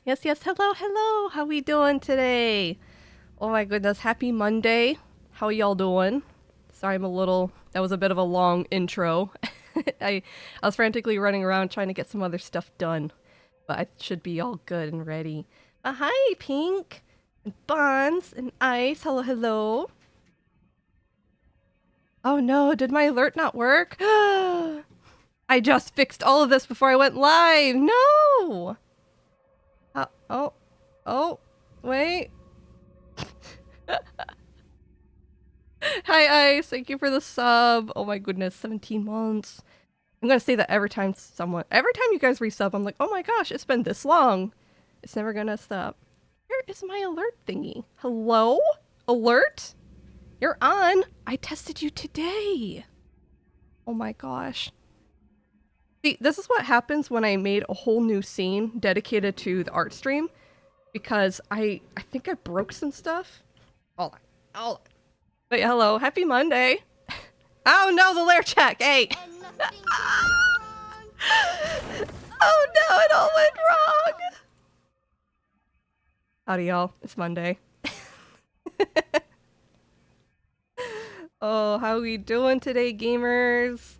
Yes, yes. Hello, hello. How we doing today? Oh my goodness. Happy Monday. How y'all doing? Sorry, that was a bit of a long intro. I was frantically running around trying to get some other stuff done, but I should be all good and ready. Hi, Pink and Buns and Ice. Hello, hello. Oh no, did my alert not work? I just fixed all of this before I went live. No. Oh, oh, wait. Hi, Ice. Thank you for the sub. Oh my goodness, 17 months. I'm gonna say that every time you guys resub, I'm like, oh my gosh, it's been this long. It's never gonna stop. Where is my alert thingy? Hello? Alert? You're on. I tested you today. Oh my gosh. See, this is what happens when I made a whole new scene dedicated to the art stream because I think I broke some stuff. Hold on. Hold on. Wait, hello. Happy Monday. Oh no, the lair check. Hey. Oh no, it all went wrong. Howdy, y'all. It's Monday. Oh, how we doing today, gamers?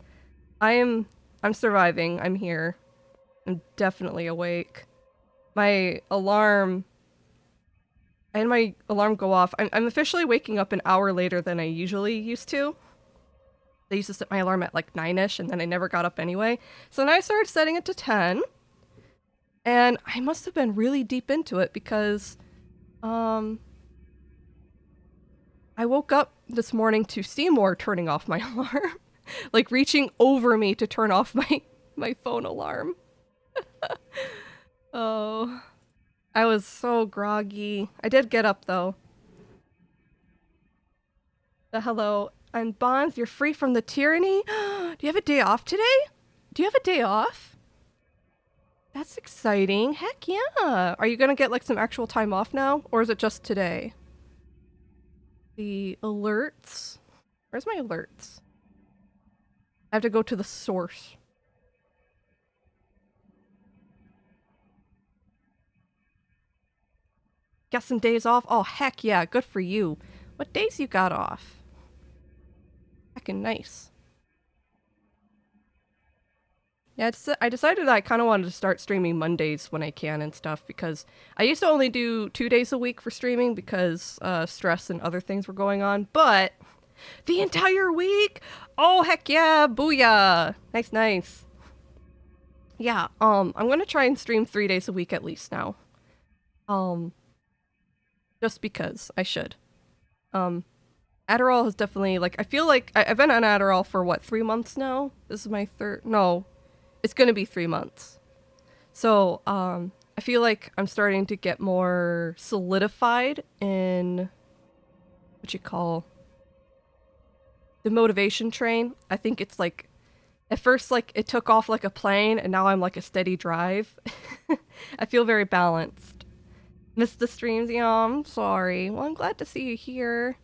I'm surviving. I'm here. I'm definitely awake. My alarm. I had my alarm go off. I'm officially waking up an hour later than I usually used to. I used to set my alarm at like 9ish, and then I never got up anyway. So then I started setting it to 10. And I must have been really deep into it because I woke up this morning to Seymour turning off my alarm. Like reaching over me to turn off my phone alarm. Oh, I was so groggy. I did get up though. Hello. And Bonds, you're free from the tyranny? Do you have a day off today? Do you have a day off? That's exciting. Heck yeah. Are you gonna get like some actual time off now? Or is it just today? The alerts. Where's my alerts? I have to go to the source. Got some days off? Oh, heck yeah. Good for you. What days you got off? Heckin' nice. Yeah, I decided I kind of wanted to start streaming Mondays when I can and stuff because I used to only do 2 days a week for streaming because stress and other things were going on, but the entire week? Oh, heck yeah. Booyah. Nice, nice. Yeah, I'm gonna try and stream 3 days a week at least now. Um, just because I should. Um, Adderall has definitely, like, I feel like I've been on Adderall for what, 3 months now? This is my third, no, it's gonna be 3 months. So, I feel like I'm starting to get more solidified in what you call the motivation train. I think it's like, at first, like, it took off like a plane, and now I'm like a steady drive. I feel very balanced. Missed the streams? Yeah, I'm sorry. Well, I'm glad to see you here.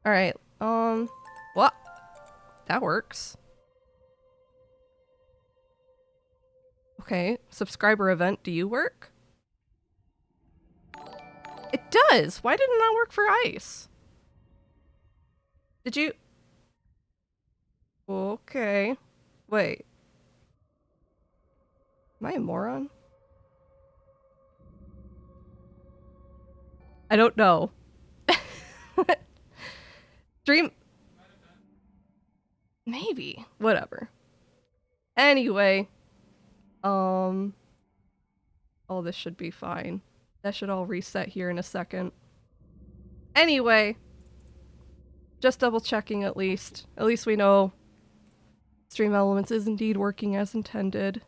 Alright, what? That works. Okay, subscriber event, do you work? It does! Why did it not work for Ice? Did you? Okay. Wait. Am I a moron? I don't know. Dream. Maybe. Whatever. Anyway. Oh, this should be fine. That should all reset here in a second. Anyway. Just double checking at least. At least we know Stream Elements is indeed working as intended.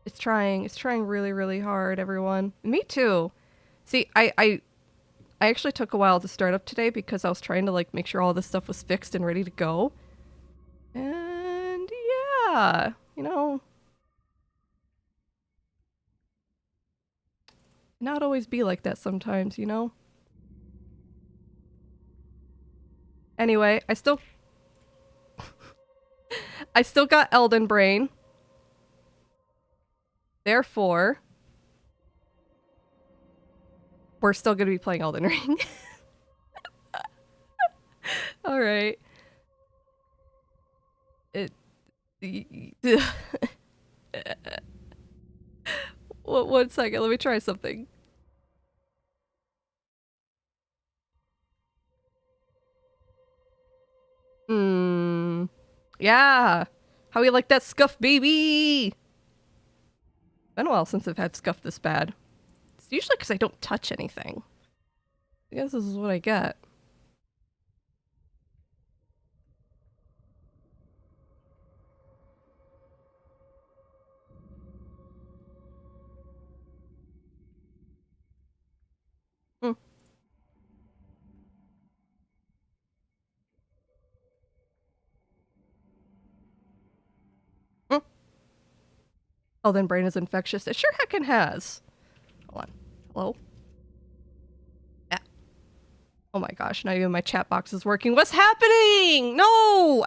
It's trying really, really hard, everyone. Me too. See, I actually took a while to start up today because I was trying to like make sure all this stuff was fixed and ready to go. And yeah, not always be like that sometimes, Anyway, I still got Elden brain. Therefore, we're still going to be playing Elden Ring. All right. It. One second. Let me try something. Hmm. Yeah. How you like that scuff, baby? Been a while since I've had scuff this bad. It's usually because I don't touch anything. I guess this is what I get. Hmm. Hmm. Oh, then brain is infectious. It sure heckin' has. Hold on. Hello? Yeah. Oh my gosh, now even my chat box is working. What's happening? No!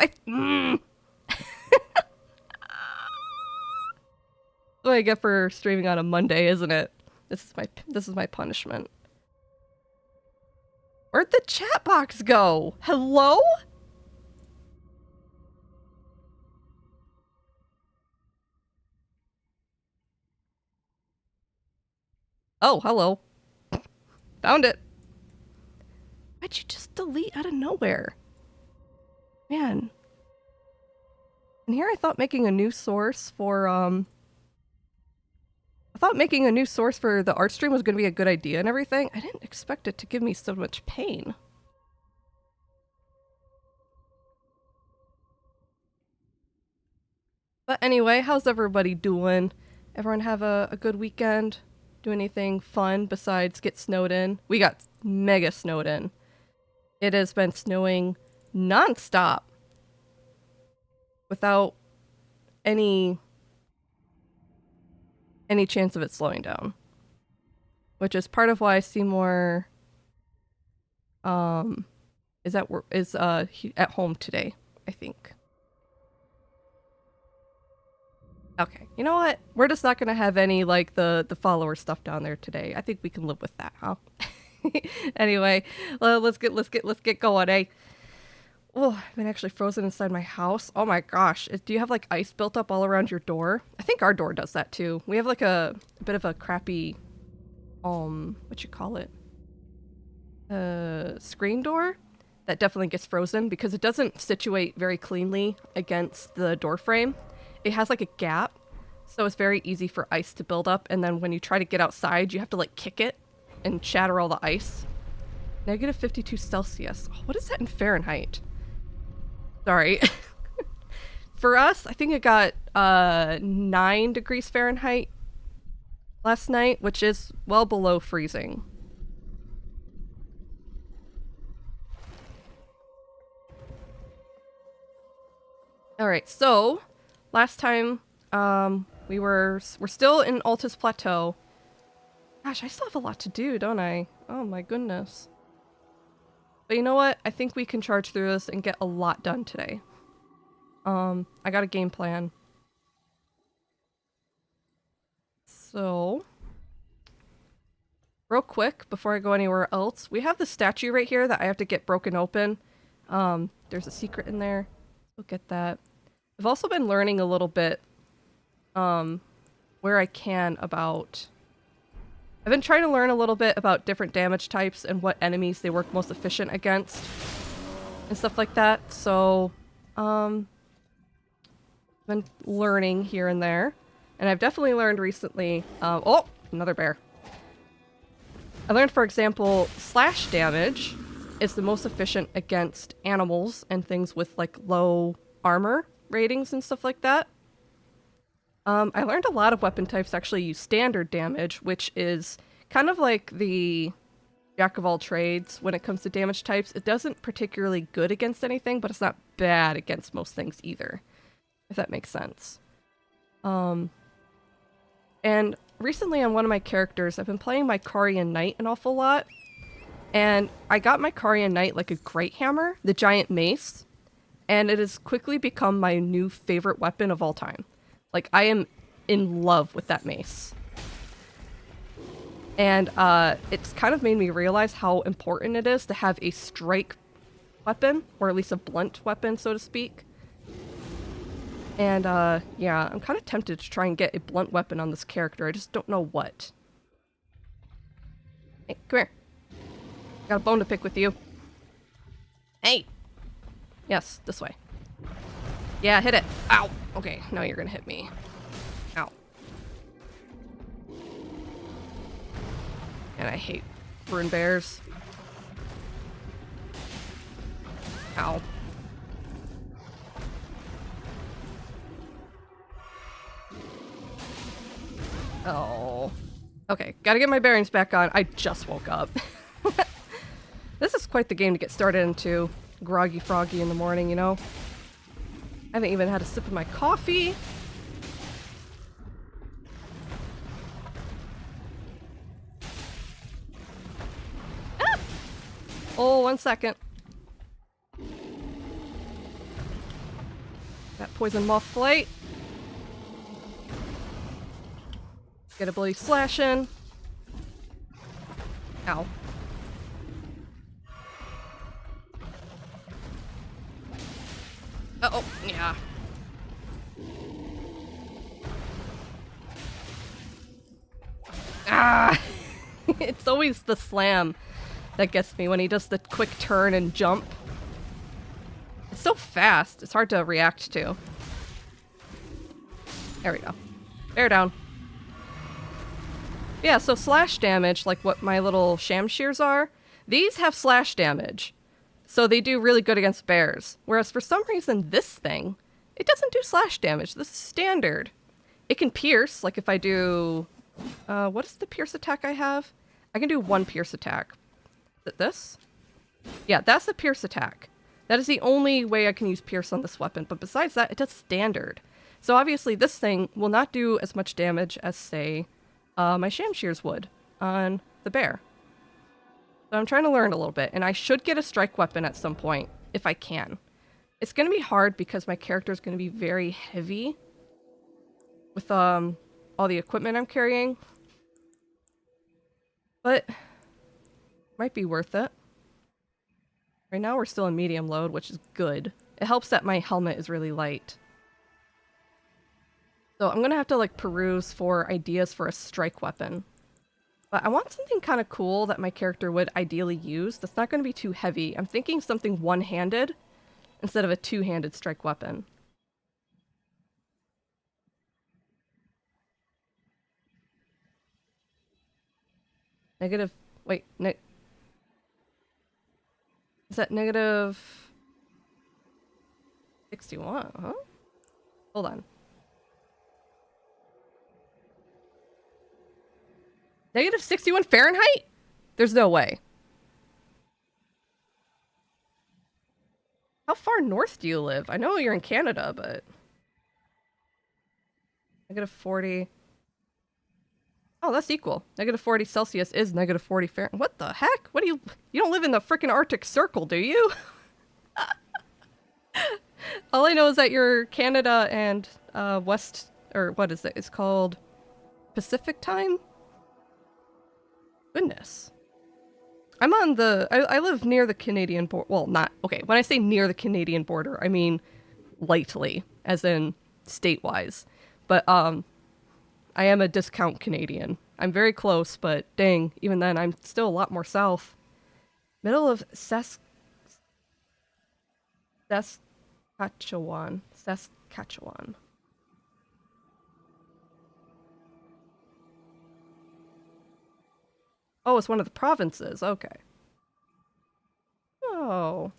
What I get for streaming on a Monday, isn't it? This is my punishment. Where'd the chat box go? Hello? Oh, hello. Found it. Why'd you just delete out of nowhere? Man. And here I thought making a new source for I thought making a new source for the art stream was going to be a good idea and everything. I didn't expect it to give me so much pain. But anyway, how's everybody doing? Everyone have a good weekend? Do anything fun besides get snowed in? We got mega snowed in. It has been snowing nonstop without any chance of it slowing down. Which is part of why I see more is at home today, I think. Okay, you know what? We're just not gonna have any like the follower stuff down there today. I think we can live with that, huh? Anyway, let's get going, eh? Oh, I've been actually frozen inside my house. Oh my gosh, do you have like ice built up all around your door? I think our door does that too. We have like a bit of a crappy, what you call it? Screen door that definitely gets frozen because it doesn't situate very cleanly against the door frame. It has like a gap, so it's very easy for ice to build up, and then when you try to get outside, you have to like kick it and shatter all the ice. Negative 52 Celsius. Oh, what is that in Fahrenheit? Sorry. For us, I think it got 9 degrees Fahrenheit last night, which is well below freezing. All right, so last time we're still in Altus Plateau. Gosh, I still have a lot to do, don't I? Oh my goodness. But you know what? I think we can charge through this and get a lot done today. I got a game plan. So, real quick, before I go anywhere else, we have the statue right here that I have to get broken open. There's a secret in there. We'll get that. I've also been learning a little bit, where I can about... I've been trying to learn a little bit about different damage types and what enemies they work most efficient against and stuff like that. So, been learning here and there. And I've definitely learned recently, oh, another bear. I learned, for example, slash damage is the most efficient against animals and things with like low armor ratings and stuff like that. I learned a lot of weapon types actually use standard damage, which is kind of like the jack of all trades when it comes to damage types. It doesn't particularly good against anything, but it's not bad against most things either, if that makes sense. And recently on one of my characters, I've been playing my Carian Knight an awful lot, and I got my Carian Knight like a great hammer, the giant mace, and it has quickly become my new favorite weapon of all time. Like, I am in love with that mace. And it's kind of made me realize how important it is to have a strike weapon, or at least a blunt weapon, so to speak. And yeah, I'm kind of tempted to try and get a blunt weapon on this character. I just don't know what. Hey, come here. Got a bone to pick with you. Hey! Yes, this way. Yeah, hit it. Ow! Okay, now you're gonna hit me. Ow. And I hate rune bears. Ow. Oh. Okay, gotta get my bearings back on. I just woke up. This is quite the game to get started into. Groggy froggy in the morning, you know? I haven't even had a sip of my coffee. Ah! Oh, 1 second. That poison moth flight. Get a bloody slash in. Ow. Uh-oh, yeah. Ah! It's always the slam that gets me when he does the quick turn and jump. It's so fast, it's hard to react to. There we go. Bear down. Yeah, so slash damage, like what my little shamshears are, these have slash damage. So they do really good against bears. Whereas for some reason this thing, it doesn't do slash damage. This is standard. It can pierce, like if I do... what is the pierce attack I have? I can do 1 pierce attack. Is it this? Yeah, that's the pierce attack. That is the only way I can use pierce on this weapon. But besides that, it does standard. So obviously this thing will not do as much damage as, say, my shamshears would on the bear. So I'm trying to learn a little bit, and I should get a strike weapon at some point, if I can. It's going to be hard because my character is going to be very heavy with all the equipment I'm carrying. But might be worth it. Right now we're still in medium load, which is good. It helps that my helmet is really light. So I'm going to have to like peruse for ideas for a strike weapon. But I want something kind of cool that my character would ideally use that's not going to be too heavy. I'm thinking something one-handed instead of a two-handed strike weapon. Negative... Wait, is that negative... 61, huh? Hold on. Negative 61 Fahrenheit? There's no way. How far north do you live? I know you're in Canada, but... Negative 40... Oh, that's equal. Negative 40 Celsius is negative 40 Fahrenheit. What the heck? What do you... You don't live in the frickin' Arctic Circle, do you? All I know is that you're Canada and West... Or what is it? It's called Pacific Time? Goodness. I'm on the... I live near the Canadian border. Well, not... Okay, when I say near the Canadian border, I mean lightly, as in state-wise. But, I am a discount Canadian. I'm very close, but dang, even then, I'm still a lot more south. Middle of Saskatchewan. Saskatchewan. Oh, it's one of the provinces. Okay. Oh.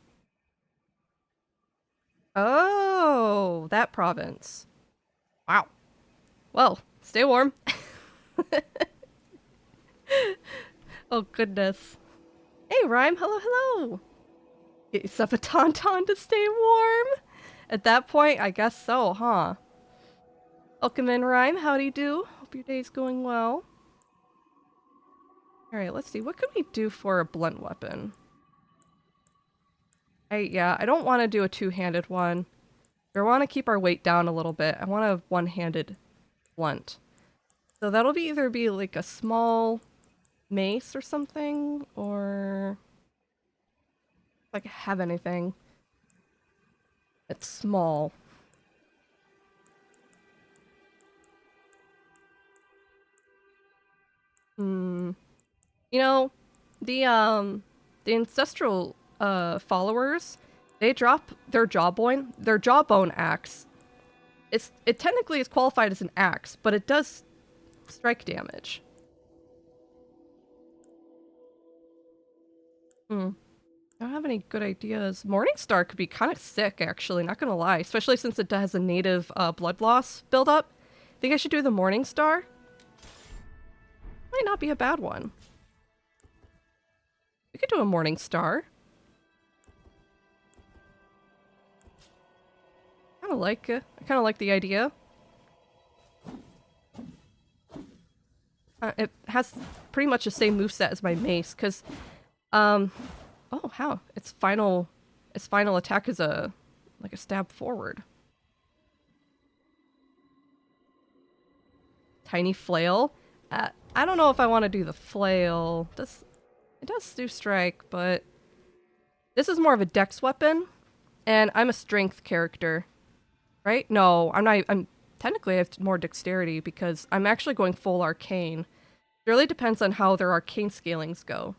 Oh, that province. Wow. Well, stay warm. Oh, goodness. Hey, Rhyme. Hello, hello. Get yourself a tauntaun to stay warm. At that point, I guess so, huh? Welcome in, Rhyme. Howdy do. Hope your day's going well. Alright, let's see. What could we do for a blunt weapon? I don't want to do a two-handed one. I want to keep our weight down a little bit. I want a one-handed blunt. So that'll either be like a small mace or something, or if I can have anything that's small. You know, the ancestral followers, they drop their jawbone axe. It technically is qualified as an axe, but it does strike damage. I don't have any good ideas. Morningstar could be kind of sick, actually, not gonna lie. Especially since it has a native blood loss buildup. Think I should do the Morningstar? Might not be a bad one. We could do a Morningstar. I kind of like the idea. It has pretty much the same moveset as my mace, because oh, how? Its final attack is like a stab forward. Tiny flail. I don't know if I want to do the flail. It does do strike, but this is more of a dex weapon, and I'm a strength character, right? No, I'm not. Technically I have more dexterity because I'm actually going full arcane. It really depends on how their arcane scalings go.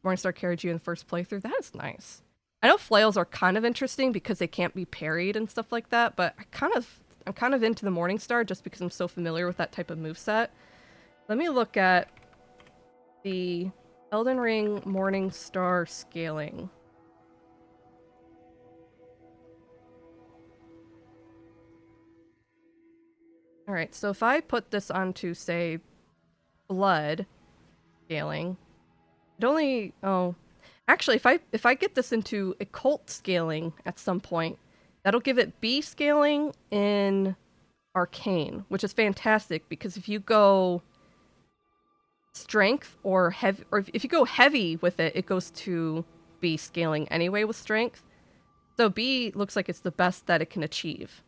Morningstar carried you in the first playthrough. That is nice. I know flails are kind of interesting because they can't be parried and stuff like that, but I'm kind of into the Morningstar just because I'm so familiar with that type of moveset. Let me look at the Elden Ring Morningstar scaling. Alright, so if I put this onto, say, blood scaling, it only... Oh. Actually, if I get this into occult scaling at some point, that'll give it B scaling in arcane, which is fantastic because if you go strength or heavy, or if you go heavy with it, it goes to B scaling anyway with strength. So B looks like it's the best that it can achieve.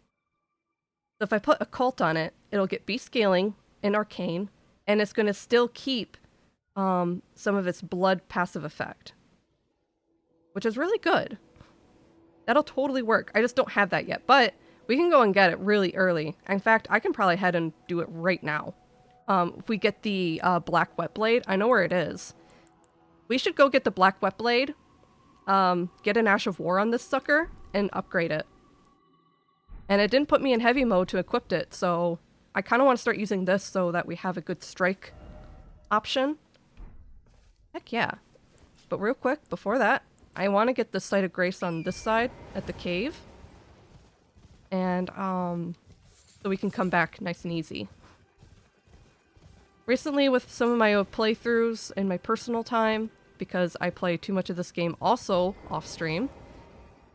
So if I put occult on it, it'll get B scaling in arcane, and it's going to still keep some of its blood passive effect, which is really good. That'll totally work. I just don't have that yet, but we can go and get it really early. In fact, I can probably head and do it right now. If we get the black wet blade, I know where it is. We should go get the black wet blade, get an Ash of War on this sucker, and upgrade it. And it didn't put me in heavy mode to equip it, so I kind of want to start using this so that we have a good strike option. Heck yeah. But real quick, before that, I want to get the Site of Grace on this side at the cave. And, so we can come back nice and easy. Recently, with some of my playthroughs in my personal time, because I play too much of this game also off-stream,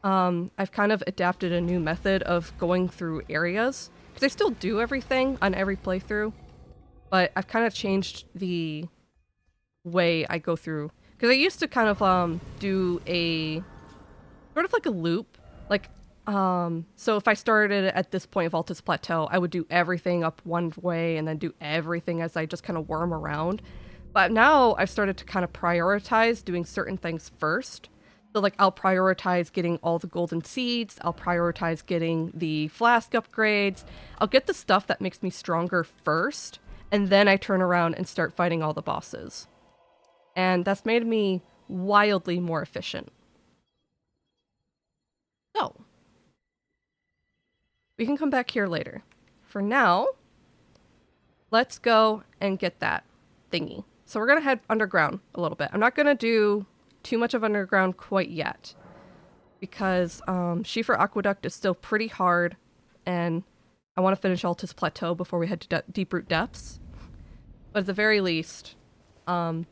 I've kind of adapted a new method of going through areas. Because I still do everything on every playthrough, but I've kind of changed the way I go through. Because I used to kind of do a sort of like a loop. Like, so if I started at this point of Altus Plateau, I would do everything up one way and then do everything as I just kind of worm around. But now I've started to kind of prioritize doing certain things first. So like I'll prioritize getting all the golden seeds, I'll prioritize getting the flask upgrades, I'll get the stuff that makes me stronger first, and then I turn around and start fighting all the bosses. And that's made me wildly more efficient. So, we can come back here later. For now, let's go and get that thingy. So we're gonna head underground a little bit. I'm not gonna do too much of underground quite yet, because Schiefer Aqueduct is still pretty hard, and I want to finish Altus Plateau before we head to Deep-Root Depths. But at the very least, we'll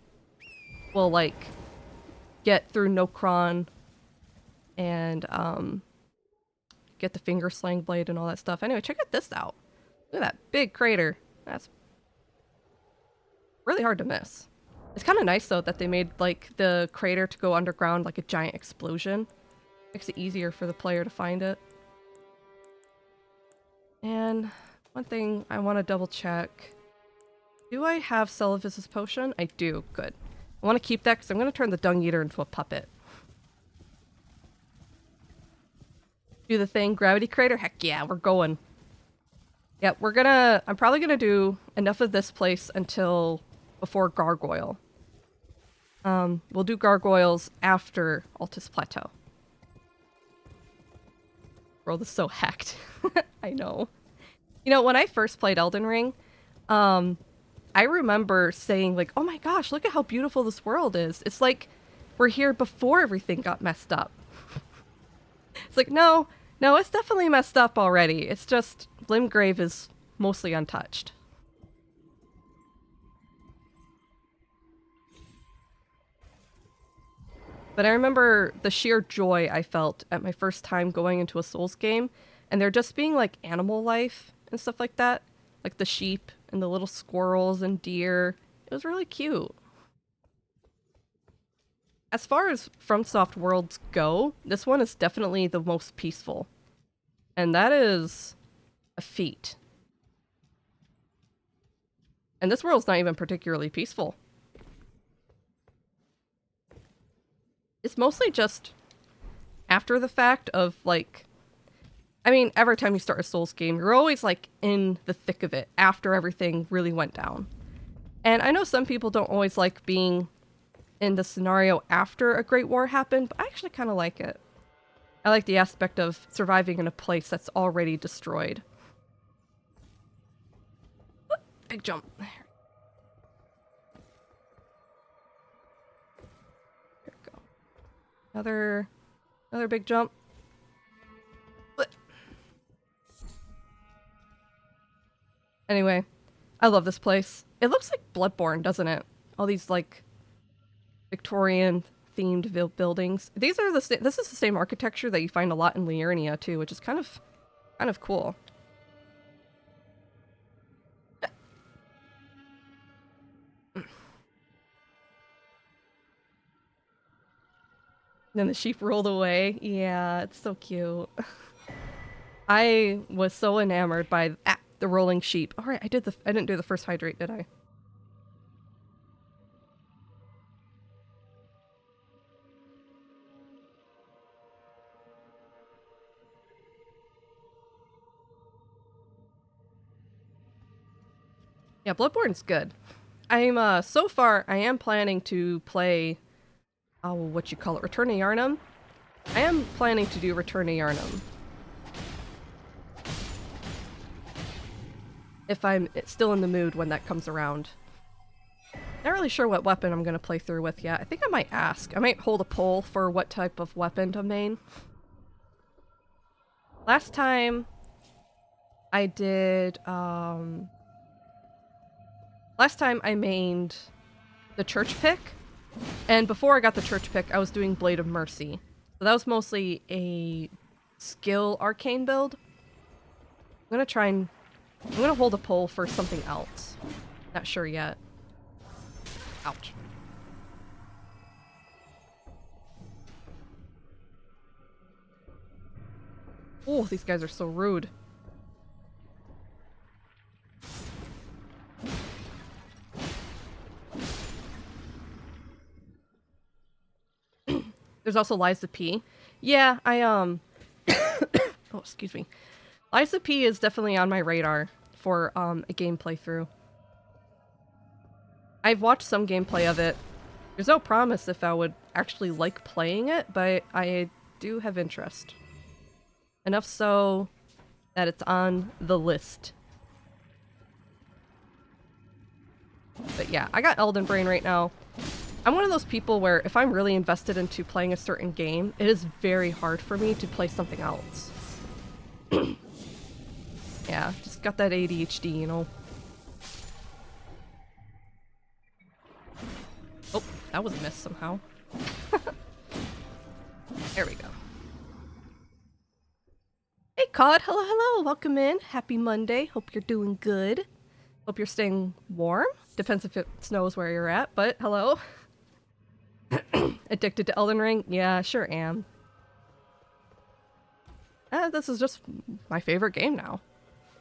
like get through Nokron and get the finger slang blade and all that stuff. Anyway, check this out. Look at that big crater. That's really hard to miss. It's kind of nice, though, that they made, like, the crater to go underground like a giant explosion. Makes it easier for the player to find it. And One thing I want to double check. Do I have Celavis's potion? I do. Good. I want to keep that because I'm going to turn the Dung Eater into a puppet. Do the thing. Gravity Crater? Heck yeah, we're going. Yeah, I'm probably gonna do enough of this place until before Gargoyle. We'll do Gargoyles after Altus Plateau. World is so hacked. I know. You know, when I first played Elden Ring, I remember saying like, oh my gosh, look at how beautiful this world is. It's like we're here before everything got messed up. It's like, no, it's definitely messed up already. It's just Limgrave is mostly untouched. But I remember the sheer joy I felt at my first time going into a Souls game, and there just being like animal life and stuff like that. Like the sheep and the little squirrels and deer. It was really cute. As far as FromSoft worlds go, this one is definitely the most peaceful. And that is a feat. And this world's not even particularly peaceful. It's mostly just after the fact of, like... I mean, every time you start a Souls game, you're always, like, in the thick of it after everything really went down. And I know some people don't always like being in the scenario after a Great War happened, but I actually kind of like it. I like the aspect of surviving in a place that's already destroyed. Big jump. There we go. Another big jump. Anyway, I love this place. It looks like Bloodborne, doesn't it? All these, like, Victorian themed buildings. This is the same architecture that you find a lot in Liurnia too, which is kind of cool. Then the sheep rolled away. Yeah, it's so cute. I was so enamored by the rolling sheep. All right, I didn't do the first hydrate, did I? Yeah, Bloodborne's good. So far, I am planning to play, what you call it, Return to Yharnam? I am planning to do Return to Yharnam. If I'm still in the mood when that comes around. Not really sure what weapon I'm going to play through with yet. I think I might ask. I might hold a poll for what type of weapon to main. Last time I did, last time I mained the Church Pick, and before I got the Church Pick, I was doing Blade of Mercy. So that was mostly a skill arcane build. I'm gonna hold a poll for something else. Not sure yet. Ouch. Oh, these guys are so rude. There's also Liza P. Yeah, oh, excuse me. Liza P is definitely on my radar for a gameplay through. I've watched some gameplay of it. There's no promise if I would actually like playing it, but I do have interest. Enough so that it's on the list. But yeah, I got Elden Brain right now. I'm one of those people where if I'm really invested into playing a certain game, it is very hard for me to play something else. Yeah, just got that ADHD, you know. Oh, that was a miss somehow. There we go. Hey, Cod. Hello, hello. Welcome in. Happy Monday. Hope you're doing good. Hope you're staying warm. Depends if it snows where you're at, but hello. Addicted to Elden Ring? Yeah, sure am. This is just my favorite game now.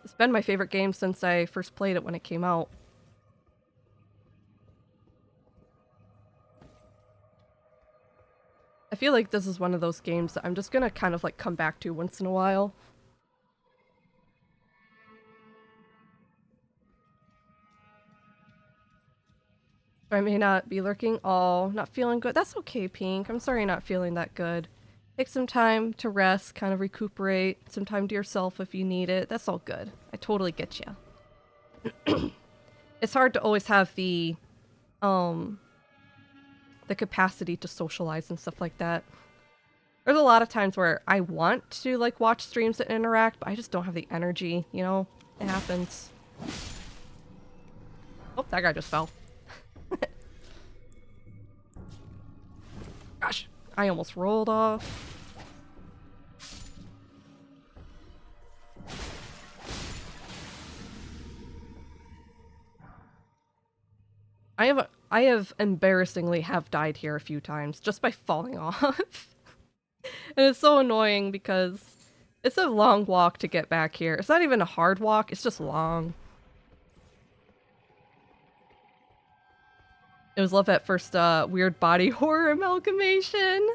It's been my favorite game since I first played it when it came out. I feel like this is one of those games that I'm just gonna kind of like come back to once in a while. I may not be lurking. Oh, not feeling good. That's okay, Pink. I'm sorry you're not feeling that good. Take some time to rest, kind of recuperate, some time to yourself if you need it. That's all good. I totally get you. It's hard to always have the capacity to socialize and stuff like that. There's a lot of times where I want to like watch streams and interact, but I just don't have the energy, you know? It happens. Oh, that guy just fell. Gosh, I almost rolled off. I have embarrassingly have died here a few times just by falling off. And it's so annoying because it's a long walk to get back here. It's not even a hard walk, it's just long. It was love at first weird body horror amalgamation.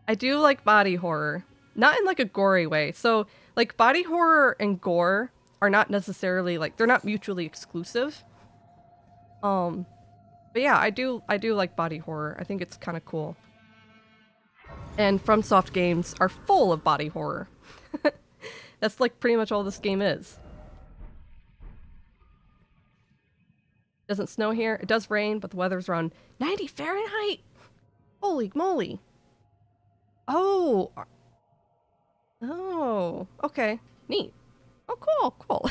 I do like body horror. Not in like a gory way. So like body horror and gore are not necessarily like they're not mutually exclusive. But yeah, I do like body horror. I think it's kind of cool. And FromSoft games are full of body horror. That's like pretty much all this game is. Doesn't snow here. It does rain, but the weather's around 90 Fahrenheit. Holy moly. Oh. Oh, okay. Neat. Oh, cool, cool.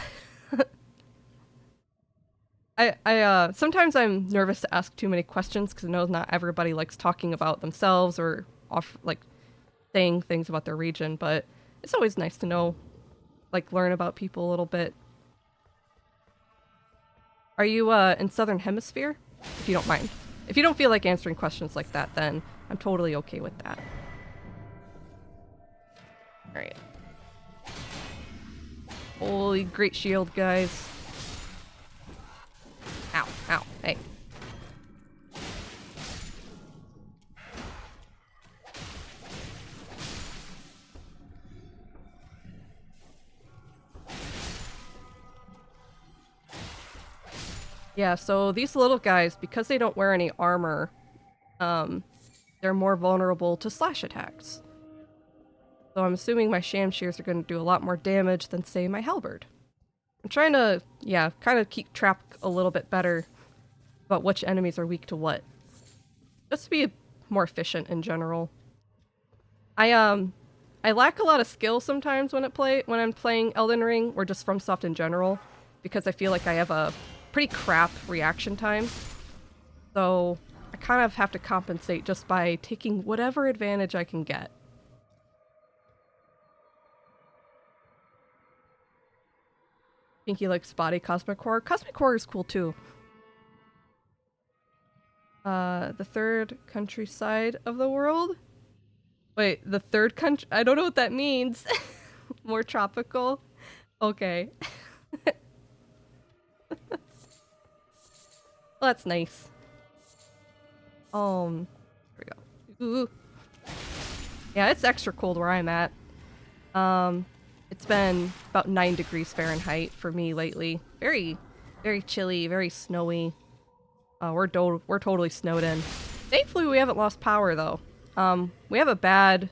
I sometimes I'm nervous to ask too many questions because I know not everybody likes talking about themselves or like saying things about their region, but it's always nice to know, like learn about people a little bit. Are you in Southern Hemisphere? If you don't mind. If you don't feel like answering questions like that, then I'm totally okay with that. Alright. Holy great shield, guys. Ow, ow, hey. Yeah, so these little guys, because they don't wear any armor, they're more vulnerable to slash attacks. So I'm assuming my Shamshears are going to do a lot more damage than, say, my Halberd. I'm trying to, yeah, kind of keep track a little bit better about which enemies are weak to what. Just to be more efficient in general. I lack a lot of skill sometimes when I'm playing Elden Ring, or just FromSoft in general, because I feel like I have a pretty crap reaction time. So I kind of have to compensate just by taking whatever advantage I can get. Pinky likes body Cosmic Horror. Cosmic Horror is cool too. The third countryside of the world? Wait, the third country? I don't know what that means. More tropical? Okay. Well, that's nice. Here we go. Ooh. Yeah, it's extra cold where I'm at. It's been about 9 degrees Fahrenheit for me lately. Very, very chilly, very snowy. We're totally snowed in. Thankfully, we haven't lost power though. We have a bad.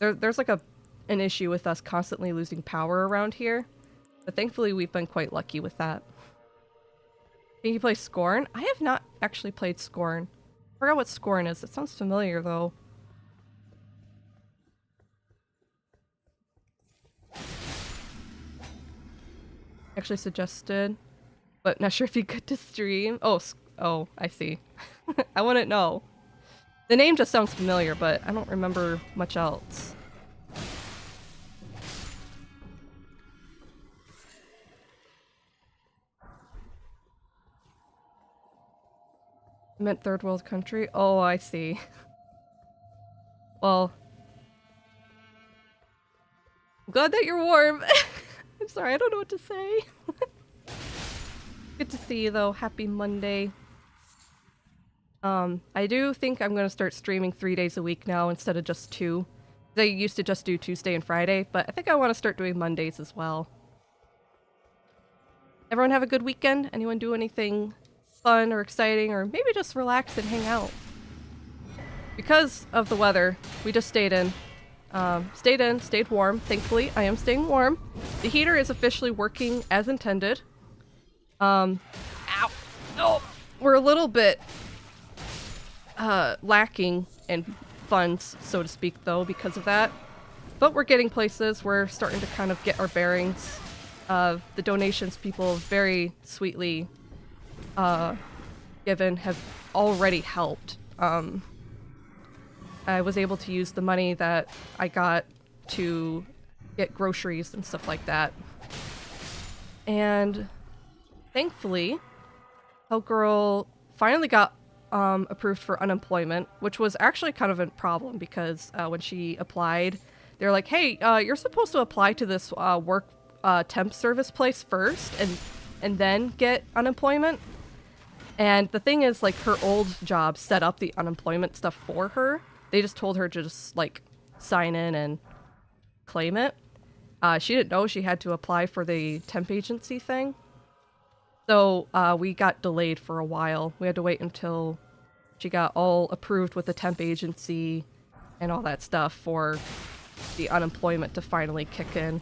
There's like an issue with us constantly losing power around here, but thankfully we've been quite lucky with that. Can you play Scorn? I have not actually played Scorn. I forgot what Scorn is. It sounds familiar though. Actually suggested, but not sure if you get to stream. Oh, I see. I wouldn't know. The name just sounds familiar, but I don't remember much else. I meant third world country? Oh, I see. Well, I'm glad that you're warm. I'm sorry, I don't know what to say. Good to see you though. Happy Monday. I do think I'm gonna start streaming 3 days a week now instead of just 2. I used to just do Tuesday and Friday, but I think I want to start doing Mondays as well. Everyone have a good weekend? Anyone do anything fun or exciting, or maybe just relax and hang out? Because of the weather, we just stayed in. Stayed warm. Thankfully, I am staying warm. The heater is officially working as intended. Ow! Oh! We're a little bit lacking in funds, so to speak, though, because of that. But we're getting places. We're starting to kind of get our bearings. The donations people very sweetly given have already helped. I was able to use the money that I got to get groceries and stuff like that. And thankfully, Hellgirl finally got approved for unemployment, which was actually kind of a problem because when she applied, they're like, hey, you're supposed to apply to this work temp service place first and then get unemployment. And the thing is, like, her old job set up the unemployment stuff for her. They just told her to just, like, sign in and claim it. She didn't know she had to apply for the temp agency thing. So we got delayed for a while. We had to wait until she got all approved with the temp agency and all that stuff for the unemployment to finally kick in.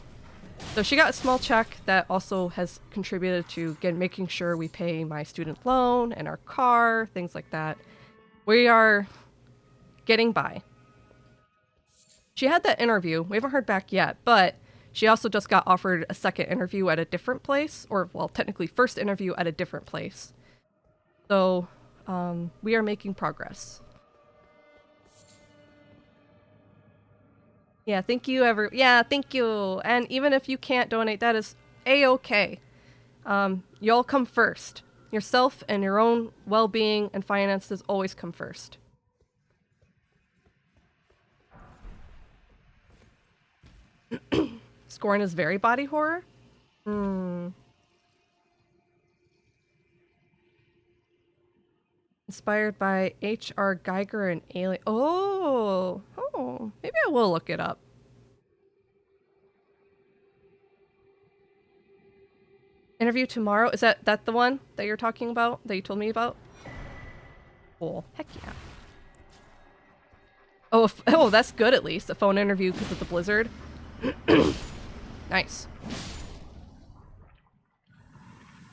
So she got a small check that also has contributed to making sure we pay my student loan and our car, things like that. We are getting by. She had that interview. We haven't heard back yet, but she also just got offered a second interview at a different place, or, well, technically first interview at a different place. So, we are making progress. Yeah, thank you, thank you. And even if you can't donate, that is a-okay. Y'all come first. Yourself and your own well-being and finances always come first. Scorn is very body horror? Inspired by H.R. Geiger and Alien. Oh, maybe I will look it up. Interview tomorrow? Is that the one that you're talking about? That you told me about? Cool. Heck yeah. Oh, that's good at least. A phone interview because of the blizzard. Nice.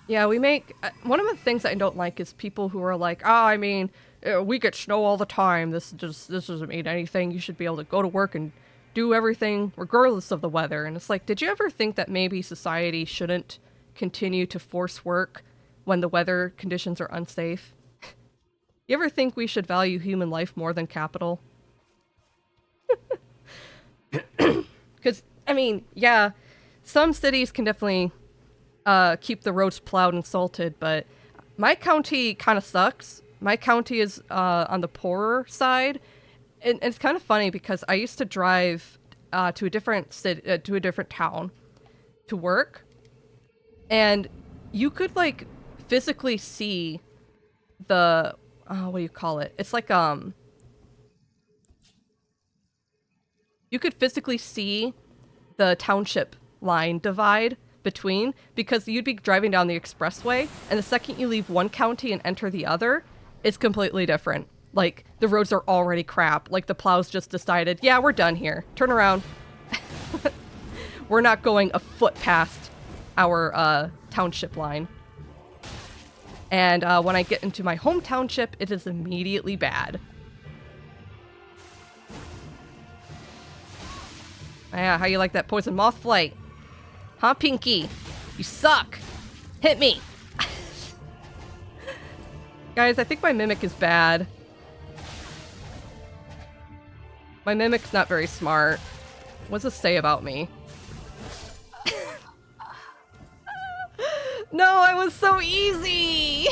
Yeah, we make... one of the things I don't like is people who are like, I mean, we get snow all the time. This doesn't mean anything. You should be able to go to work and do everything regardless of the weather. And it's like, did you ever think that maybe society shouldn't continue to force work when the weather conditions are unsafe? You ever think we should value human life more than capital? Because, I mean, yeah, some cities can definitely keep the roads plowed and salted, but my county kind of sucks. My county is on the poorer side, and it's kind of funny because I used to drive to a different city, to a different town to work, and you could like physically see the what do you call it? It's like you could physically see the township line divide between, because you'd be driving down the expressway and the second you leave one county and enter the other, it's completely different. Like, the roads are already crap. Like, the plows just decided, yeah, we're done here. Turn around. We're not going a foot past our township line. And when I get into my home township, it is immediately bad. Yeah, how you like that poison moth flight? Huh, Pinky? You suck! Hit me! Guys, I think my mimic is bad. My mimic's not very smart. What's this say about me? No, I was so easy!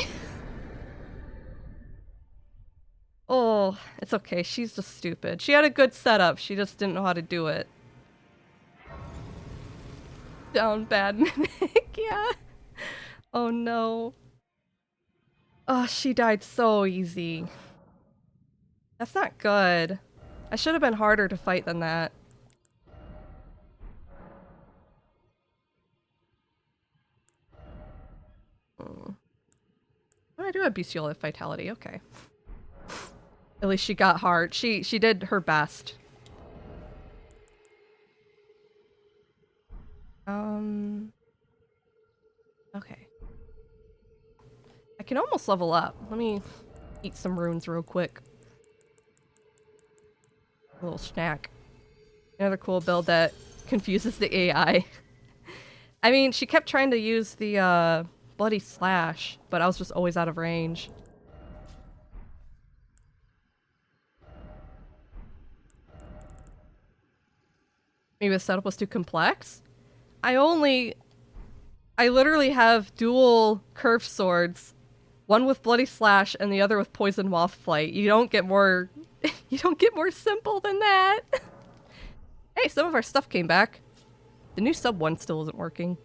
Oh, it's okay. She's just stupid. She had a good setup. She just didn't know how to do it. Down bad mimic, yeah. Oh no. Oh, she died so easy. That's not good. I should have been harder to fight than that. Oh, I do have bestial vitality, okay. At least she got hard. She did her best. Okay. I can almost level up. Let me eat some runes real quick. A little snack. Another cool build that confuses the AI. I mean, she kept trying to use the bloody slash, but I was just always out of range. Maybe the setup was too complex? I literally have dual curved swords. One with bloody slash and the other with poison moth flight. You don't get more you don't get more simple than that. Hey, some of our stuff came back. The new sub one still isn't working.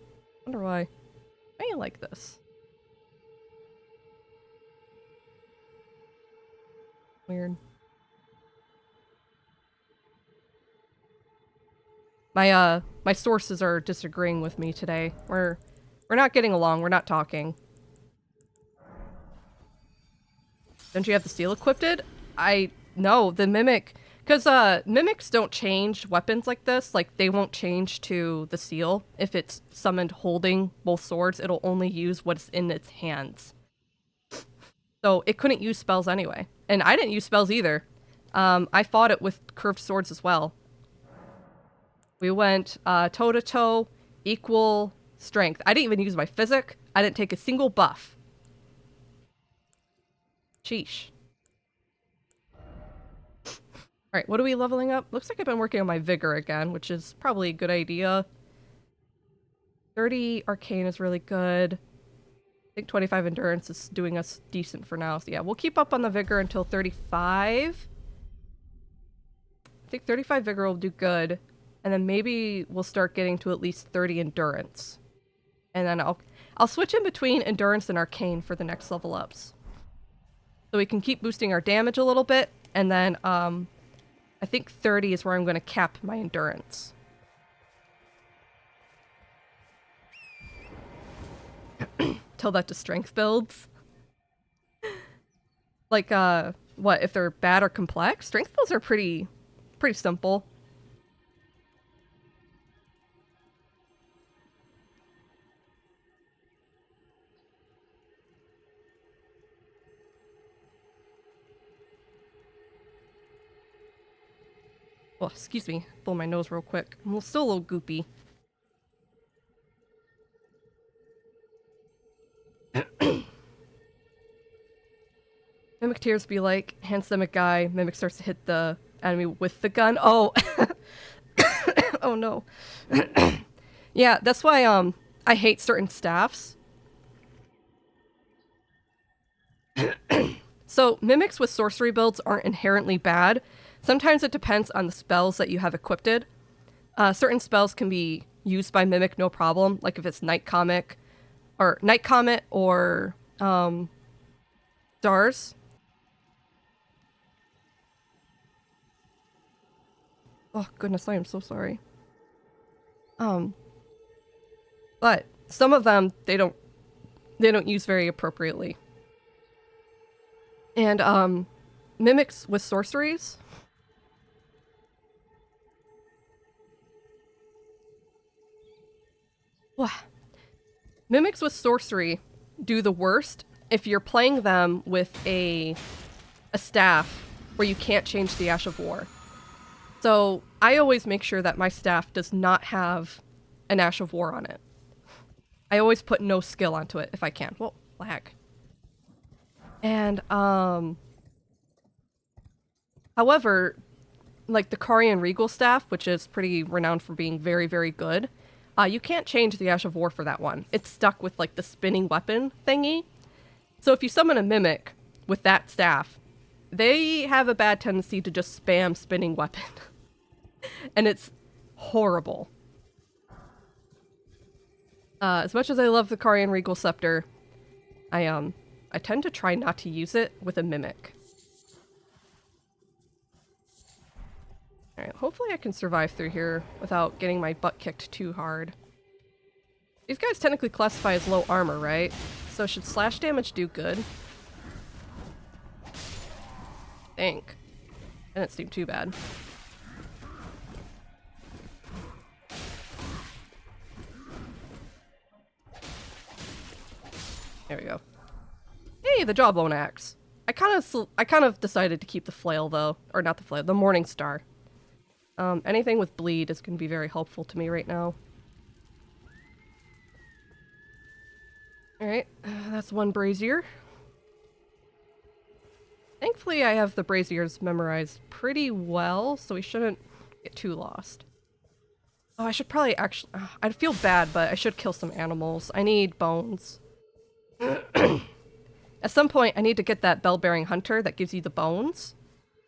Wonder why. I like this. Weird. My sources are disagreeing with me today. We're not getting along. We're not talking. Don't you have the steel equipped? No, the mimic, because mimics don't change weapons like this. Like, they won't change to the seal. If it's summoned holding both swords, it'll only use what's in its hands. So it couldn't use spells anyway. And I didn't use spells either. I fought it with curved swords as well. We went toe-to-toe, equal strength. I didn't even use my physic. I didn't take a single buff. Sheesh. Alright, what are we leveling up? Looks like I've been working on my vigor again, which is probably a good idea. 30 arcane is really good. I think 25 endurance is doing us decent for now. So yeah, we'll keep up on the vigor until 35. I think 35 vigor will do good. And then maybe we'll start getting to at least 30 endurance. And then I'll switch in between endurance and arcane for the next level ups. So we can keep boosting our damage a little bit, and then I think 30 is where I'm going to cap my endurance. Tell that to strength builds. Like, what, if they're bad or complex? Strength builds are pretty simple. Oh, excuse me. Blow my nose real quick. I'm still a little goopy. Mimic tears be like, hands them a guy, Mimic starts to hit the enemy with the gun. Oh! Oh no. Yeah, that's why, I hate certain staffs. So, Mimics with sorcery builds aren't inherently bad. Sometimes it depends on the spells that you have equipped. Certain spells can be used by Mimic no problem, like if it's Night Comet or Stars. Oh goodness, I am so sorry. But some of them they don't use very appropriately. And Mimics with sorceries. Mimics with sorcery do the worst if you're playing them with a staff where you can't change the Ash of War. So I always make sure that my staff does not have an Ash of War on it. I always put no skill onto it if I can. Whoa, lag. And however, like the Karian Regal staff, which is pretty renowned for being very, very good, you can't change the Ash of War for that one. It's stuck with like the spinning weapon thingy. So if you summon a Mimic with that staff, they have a bad tendency to just spam spinning weapon. And it's horrible. As much as I love the Karian Regal Scepter, I tend to try not to use it with a Mimic. Alright, hopefully I can survive through here without getting my butt kicked too hard. These guys technically classify as low armor, right? So should slash damage do good? I think. Didn't seem too bad. There we go. Hey, the Jawbone Axe. I kind of decided to keep the flail though, or not the flail, the Morning Star. Anything with bleed is going to be very helpful to me right now. Alright, that's one brazier. Thankfully, I have the braziers memorized pretty well, so we shouldn't get too lost. Oh, I should probably actually... I'd feel bad, but I should kill some animals. I need bones. At some point, I need to get that bell-bearing hunter that gives you the bones.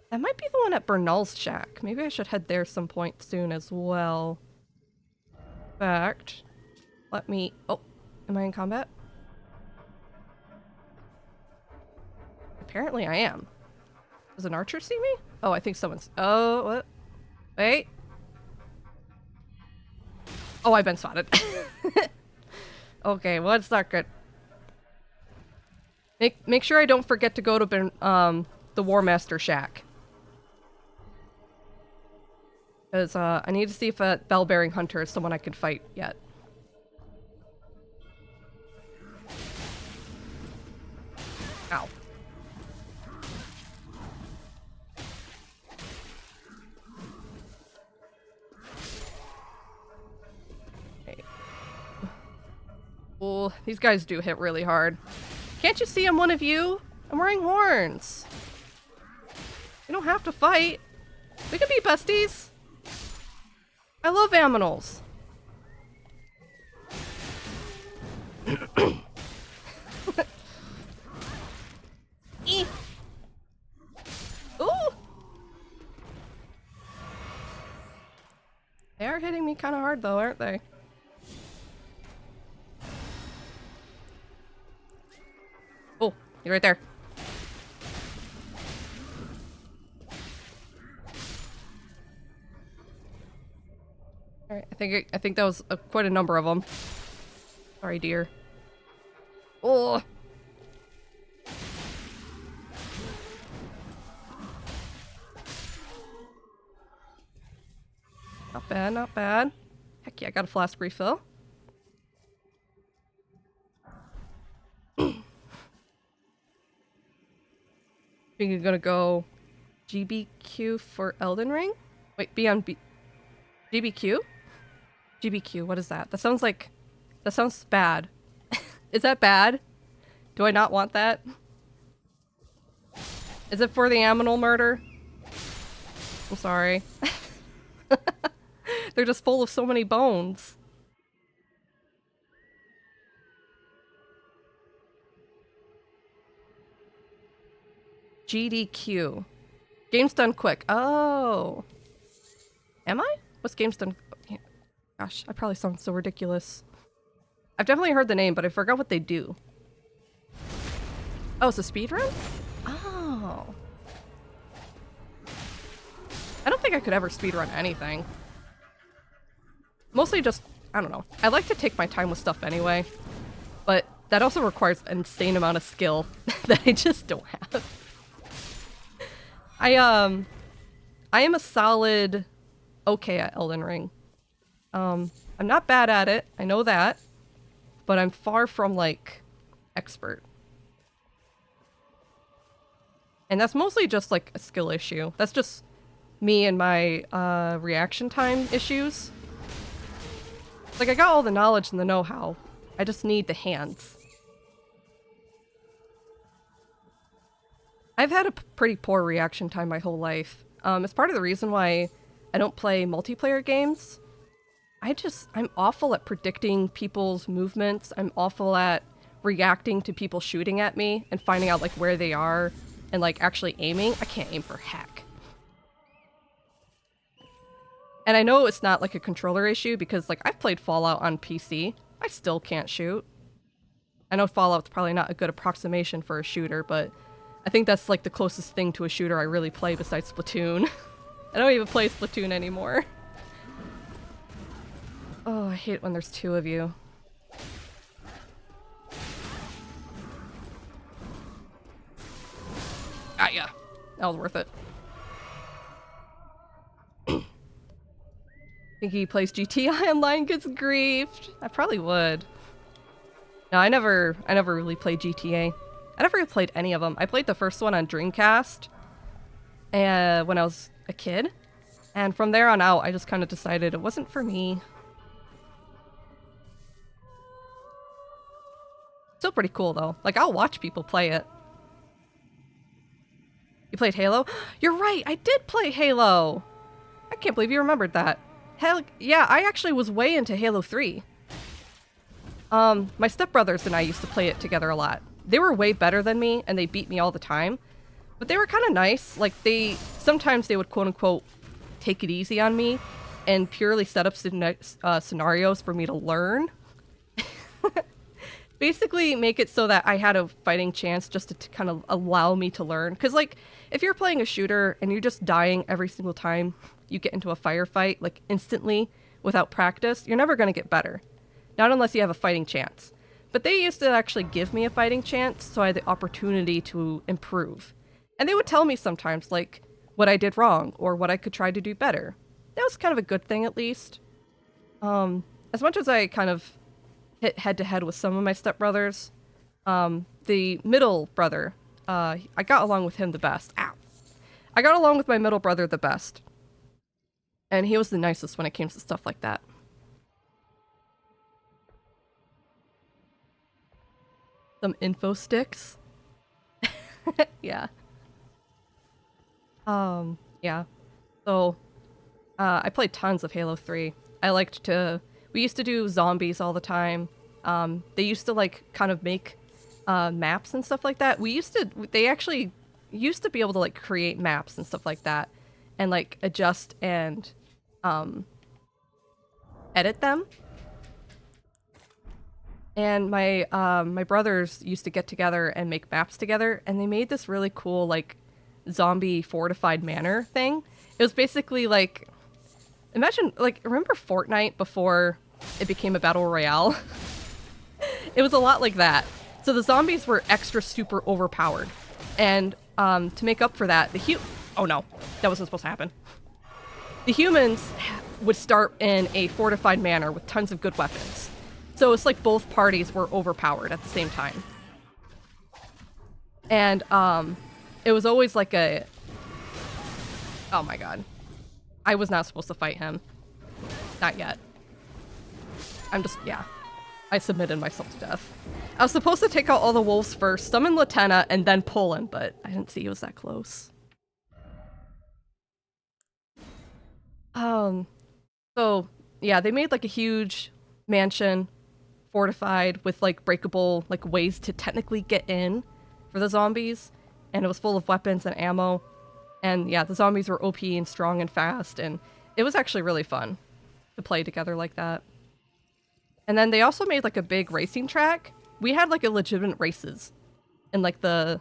That might be the one at Bernal's shack. Maybe I should head there some point soon as well. In fact, let me... Oh, am I in combat? Apparently I am. Does an archer see me? Oh, I think someone's... Oh, what? Wait. Oh, I've been spotted. Okay, well, it's not good. Make sure I don't forget to go to the War Master shack. Because I need to see if a bell-bearing hunter is someone I can fight yet. Ow. Okay. Oh, these guys do hit really hard. Can't you see I'm one of you? I'm wearing horns. You don't have to fight. We can be besties. I love aminals. Ooh! They are hitting me kind of hard though, aren't they? Oh, you're right there. Alright, I think that was quite a number of them. Sorry, dear. Oh. Not bad, not bad. Heck yeah, I got a flask refill. Think you're gonna go GBQ for Elden Ring? Wait, be on GBQ? GBQ, what is that? That sounds bad. Is that bad? Do I not want that? Is it for the aminal murder? I'm sorry. They're just full of so many bones. GDQ. Game's done quick. Oh. Am I? What's game's done? Gosh, I probably sound so ridiculous. I've definitely heard the name, but I forgot what they do. Oh, it's a speedrun? Oh. I don't think I could ever speedrun anything. Mostly just, I don't know. I like to take my time with stuff anyway, but that also requires an insane amount of skill that I just don't have. I am a solid okay at Elden Ring. I'm not bad at it, I know that, but I'm far from, like, expert. And that's mostly just, like, a skill issue. That's just me and my, reaction time issues. Like, I got all the knowledge and the know-how. I just need the hands. I've had a pretty poor reaction time my whole life. It's part of the reason why I don't play multiplayer games. I'm awful at predicting people's movements. I'm awful at reacting to people shooting at me and finding out, like, where they are and, like, actually aiming. I can't aim for heck. And I know it's not, like, a controller issue because, like, I've played Fallout on PC I still can't shoot. I know Fallout's probably not a good approximation for a shooter, but I think that's like the closest thing to a shooter I really play besides Splatoon. I don't even play Splatoon anymore. Oh, I hate it when there's two of you. Ah, yeah. That was worth it. Think he plays GTA Online, gets griefed. I probably would. No, I never really played GTA. I never really played any of them. I played the first one on Dreamcast when I was a kid. And from there on out, I just kind of decided it wasn't for me. Still pretty cool, though. Like, I'll watch people play it. You played Halo? You're right, I did play Halo! I can't believe you remembered that. Hell, yeah, I actually was way into Halo 3. My stepbrothers and I used to play it together a lot. They were way better than me, and they beat me all the time. But they were kind of nice. Like, sometimes they would quote-unquote take it easy on me and purely set up scenarios for me to learn. Basically make it so that I had a fighting chance just to kind of allow me to learn. Because, like, if you're playing a shooter and you're just dying every single time you get into a firefight, like, instantly, without practice, you're never going to get better. Not unless you have a fighting chance. But they used to actually give me a fighting chance, so I had the opportunity to improve. And they would tell me sometimes, like, what I did wrong, or what I could try to do better. That was kind of a good thing, at least. As much as I kind of hit head-to-head with some of my stepbrothers, the middle brother, I got along with him the best. Ow! I got along with my middle brother the best. And he was the nicest when it came to stuff like that. Some info sticks. Yeah. Yeah. So, I played tons of Halo 3. We used to do zombies all the time. They used to, like, kind of make, maps and stuff like that. They actually used to be able to, like, create maps and stuff like that. And, like, adjust and, edit them. And my brothers used to get together and make maps together, and they made this really cool, like, zombie fortified manor thing. It was basically, like, imagine, like, remember Fortnite before it became a battle royale? It was a lot like that. So the zombies were extra super overpowered. And, to make up for that, oh no, that wasn't supposed to happen. The humans would start in a fortified manor with tons of good weapons. So it's like both parties were overpowered at the same time. And, it was always like oh my god. I was not supposed to fight him. Not yet. Yeah. I submitted myself to death. I was supposed to take out all the wolves first, summon Latenna, and then pull him, but I didn't see he was that close. So, yeah, they made like a huge mansion, fortified with like breakable like ways to technically get in for the zombies, and it was full of weapons and ammo. And yeah, the zombies were OP and strong and fast, and it was actually really fun to play together like that. And then they also made like a big racing track. We had like a legitimate races and like the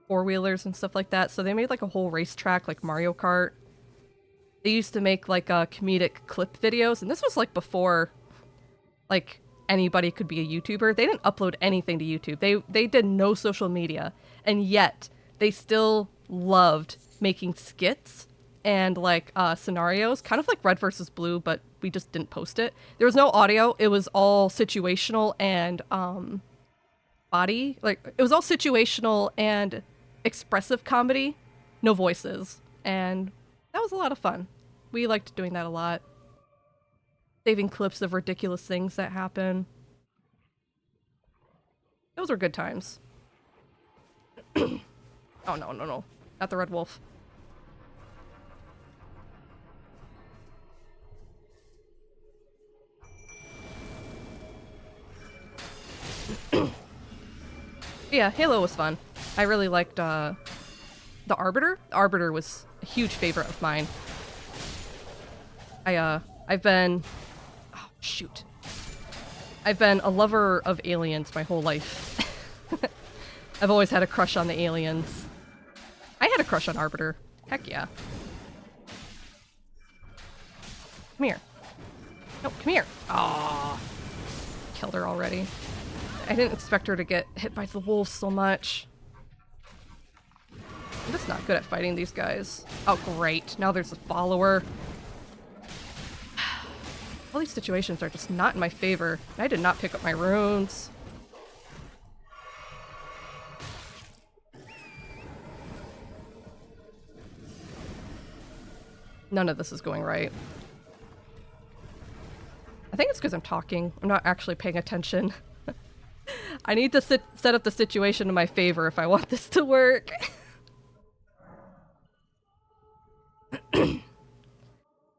four-wheelers and stuff like that. So they made like a whole racetrack like Mario Kart. They used to make like comedic clip videos, and this was like before like anybody could be a YouTuber. They didn't upload anything to YouTube. They did no social media, and yet they still loved making skits and like scenarios, kind of like Red versus Blue, but we just didn't post it. There was no audio. It was all situational and it was all situational and expressive comedy, no voices, and that was a lot of fun. We liked doing that a lot. Saving clips of ridiculous things that happen. Those were good times. Oh, no. Not the Red Wolf. Yeah, Halo was fun. I really liked the Arbiter. The Arbiter was a huge favorite of mine. I've been... Oh, Shoot. I've been a lover of aliens my whole life. I've always had a crush on the aliens. I had a crush on Arbiter. Heck yeah. Come here. No, come here. Aww. Killed her already. I didn't expect her to get hit by the wolves so much. I'm just not good at fighting these guys. Oh, great. Now there's a follower. All these situations are just not in my favor. I did not pick up my runes. None of this is going right. I think it's because I'm talking. I'm not actually paying attention. I need to set up the situation in my favor if I want this to work.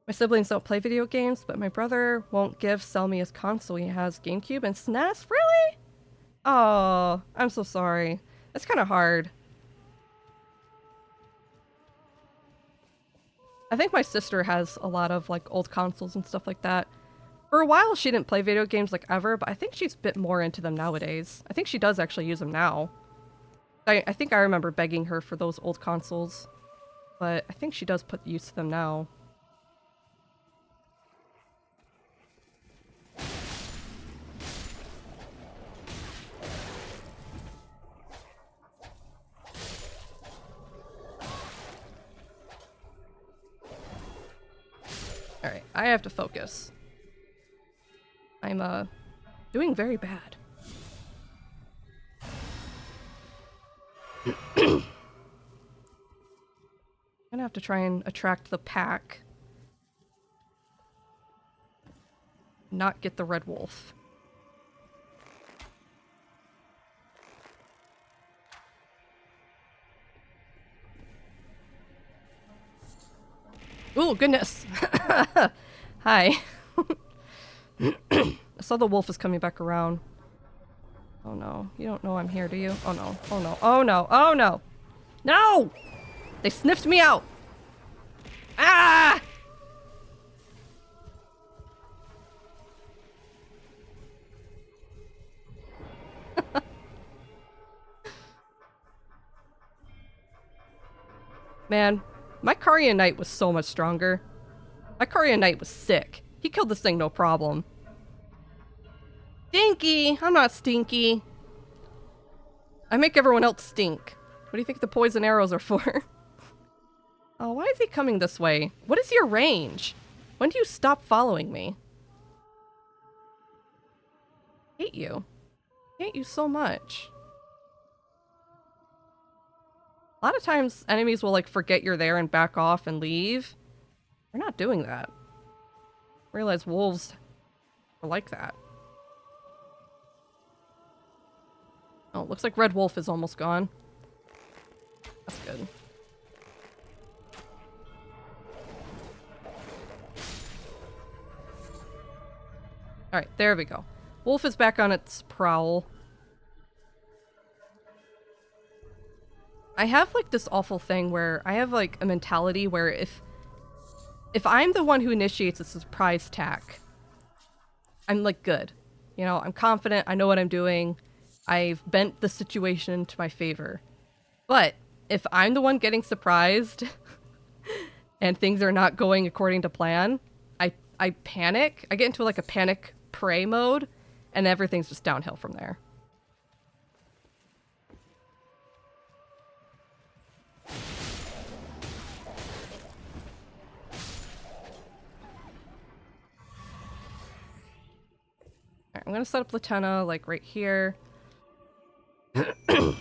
My siblings don't play video games, but my brother won't sell me his console. He has GameCube and SNES. Really? Oh, I'm so sorry. That's kind of hard. I think my sister has a lot of like old consoles and stuff like that. For a while, she didn't play video games like ever, but I think she's a bit more into them nowadays. I think she does actually use them now. I think I remember begging her for those old consoles, but I think she does put use to them now. Alright, I have to focus. I'm, doing very bad. I'm gonna have to try and attract the pack. Not get the red wolf. Oh, goodness. Hi. I saw the wolf is coming back around. Oh no. You don't know I'm here, do you? Oh no. Oh no. Oh no. Oh no. No! They sniffed me out! Ah! Man, my Carian Knight was so much stronger. My Carian Knight was sick. He killed this thing no problem. Stinky! I'm not stinky. I make everyone else stink. What do you think the poison arrows are for? Oh, why is he coming this way? What is your range? When do you stop following me? I hate you. I hate you so much. A lot of times enemies will like forget you're there and back off and leave. We're not doing that. I realize wolves are like that. Oh, it looks like Red Wolf is almost gone. That's good. Alright, there we go. Wolf is back on its prowl. I have like this awful thing where I have like a mentality where if I'm the one who initiates a surprise attack, I'm like good. You know, I'm confident, I know what I'm doing. I've bent the situation to my favor. But if I'm the one getting surprised and things are not going according to plan, I panic. I get into like a panic prey mode and everything's just downhill from there. Alright, I'm gonna set up Latenna like right here. And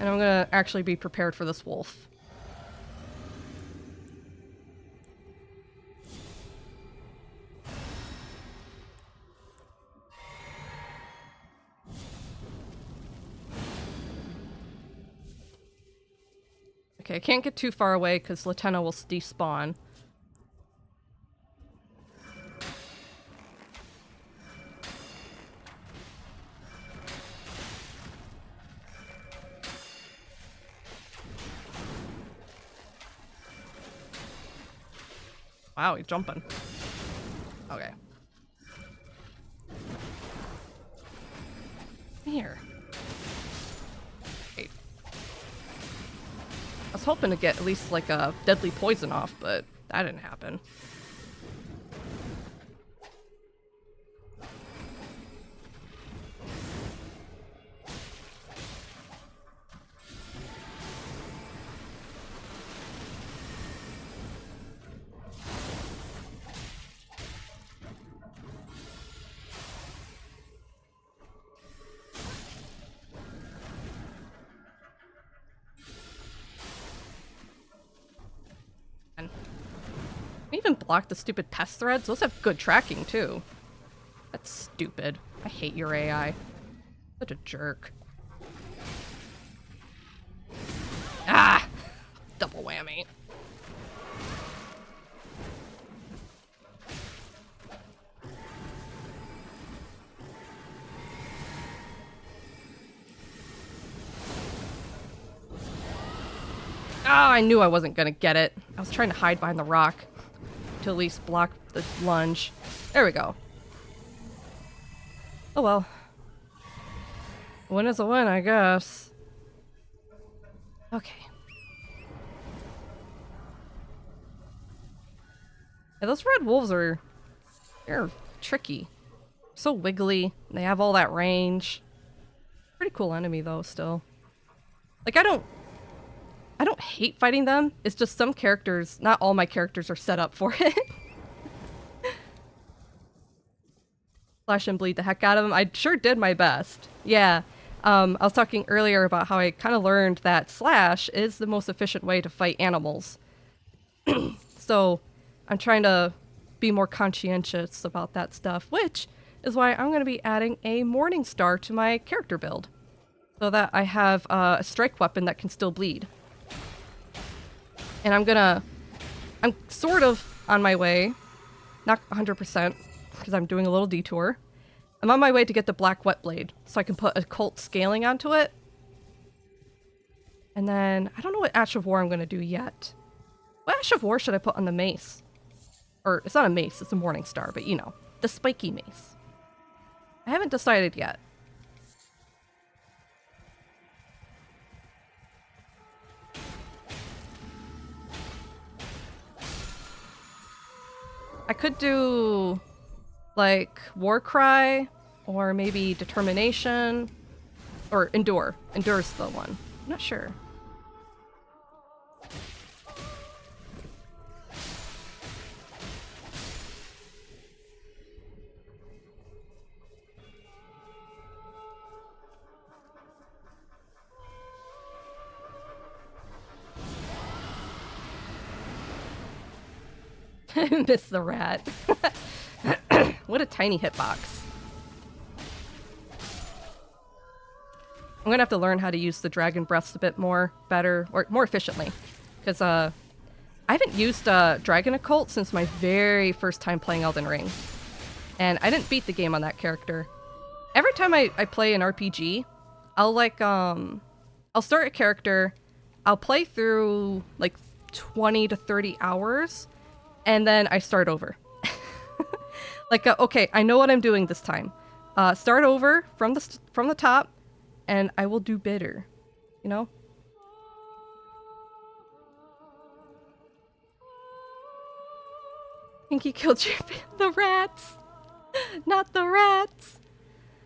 I'm gonna actually be prepared for this wolf. Okay, I can't get too far away because Latenna will despawn. Wow, he's jumping. Okay. Here. Wait. I was hoping to get at least like a deadly poison off, but that didn't happen. Even block the stupid pest threads. Those have good tracking too. That's stupid. I hate your AI. Such a jerk. Ah! Double whammy. Ah, I knew I wasn't gonna get it. I was trying to hide behind the rock to at least block the lunge. There we go. Oh well. A win is a win, I guess. Okay. Yeah, those red wolves they're tricky. So wiggly. They have all that range. Pretty cool enemy though, still. Like, I don't hate fighting them. It's just some characters, not all my characters are set up for it. Slash and bleed the heck out of them. I sure did my best. Yeah. I was talking earlier about how I kind of learned that slash is the most efficient way to fight animals. So I'm trying to be more conscientious about that stuff, which is why I'm going to be adding a Morning Star to my character build so that I have a strike weapon that can still bleed. And I'm sort of on my way, not 100%, because I'm doing a little detour. I'm on my way to get the black wet blade, so I can put occult scaling onto it. And then, I don't know what Ash of War I'm going to do yet. What Ash of War should I put on the mace? Or, it's not a mace, it's a Morning Star, but you know, the spiky mace. I haven't decided yet. I could do, like, War Cry, or maybe Determination, or Endure. Endure's the one. I'm not sure. Miss the rat. What a tiny hitbox. I'm gonna have to learn how to use the dragon breaths a bit better, or more efficiently. Because I haven't used Dragon Occult since my very first time playing Elden Ring. And I didn't beat the game on that character. Every time I play an RPG, I'll I'll start a character, I'll play through like 20 to 30 hours, and then I start over. Like, okay, I know what I'm doing this time. Start over from the top, and I will do better. You know? Pinky killed you. The rats! Not the rats!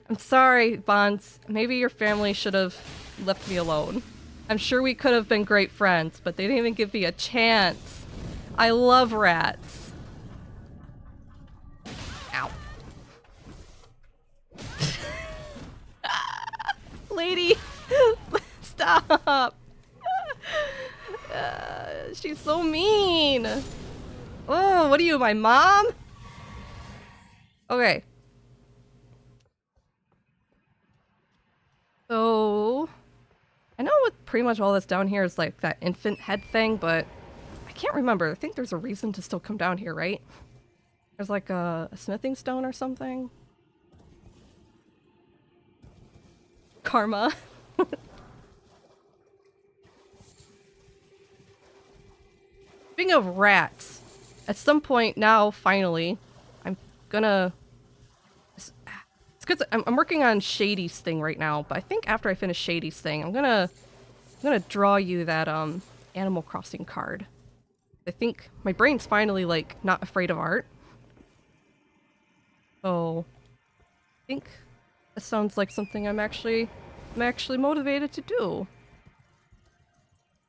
I'm sorry, Bonds. Maybe your family should have left me alone. I'm sure we could have been great friends, but they didn't even give me a chance. I love rats. Ow. Lady! Stop! She's so mean! Oh, what are you, my mom? Okay. So, I know what pretty much all that's down here is like that infant head thing, but I can't remember. I think there's a reason to still come down here, right? There's like a smithing stone or something. Karma. Speaking of rats, at some point now, finally, I'm gonna It's because I'm working on Shady's thing right now, but I think after I finish Shady's thing, I'm gonna draw you that Animal Crossing card. I think my brain's finally like not afraid of art. So I think this sounds like something I'm actually motivated to do.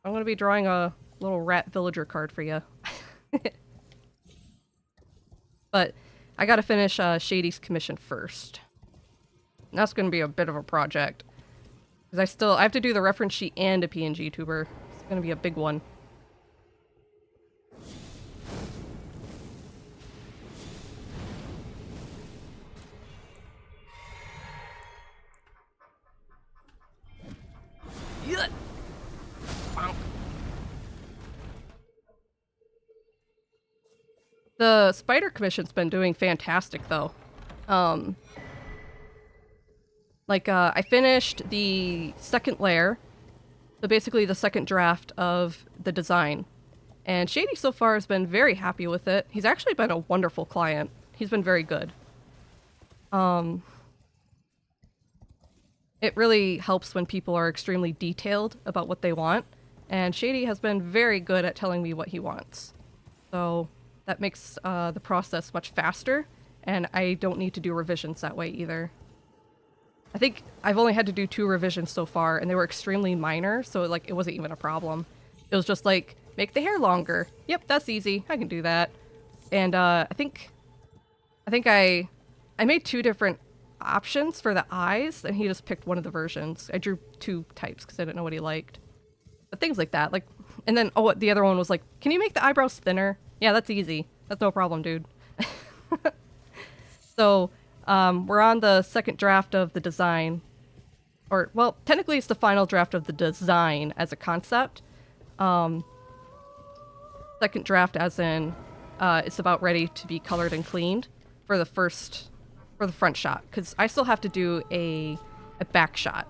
I'm gonna be drawing a little rat villager card for you. But I gotta finish Shady's commission first. And that's gonna be a bit of a project. Because I have to do the reference sheet and a PNG tuber. It's gonna be a big one. Yeah. Bonk. The spider commission's been doing fantastic though. I finished the second layer, so basically the second draft of the design. And Shady so far has been very happy with it. He's actually been a wonderful client. He's been very good. It really helps when people are extremely detailed about what they want, and Shady has been very good at telling me what he wants. So that makes the process much faster, and I don't need to do revisions that way either. I think I've only had to do 2 revisions so far, and they were extremely minor, so like it wasn't even a problem. It was just like, make the hair longer. Yep, that's easy. I can do that. And I think I made 2 different options for the eyes, and he just picked one of the versions. I drew 2 types because I didn't know what he liked. But things like that, like, and then the other one was like, can you make the eyebrows thinner? Yeah, that's easy. That's no problem, dude. So we're on the second draft of the design, or well, technically it's the final draft of the design as a concept. Second draft, as in, it's about ready to be colored and cleaned for the front shot, because I still have to do a back shot.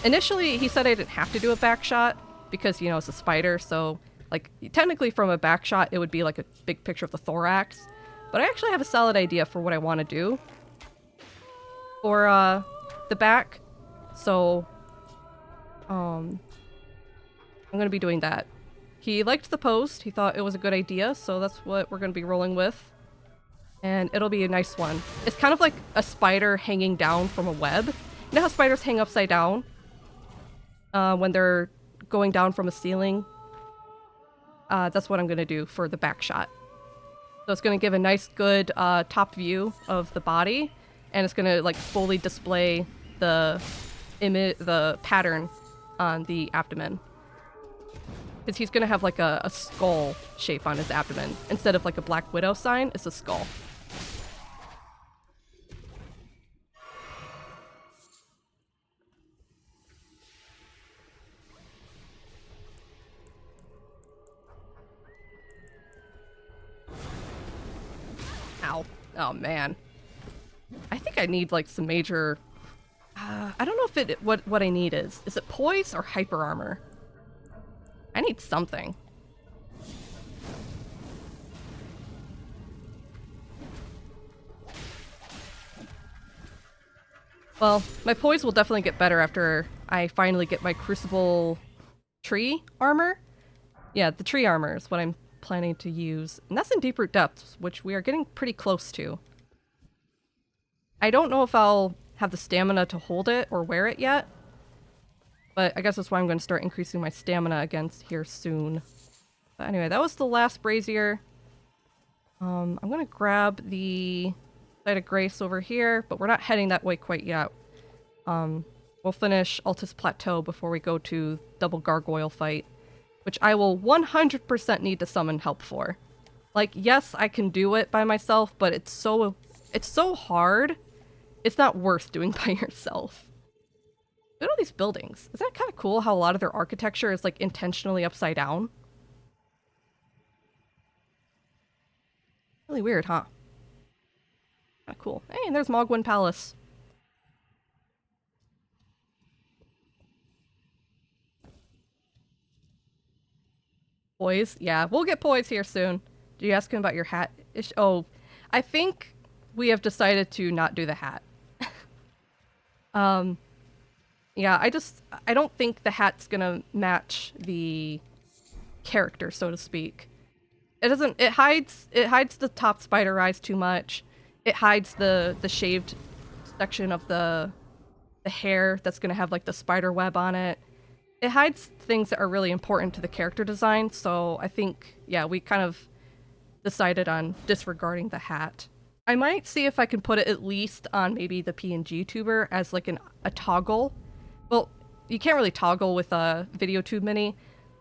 Initially, he said I didn't have to do a back shot because, you know, it's a spider, so like technically from a back shot it would be like a big picture of the thorax. But I actually have a solid idea for what I want to do for the back. So I'm going to be doing that. He liked the post. He thought it was a good idea, so that's what we're going to be rolling with. And it'll be a nice one. It's kind of like a spider hanging down from a web. You know how spiders hang upside down when they're going down from a ceiling? That's what I'm going to do for the back shot. So it's going to give a nice, good top view of the body, and it's going to like fully display the pattern on the abdomen. Because he's going to have like a skull shape on his abdomen. Instead of like a Black Widow sign, it's a skull. Ow. Oh, man. I think I need, like, some major... I don't know if what I need is. Is it poise or hyper armor? I need something. Well, my poise will definitely get better after I finally get my Crucible tree armor. Yeah, the tree armor is what I'm planning to use. And that's in Deep Root Depths, which we are getting pretty close to. I don't know if I'll have the stamina to hold it or wear it yet. But I guess that's why I'm going to start increasing my stamina against here soon. But anyway, that was the last brazier. I'm going to grab the Site of Grace over here, but we're not heading that way quite yet. We'll finish Altus Plateau before we go to Double Gargoyle fight, which I will 100% need to summon help for. Like, yes, I can do it by myself, but it's so hard. It's not worth doing by yourself. Look at all these buildings. Isn't that kind of cool how a lot of their architecture is like intentionally upside down? Really weird, huh? Kind of cool. Hey, and there's Mogwin Palace. Poise? Yeah, we'll get poise here soon. Did you ask him about your hat? Oh, I think we have decided to not do the hat. Yeah, I don't think the hat's gonna match the character, so to speak. It hides the top spider eyes too much. It hides the shaved section of the hair that's gonna have like the spider web on it. It hides things that are really important to the character design, so I think, yeah, we kind of decided on disregarding the hat. I might see if I can put it at least on maybe the PNG tuber as like a toggle. Well, you can't really toggle with a VideoTube Mini,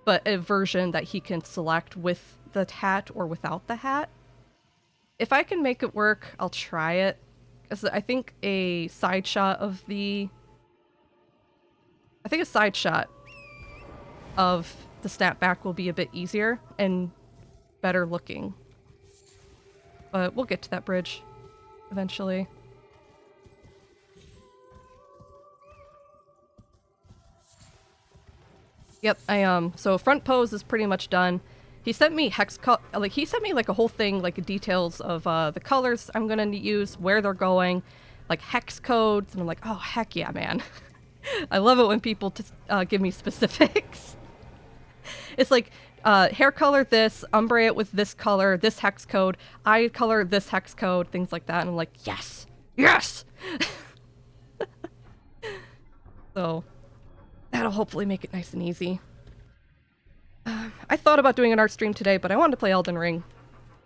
but a version that he can select with the hat or without the hat. If I can make it work, I'll try it. Because I think a side shot of the snapback will be a bit easier and better looking. But we'll get to that bridge eventually. Yep, so front pose is pretty much done. He sent me like a whole thing, like details of the colors I'm gonna use, where they're going, like hex codes, and I'm like, oh heck yeah, man. I love it when people give me specifics. It's like, hair color this, ombre it with this color, this hex code, eye color this hex code, things like that, and I'm like, yes! Yes! So, that'll hopefully make it nice and easy. I thought about doing an art stream today, but I wanted to play Elden Ring.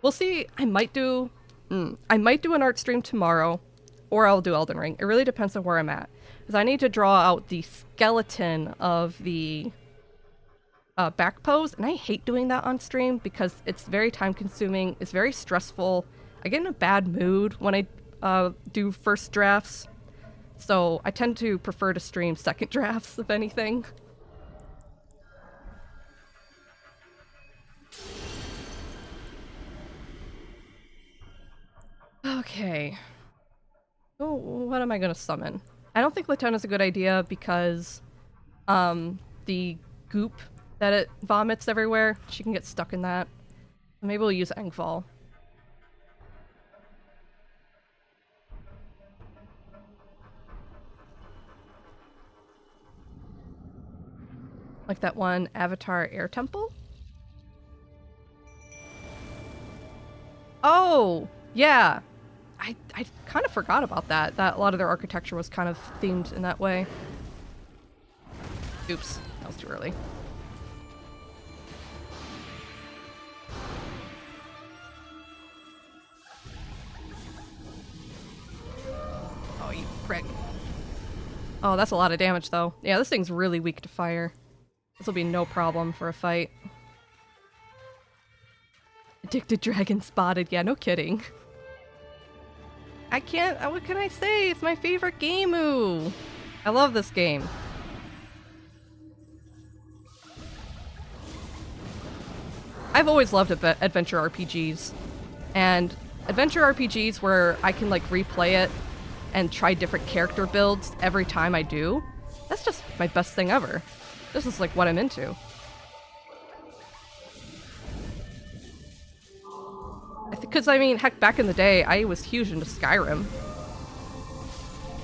We'll see. I might do an art stream tomorrow, or I'll do Elden Ring. It really depends on where I'm at. Because I need to draw out the skeleton of the back pose, and I hate doing that on stream because it's very time consuming, it's very stressful. I get in a bad mood when I do first drafts, so I tend to prefer to stream second drafts, if anything. Okay. Oh, what am I gonna summon? I don't think Lieutenant's a good idea because the goop that it vomits everywhere, she can get stuck in that. Maybe we'll use Engval. Like that one Avatar Air Temple? Oh, yeah. I kind of forgot about that a lot of their architecture was kind of themed in that way. Oops, that was too early. Oh, you prick. Oh, that's a lot of damage, though. Yeah, this thing's really weak to fire. This will be no problem for a fight. Addicted dragon spotted. Yeah, no kidding. I can't... what can I say? It's my favorite game-oo! I love this game. I've always loved adventure RPGs. And adventure RPGs where I can, like, replay it and try different character builds every time I do, that's just my best thing ever. This is, like, what I'm into. Because, I mean, heck, back in the day, I was huge into Skyrim.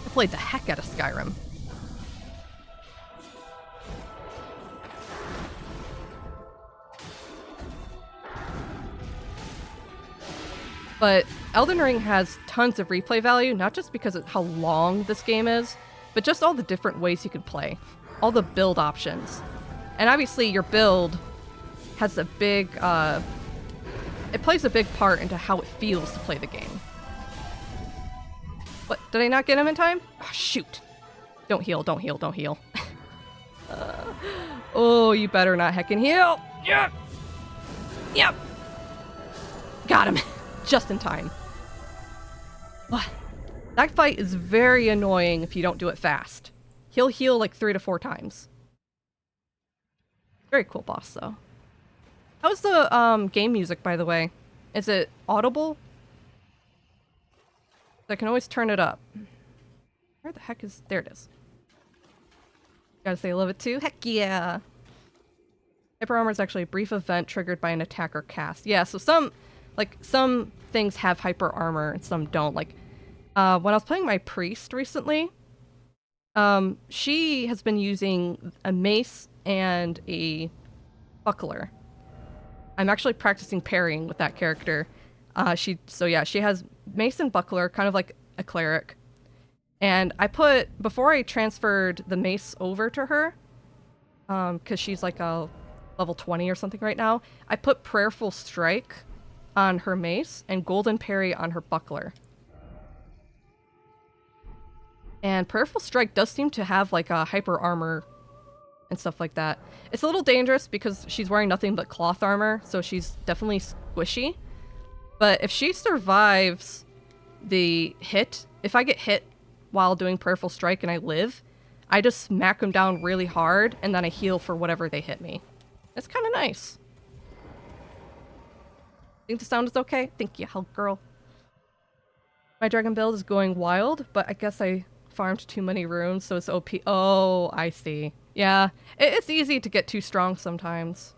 I played the heck out of Skyrim. But Elden Ring has tons of replay value, not just because of how long this game is, but just all the different ways you could play. All the build options. And obviously your build has a big, it plays a big part into how it feels to play the game. What? Did I not get him in time? Oh, shoot. Don't heal, don't heal, don't heal. Oh, you better not heckin' heal. Yep. Yep. Got him. Just in time. What? That fight is very annoying if you don't do it fast. He'll heal like 3 to 4 times. Very cool boss, though. How's the game music, by the way? Is it audible? I can always turn it up. Where the heck is... There it is. Gotta say I love it too? Heck yeah! Hyper Armor is actually a brief event triggered by an attack or cast. Yeah, so Like, some things have hyper armor and some don't. Like, when I was playing my priest recently, she has been using a mace and a buckler. I'm actually practicing parrying with that character. She has mace and buckler, kind of like a cleric. And before I transferred the mace over to her, because she's like a level 20 or something right now, I put Prayerful Strike on her mace and Golden Parry on her buckler. And Prayerful Strike does seem to have like a hyper armor and stuff like that. It's a little dangerous because she's wearing nothing but cloth armor, so she's definitely squishy. But if she survives the hit, if I get hit while doing Prayerful Strike and I live, I just smack them down really hard and then I heal for whatever they hit me. It's kind of nice. Think the sound is okay? Thank you, Hulk girl. My dragon build is going wild, but I guess I farmed too many runes, so it's OP. Oh, I see. Yeah, it's easy to get too strong sometimes.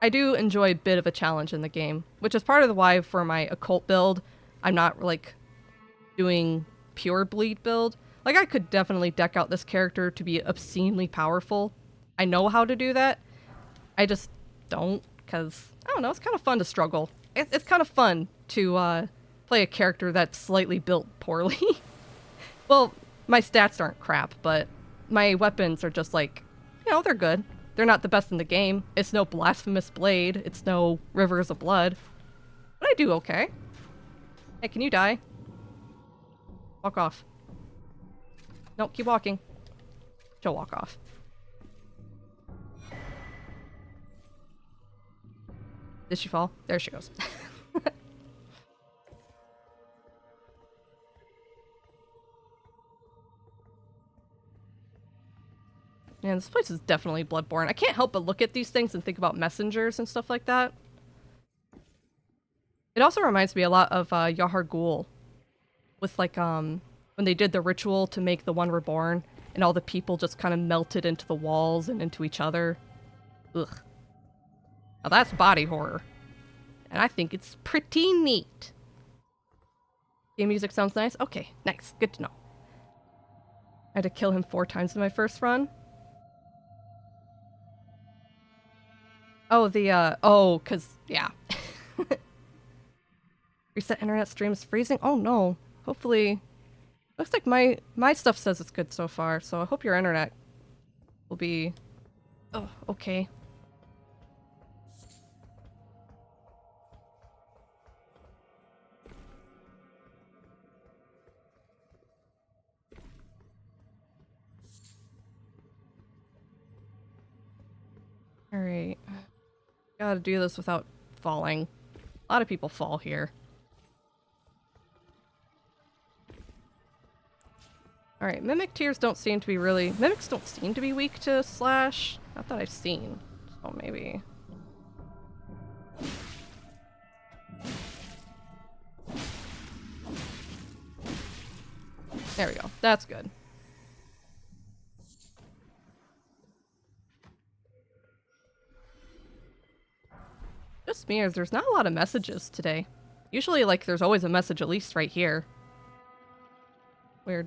I do enjoy a bit of a challenge in the game, which is part of the why for my occult build, I'm not, like, doing pure bleed build. Like, I could definitely deck out this character to be obscenely powerful. I know how to do that. I just don't, because, I don't know, it's kind of fun to struggle. It's kind of fun to play a character that's slightly built poorly. Well, my stats aren't crap, but my weapons are just like, you know, they're good. They're not the best in the game. It's no Blasphemous Blade. It's no Rivers of Blood. But I do okay. Hey, can you die? Walk off. Nope, keep walking. She'll walk off. Did she fall? There she goes. Man, this place is definitely Bloodborne. I can't help but look at these things and think about messengers and stuff like that. It also reminds me a lot of Yahar Ghul. With like, when they did the ritual to make the One Reborn, and all the people just kind of melted into the walls and into each other. Ugh. Now that's body horror. And I think it's pretty neat. Game music sounds nice? Okay, nice. Good to know. I had to kill him 4 times in my first run. Oh, yeah. Reset internet stream is freezing? Oh no. Hopefully... Looks like my stuff says it's good so far, so I hope your internet will be... Oh, okay. Alright. Gotta do this without falling. A lot of people fall here. Alright, Mimic tiers don't seem to be really... Mimics don't seem to be weak to slash. Not that I've seen. So maybe... There we go. That's good. Just me, as there's not a lot of messages today. Usually, like, there's always a message at least right here. Weird.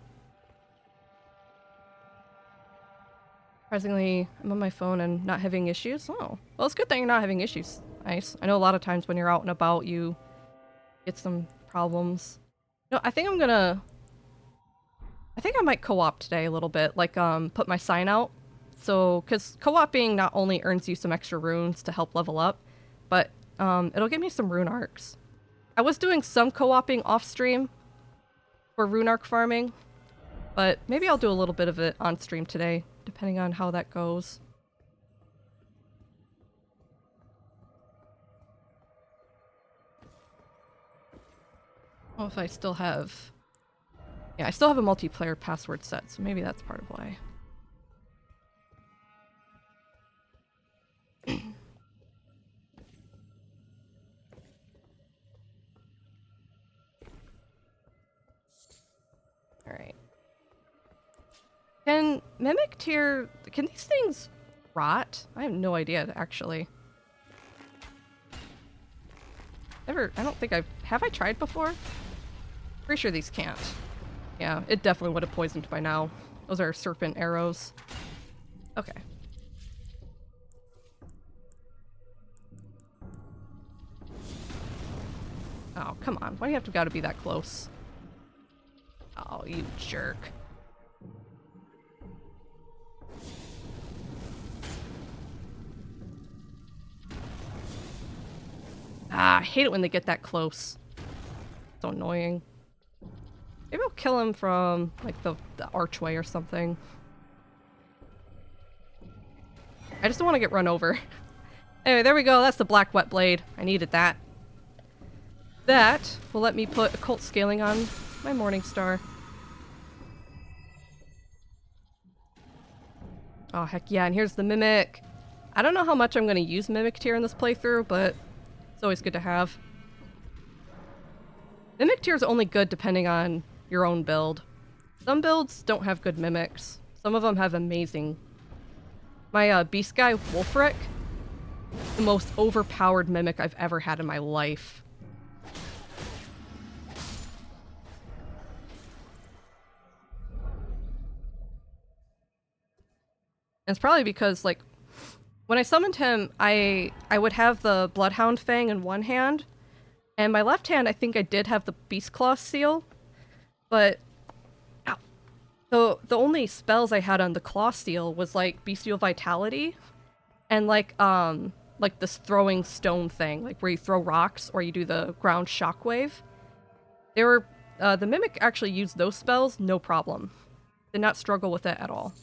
Surprisingly, I'm on my phone and not having issues. Oh, well, it's good that you're not having issues. Nice. I know a lot of times when you're out and about, you get some problems. No, I think I might co-op today a little bit. Like, put my sign out. So, because co-oping not only earns you some extra runes to help level up, but it'll give me some rune arcs. I was doing some co-oping off stream for rune arc farming, but maybe I'll do a little bit of it on stream today, depending on how that goes. Oh, if I still have... Yeah, I still have a multiplayer password set, so maybe that's part of why. Alright. Can Mimic tier... Can these things rot? I have no idea, actually. I don't think have I tried before? Pretty sure these can't. Yeah, it definitely would have poisoned by now. Those are serpent arrows. Okay. Oh, come on. Why do you have to gotta be that close? Oh, you jerk. Ah, I hate it when they get that close. So annoying. Maybe I'll kill him from, like, the archway or something. I just don't want to get run over. Anyway, there we go. That's the black wet blade. I needed that. That will let me put occult scaling on my morning star. Oh, heck yeah. And here's the mimic. I don't know how much I'm going to use mimic tier in this playthrough, but it's always good to have. Mimic tier is only good depending on your own build. Some builds don't have good mimics. Some of them have amazing. My beast guy, Wolfric, the most overpowered mimic I've ever had in my life. And it's probably because, like, when I summoned him, I would have the Bloodhound Fang in one hand, and my left hand, I think I did have the Beast Claw seal, but the only spells I had on the Claw seal was, like, Bestial Vitality, and, like this throwing stone thing, like, where you throw rocks, or you do the ground shockwave. They were, the Mimic actually used those spells, no problem. Did not struggle with it at all.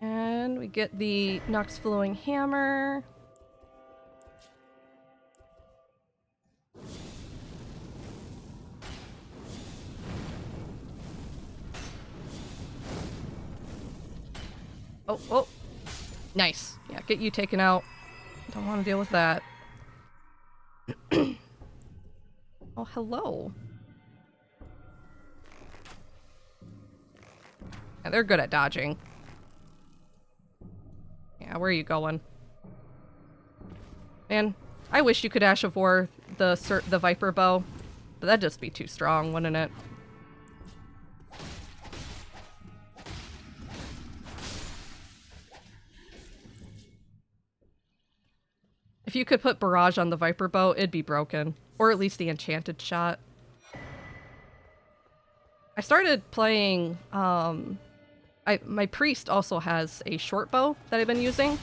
And we get the Nox Flowing Hammer. Oh, oh. Nice. Yeah, get you taken out. Don't want to deal with that. Oh, hello. Yeah, they're good at dodging. Yeah, where are you going? Man, I wish you could Ash of War the Viper Bow, but that'd just be too strong, wouldn't it? If you could put Barrage on the Viper Bow, it'd be broken. Or at least the Enchanted Shot. I started playing, my priest also has a short bow that I've been using. And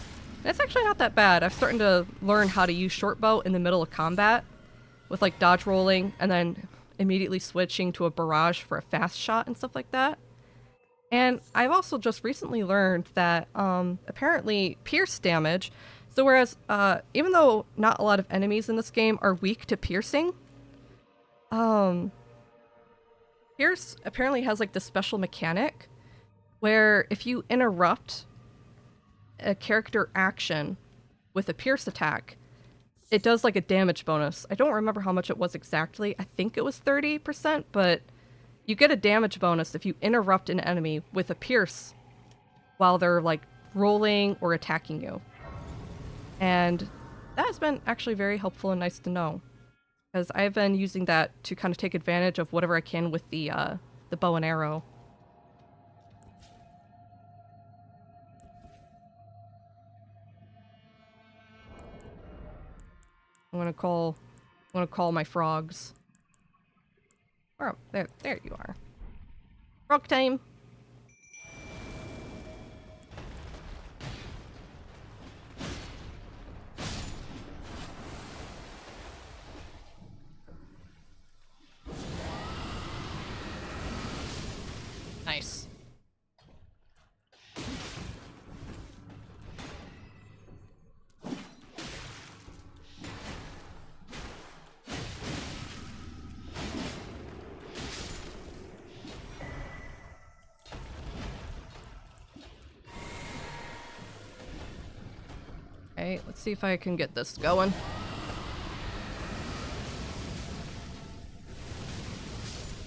it's actually not that bad. I'm starting to learn how to use short bow in the middle of combat with, like, dodge rolling and then immediately switching to a barrage for a fast shot and stuff like that. And I've also just recently learned that apparently pierce damage, so whereas even though not a lot of enemies in this game are weak to piercing, pierce apparently has, like, this special mechanic where if you interrupt a character action with a pierce attack, it does, like, a damage bonus. I don't remember how much it was exactly. I think it was 30%, but you get a damage bonus if you interrupt an enemy with a pierce while they're, like, rolling or attacking you. And that has been actually very helpful and nice to know, because I've been using that to kind of take advantage of whatever I can with the bow and arrow. I'm gonna call my frogs. Oh, there you are. Frog time. Nice. Alright, let's see if I can get this going.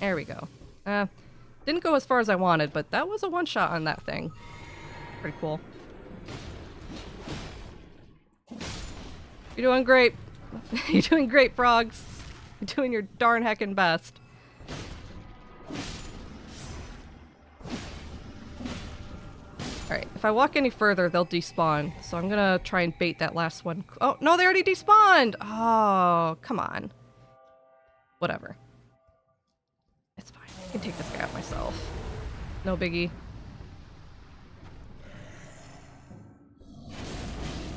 There we go. Didn't go as far as I wanted, but that was a one-shot on that thing. Pretty cool. You're doing great. You're doing great, frogs. You're doing your darn heckin' best. Alright, if I walk any further, they'll despawn. So I'm gonna try and bait that last one. Oh, no, they already despawned! Oh, come on. Whatever. It's fine. I can take this guy out myself. No biggie.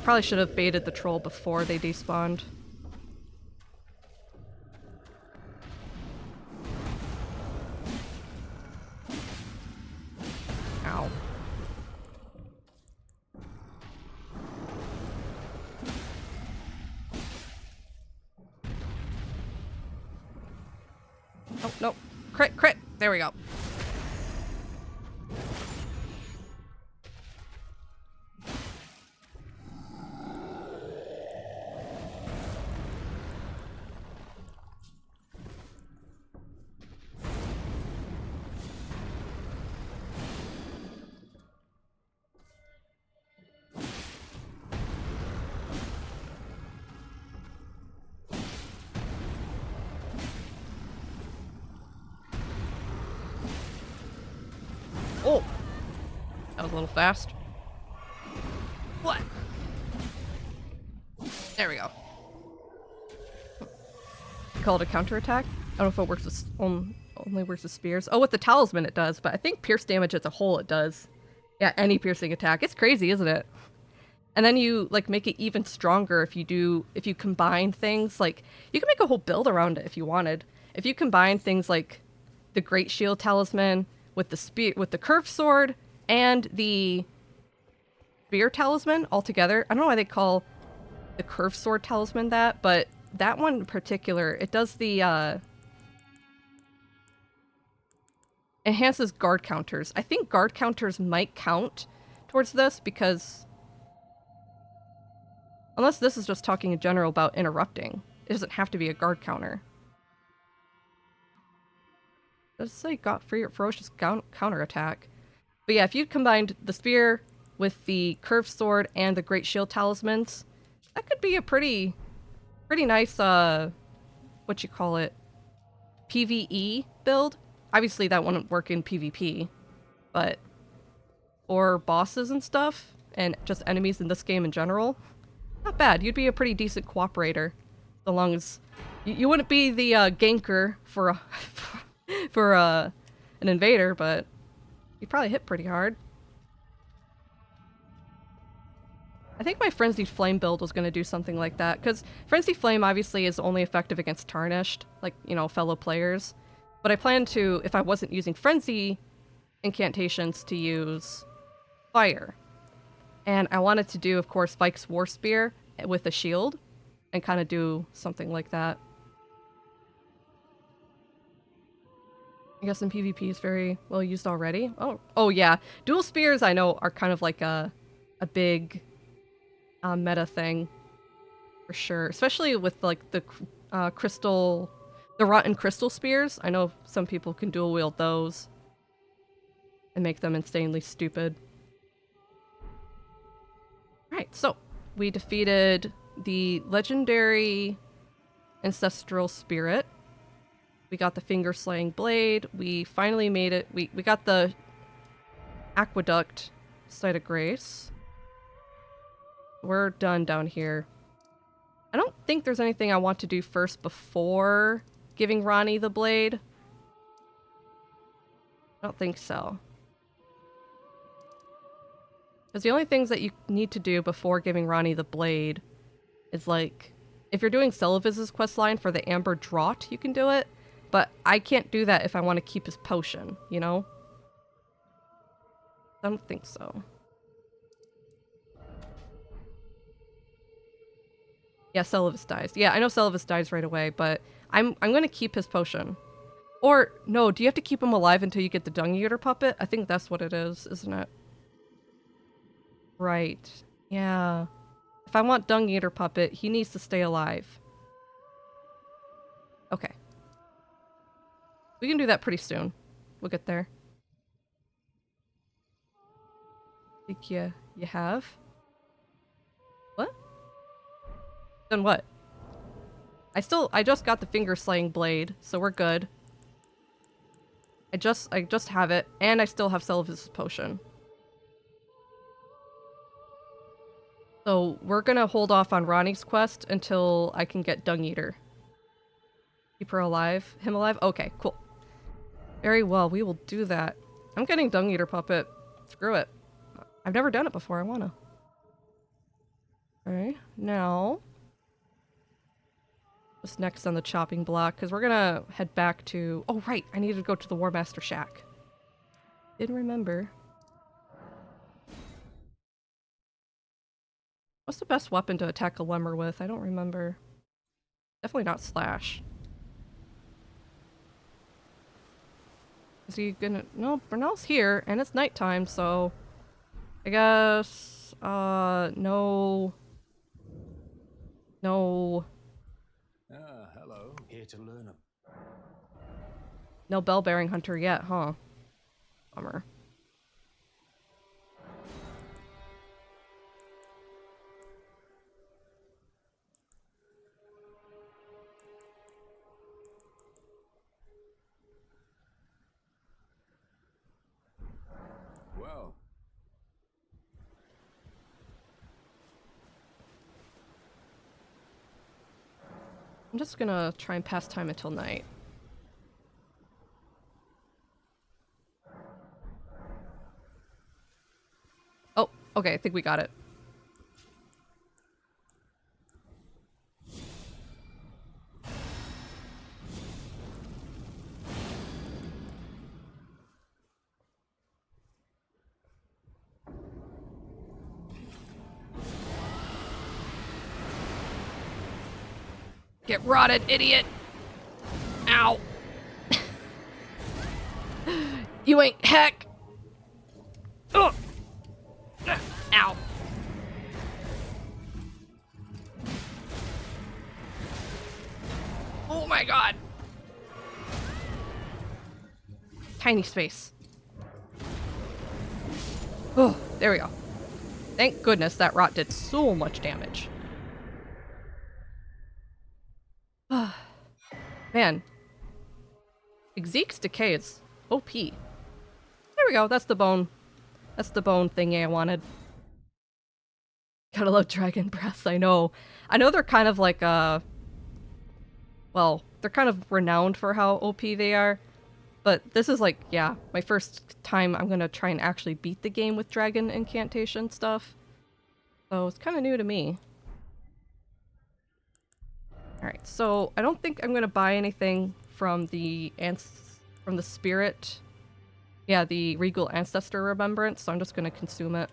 Probably should have baited the troll before they despawned. Ow. Oh, no. Crit, crit! There we go. Oh! That was a little fast. What? There we go. Call it a counterattack? I don't know if it works with only works with spears. Oh, with the talisman it does, but I think pierce damage as a whole it does. Yeah, any piercing attack. It's crazy, isn't it? And then you like make it even stronger if you combine things. Like you can make a whole build around it if you wanted. If you combine things like the Great Shield Talisman with the spear, with the curved sword and the spear talisman all together. I don't know why they call the curved sword talisman that, but that one in particular, it does the enhances guard counters. I think guard counters might count towards this because unless this is just talking in general about interrupting, it doesn't have to be a guard counter. Does it say ferocious counterattack? But yeah, if you combined the spear with the curved sword and the Great Shield Talismans, that could be a pretty nice, what you call it, PvE build. Obviously that wouldn't work in PvP, but or bosses and stuff, and just enemies in this game in general, not bad. You'd be a pretty decent cooperator, so long as you wouldn't be the ganker for a for an invader, but you probably hit pretty hard. I think my Frenzied Flame build was going to do something like that, because Frenzied Flame obviously is only effective against Tarnished, like, you know, fellow players. But I plan to, if I wasn't using Frenzy incantations, to use Fire. And I wanted to do, of course, Vike's War Spear with a shield, and kind of do something like that. I guess in PvP is very well used already. Oh yeah. Dual spears I know are kind of like a big meta thing for sure, especially with like the rotten crystal spears. I know some people can dual wield those and make them insanely stupid. Right, so we defeated the legendary ancestral spirit. We got the finger-slaying blade. We finally made it. We got the aqueduct site of grace. We're done down here. I don't think there's anything I want to do first before giving Ronnie the blade. I don't think so. Because the only things that you need to do before giving Ronnie the blade is like, if you're doing Celoviz's questline for the Amber Draught, you can do it. But I can't do that if I want to keep his potion, you know? I don't think so. Yeah, Celovis dies. Yeah, I know Celovis dies right away, but I'm gonna keep his potion. Or, no, do you have to keep him alive until you get the Dung Eater puppet? I think that's what it is, isn't it? Right. Yeah. If I want Dung Eater Puppet, he needs to stay alive. Okay. We can do that pretty soon. We'll get there. Think you have? What? Then what? I just got the finger slaying blade, so we're good. I just have it, and I still have Celiba's potion. So we're gonna hold off on Ronnie's quest until I can get Dung Eater. Keep her alive? Him alive? Okay, cool. Very well, we will do that. I'm getting Dung Eater Puppet. Screw it. I've never done it before, I wanna. Okay, now... what's next on the chopping block? Because we're gonna head back to... oh, right! I needed to go to the War Master Shack. Didn't remember. What's the best weapon to attack a lemur with? I don't remember. Definitely not slash. Is he gonna... no, Brunel's here, and it's nighttime, so... I guess... no... no... hello. Here to learn 'em. no bell-bearing hunter yet, huh? Bummer. Well, I'm just gonna try and pass time until night. Oh, okay, I think we got it. Get rotted, idiot! Ow! You ain't heck! Ugh! Ow! Oh my god! Tiny space. Oh, there we go. Thank goodness that rot did so much damage. Man. Zeke's Decay is OP. There we go, that's the bone. That's the bone thingy I wanted. Gotta love dragon breaths, I know. I know they're kind of like, well, they're kind of renowned for how OP they are. But this is like, yeah, my first time I'm gonna try and actually beat the game with dragon incantation stuff. So it's kind of new to me. Alright, so I don't think I'm gonna buy anything from the spirit. Yeah, the Regal Ancestor Remembrance, so I'm just gonna consume it.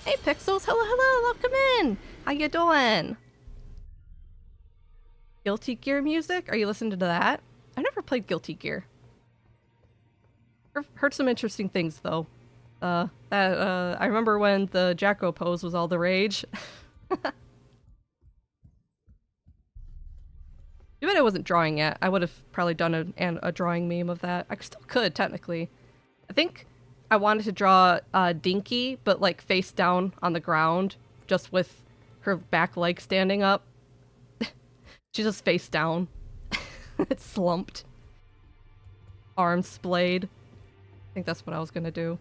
Hey Pixels, hello, hello, welcome in! How you doing? Guilty Gear music? Are you listening to that? I never played Guilty Gear. I've heard some interesting things though. I remember when the Jacko pose was all the rage. Too bad I wasn't drawing yet. I would have probably done a drawing meme of that. I still could, technically. I think I wanted to draw Dinky, but like face down on the ground, just with her back leg standing up. She's just face down. It's slumped. Arms splayed. I think that's what I was gonna do.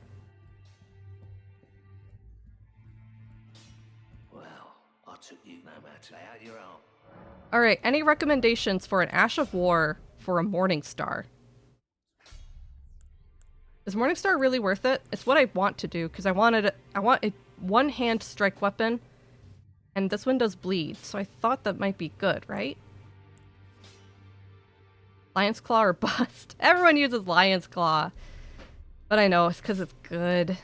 Well, I took you no matter out your own. Alright, any recommendations for an Ash of War for a Morning Star? Is Morning Star really worth it? It's what I want to do, because I want a one-hand strike weapon, and this one does bleed, so I thought that might be good, right? Lion's Claw or bust? Everyone uses Lion's Claw. But I know, it's because it's good.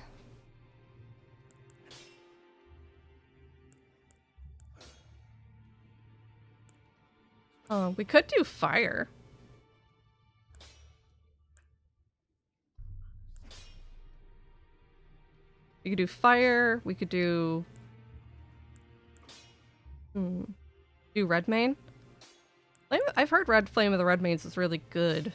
Oh, we could do fire. We could do fire. We could do... Do Redmane. I've heard Flame of the Redmanes is really good.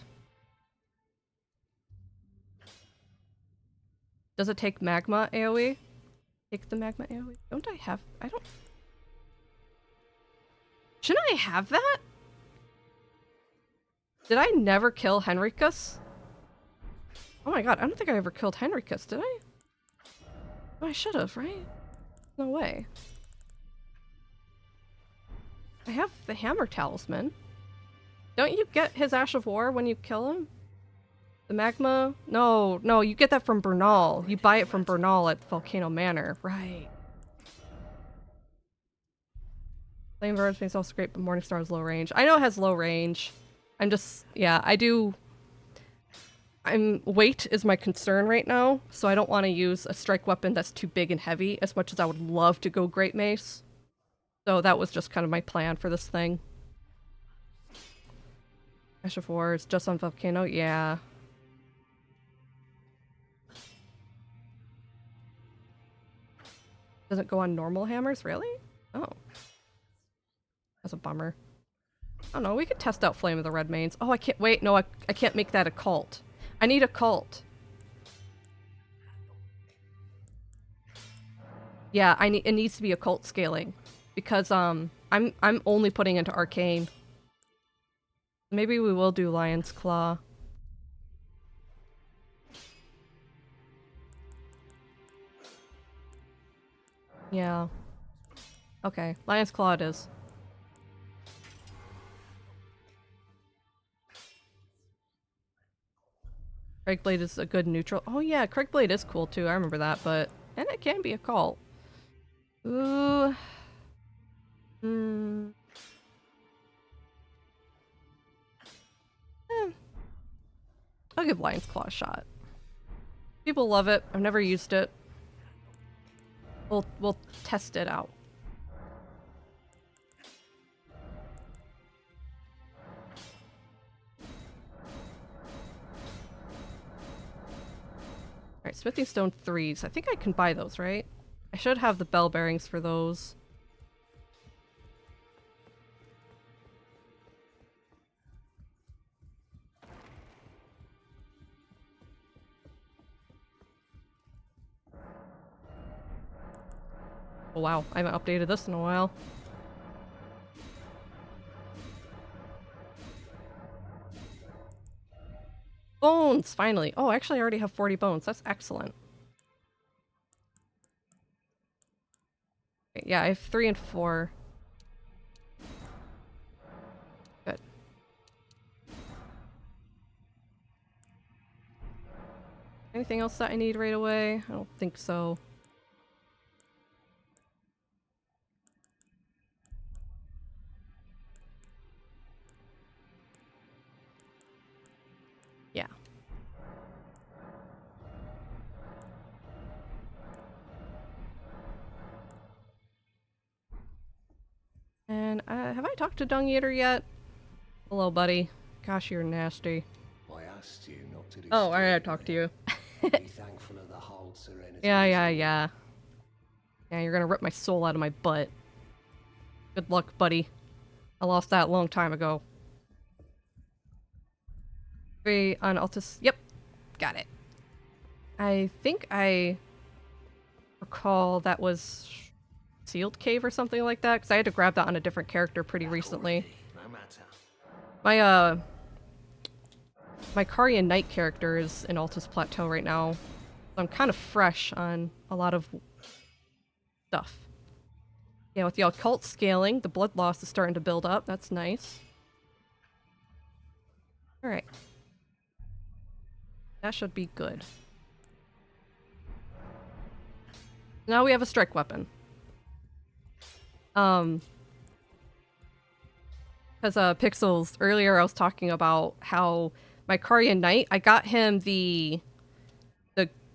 Does it take magma AoE? Take the magma AoE? Don't I have... I don't... Shouldn't I have that? Did I never kill Henricus? Oh my god, I don't think I ever killed Henricus, did I? Oh, I should have, right? No way. I have the Hammer Talisman. Don't you get his Ash of War when you kill him? The magma? No, no, you get that from Bernal. You buy it from Bernal at Volcano Manor. Right. Flame of Earth makes also great, but Morningstar has low range. I know it has low range. I'm just, yeah, I do... weight is my concern right now, so I don't want to use a strike weapon that's too big and heavy, as much as I would love to go Great Mace. So that was just kind of my plan for this thing. Ash of War is just on Volcano? Yeah. Doesn't go on normal hammers? Really? Oh. That's a bummer. I don't know, we could test out Flame of the Redmanes. Oh, I can't- wait, no, I can't make that Occult. I need Occult. Yeah, it needs to be Occult scaling. Because, I'm only putting into Arcane. Maybe we will do Lion's Claw. Yeah. Okay, Lion's Claw it is. Craigblade is a good neutral. Oh yeah, Craigblade is cool too, I remember that, but... And it can be a cult. Ooh... I'll give Lion's Claw a shot. People love it. I've never used it. We'll test it out. Alright, Smithing Stone 3s. I think I can buy those, right? I should have the bell bearings for those. Oh wow, I haven't updated this in a while. Bones, finally. Oh, actually I already have 40 bones. That's excellent. Okay, yeah, I have 3 and 4. Good. Anything else that I need right away? I don't think so. Yeah. And have I talked to Dung Eater yet? Hello, buddy. Gosh, you're nasty. I asked you not to. Oh, I talked to you. Be thankful of the whole serenity. Yeah. Yeah, you're gonna rip my soul out of my butt. Good luck, buddy. I lost that a long time ago. On Altus. Yep, got it. I think I recall that was Sealed Cave or something like that, because I had to grab that on a different character pretty recently. No matter. My Karian Knight character is in Altus Plateau right now, so I'm kind of fresh on a lot of stuff. Yeah, with the Occult scaling, the blood loss is starting to build up. That's nice. Alright. That should be good. Now we have a strike weapon. Because Pixels, earlier I was talking about how my Karian Knight, I got him the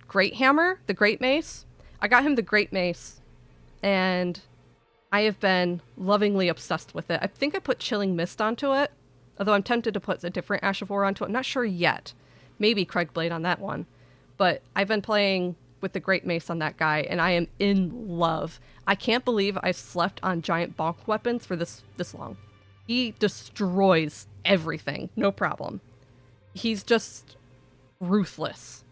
Great Hammer, the Great Mace. I got him the Great Mace, and I have been lovingly obsessed with it. I think I put Chilling Mist onto it, although I'm tempted to put a different Ash of War onto it. I'm not sure yet. Maybe Craigblade on that one. But I've been playing with the Great Mace on that guy, and I am in love. I can't believe I slept on giant bonk weapons for this long. He destroys everything, no problem. He's just ruthless.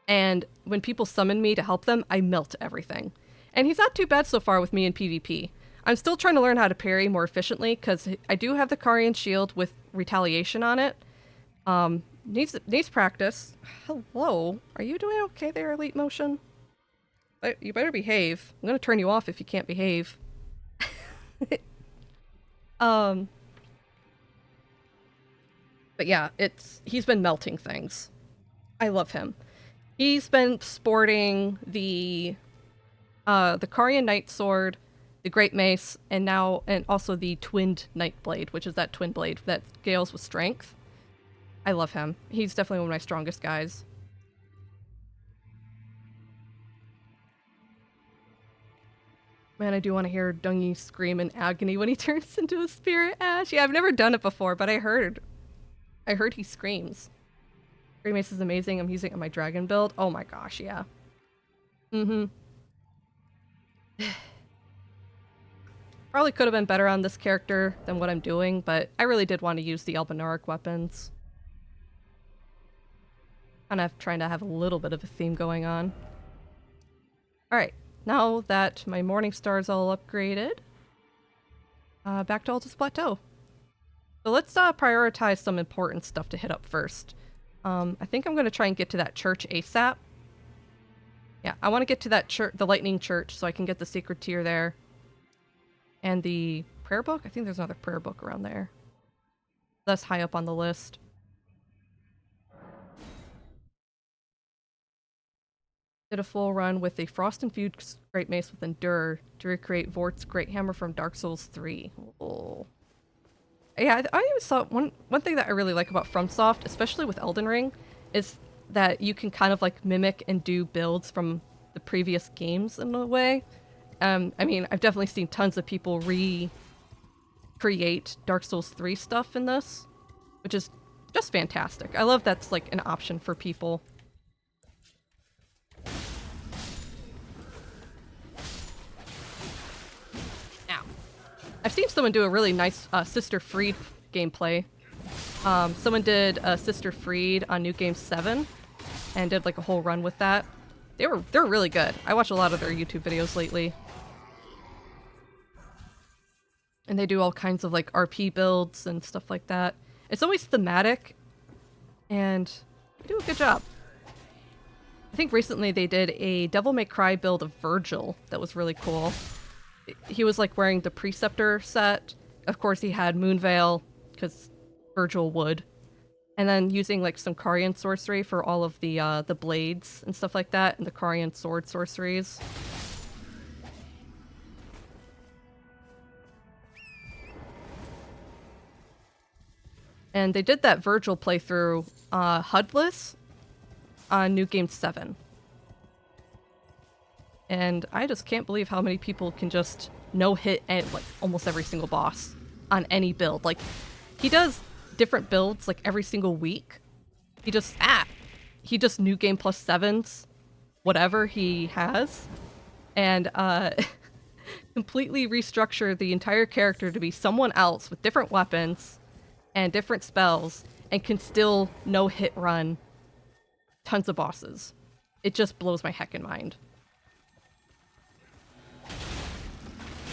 And when people summon me to help them, I melt everything. And he's not too bad so far with me in PvP. I'm still trying to learn how to parry more efficiently, because I do have the Karian shield with retaliation on it. Needs practice. Hello? Are you doing okay there, Elite Motion? You better behave. I'm gonna turn you off if you can't behave. But yeah, he's been melting things. I love him. He's been sporting the Karian Knight Sword, the Great Mace, and also the Twinned Night Blade, which is that twin blade that scales with strength. I love him. He's definitely one of my strongest guys. Man, I do want to hear Dungy scream in agony when he turns into a spirit ash. Yeah, I've never done it before, but I heard he screams. Great Mace is amazing. I'm using it on my dragon build. Oh my gosh, yeah. Probably could have been better on this character than what I'm doing, but I really did want to use the Albinauric weapons. Kind of trying to have a little bit of a theme going on. Alright, now that my Morning Star's all upgraded, back to Altus Plateau. So let's prioritize some important stuff to hit up first. I think I'm going to try and get to that church ASAP. Yeah, I want to get to that church, the Lightning Church, so I can get the Sacred Tear there. And the prayer book? I think there's another prayer book around there. That's high up on the list. Did a full run with a Frost-infused Great Mace with Endure to recreate Vort's Great Hammer from Dark Souls 3. Oh. Yeah, I always thought one thing that I really like about FromSoft, especially with Elden Ring, is that you can kind of like mimic and do builds from the previous games in a way. I mean, I've definitely seen tons of people recreate Dark Souls 3 stuff in this, which is just fantastic. I love that's like an option for people. I've seen someone do a really nice Sister Freed gameplay. Someone did Sister Freed on New Game 7 and did like a whole run with that. They're really good. I watch a lot of their YouTube videos lately. And they do all kinds of like RP builds and stuff like that. It's always thematic and they do a good job. I think recently they did a Devil May Cry build of Virgil that was really cool. He was like wearing the Preceptor set. Of course he had Moonveil, because Virgil would. And then using like some Karian sorcery for all of the blades and stuff like that, and the Karian sword sorceries. And they did that Virgil playthrough HUDless on New Game 7. And I just can't believe how many people can just no-hit like almost every single boss on any build. Like, he does different builds like every single week. He just New Game plus 7s, whatever he has, and completely restructure the entire character to be someone else with different weapons and different spells, and can still no-hit run tons of bosses. It just blows my heckin' mind.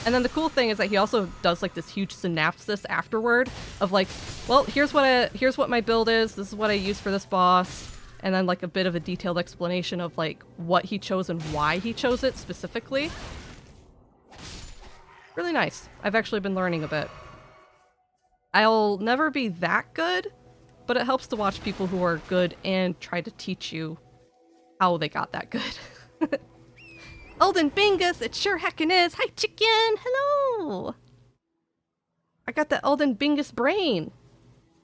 And then the cool thing is that he also does like this huge synopsis afterward of like, well, here's what my build is, this is what I use for this boss, and then like a bit of a detailed explanation of like what he chose and why he chose it specifically. Really nice. I've actually been learning a bit. I'll never be that good, but it helps to watch people who are good and try to teach you how they got that good. Elden Bingus, it sure heckin' is. Hi, chicken. Hello. I got the Elden Bingus brain.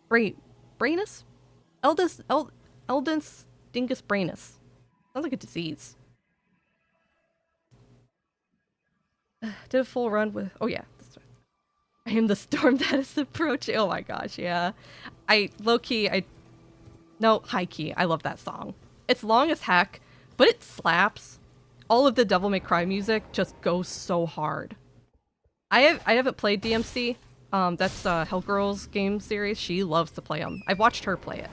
Brainus? Elden's Dingus brainus. Sounds like a disease. Did a full run with... Oh, yeah. That's right. I am the storm that is approaching. Oh, my gosh, yeah. No, high-key. I love that song. It's long as heck, but it slaps. All of the Devil May Cry music just goes so hard. I haven't played DMC. That's Hellgirl's game series. She loves to play them. I've watched her play it.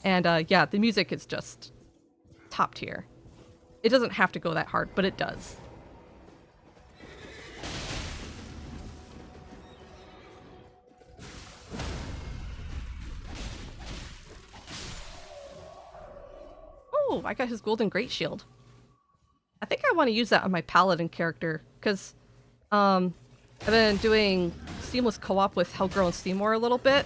And yeah, the music is just top tier. It doesn't have to go that hard, but it does. Oh, I got his golden great shield. I think I want to use that on my paladin character, because I've been doing seamless co-op with Hellgirl and Seymour a little bit.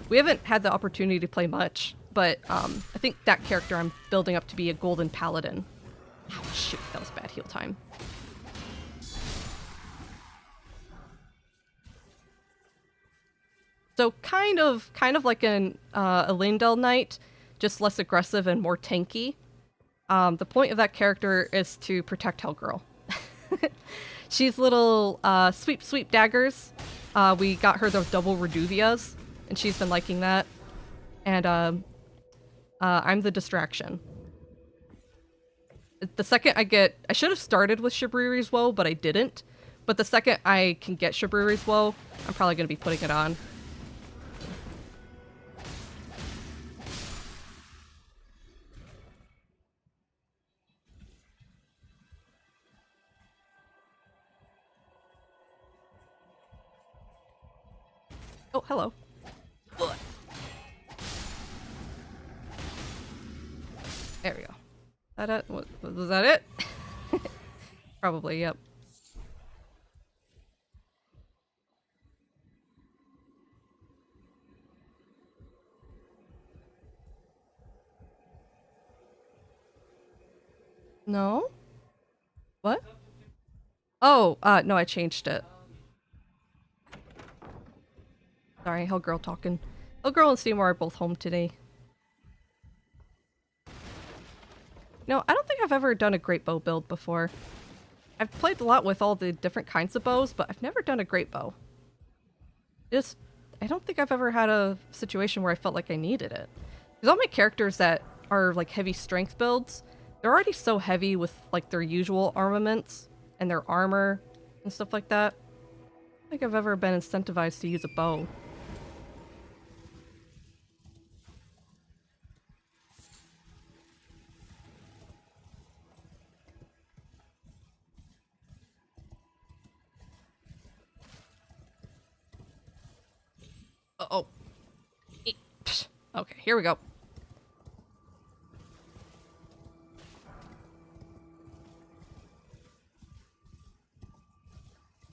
We haven't had the opportunity to play much, but I think that character I'm building up to be a golden paladin. Oh, shoot, that was bad heal time. So kind of like a Elendel Knight, just less aggressive and more tanky. The point of that character is to protect Hellgirl. She's little sweep daggers. We got her those double Reduvias, and she's been liking that. And I'm the distraction. The second I should have started with Shabriri's Woe, but I didn't. But the second I can get Shabriri's Woe, I'm probably going to be putting it on. Oh, hello. There we go. That it? Was that it? Probably, yep. No? What? Oh, no, I changed it. Sorry, Hellgirl talking. Hellgirl and Seymour are both home today. No, I don't think I've ever done a great bow build before. I've played a lot with all the different kinds of bows, but I've never done a great bow. I don't think I've ever had a situation where I felt like I needed it. Because all my characters that are like heavy strength builds, they're already so heavy with like their usual armaments and their armor and stuff like that. I don't think I've ever been incentivized to use a bow. Uh-oh. Okay, here we go.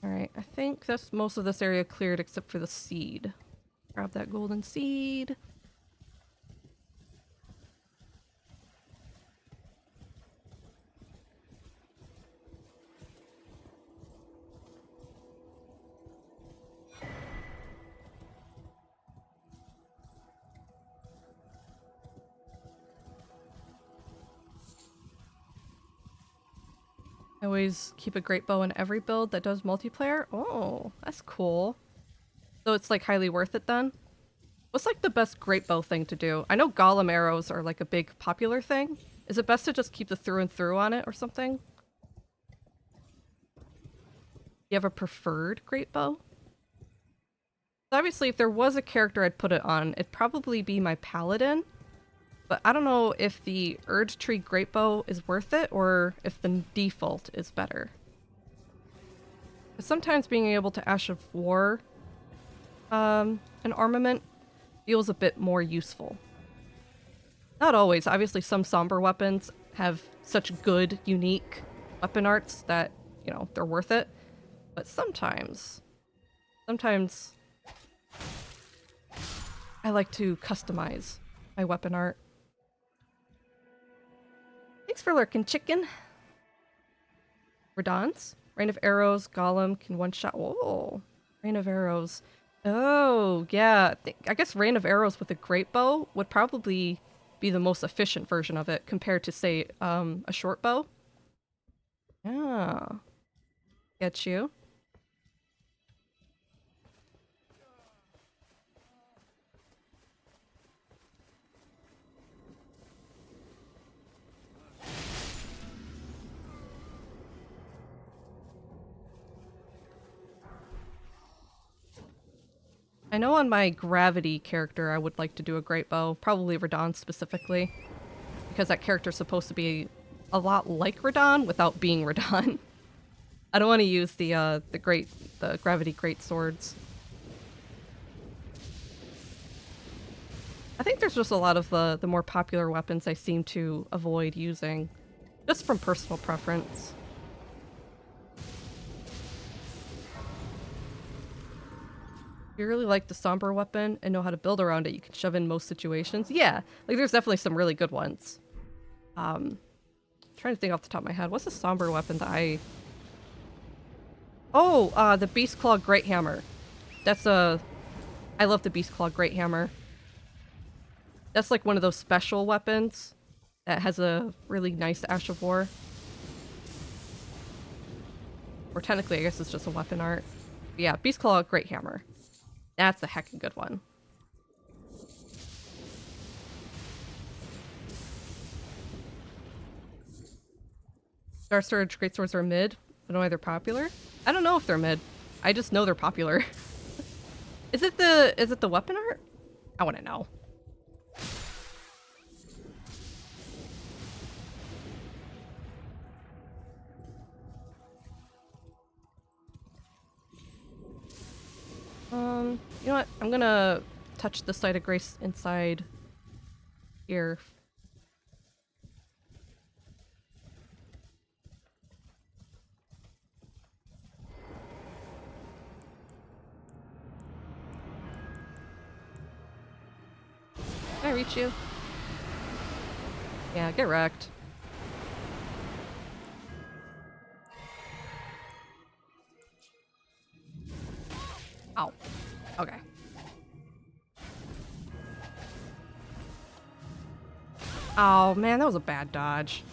Alright, I think that's most of this area cleared except for the seed. Grab that golden seed. I always keep a great bow in every build that does multiplayer. Oh, that's cool. So it's like highly worth it then? What's like the best great bow thing to do? I know golem arrows are like a big popular thing. Is it best to just keep the through and through on it or something? You have a preferred great bow? Obviously, if there was a character I'd put it on, it'd probably be my paladin. But I don't know if the Erd Tree Great Bow is worth it or if the default is better. But sometimes being able to Ash of War an armament feels a bit more useful. Not always. Obviously, some somber weapons have such good, unique weapon arts that, you know, they're worth it. But sometimes I like to customize my weapon art. Thanks for lurking, chicken. Redance? Rain of Arrows, Golem can one-shot. Whoa. Rain of Arrows. Oh, yeah. I guess Rain of Arrows with a great bow would probably be the most efficient version of it compared to, say, a short bow. Yeah. Get you. I know on my gravity character I would like to do a great bow, probably Radon specifically, because that character's supposed to be a lot like Radon without being Radon. I don't want to use the gravity great swords. I think there's just a lot of the more popular weapons I seem to avoid using, just from personal preference. If you really like the somber weapon and know how to build around it, you can shove in most situations. Yeah, like there's definitely some really good ones. Trying to think off the top of my head, what's a somber weapon that I... Oh, the Beast Claw Great Hammer. That's a... I love the Beast Claw Great Hammer. That's like one of those special weapons that has a really nice Ash of War. Or technically, I guess it's just a weapon art. But yeah, Beast Claw Great Hammer. That's a heckin' good one. Star Surge Great Swords are mid. I don't know why they're popular. I don't know if they're mid. I just know they're popular. Is it the weapon art? I want to know. You know what? I'm gonna touch the site of grace inside here. Can I reach you? Yeah, get wrecked. Ow. Okay. Oh man, that was a bad dodge.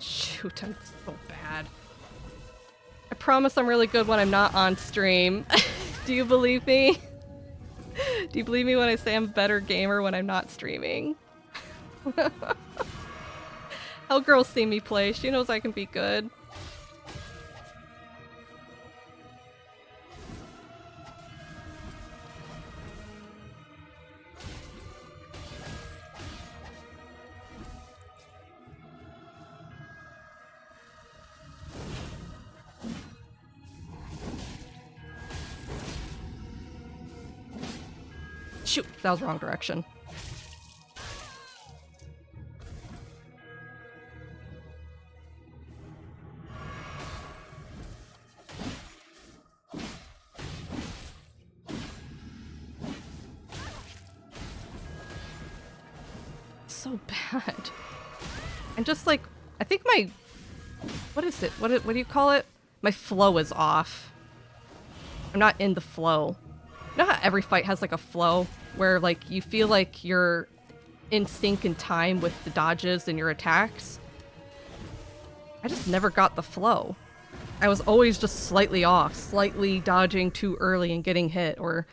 Shoot, I'm so bad. I promise I'm really good when I'm not on stream. Do you believe me? Do you believe me when I say I'm a better gamer when I'm not streaming? How girls see me play, she knows I can be good. Shoot, that was the wrong direction. So bad. And just like, I think my, what is it? What do you call it? My flow is off. I'm not in the flow. You know how every fight has like a flow where like you feel like you're in sync in time with the dodges and your attacks? I just never got the flow. I was always just slightly off, slightly dodging too early and getting hit, or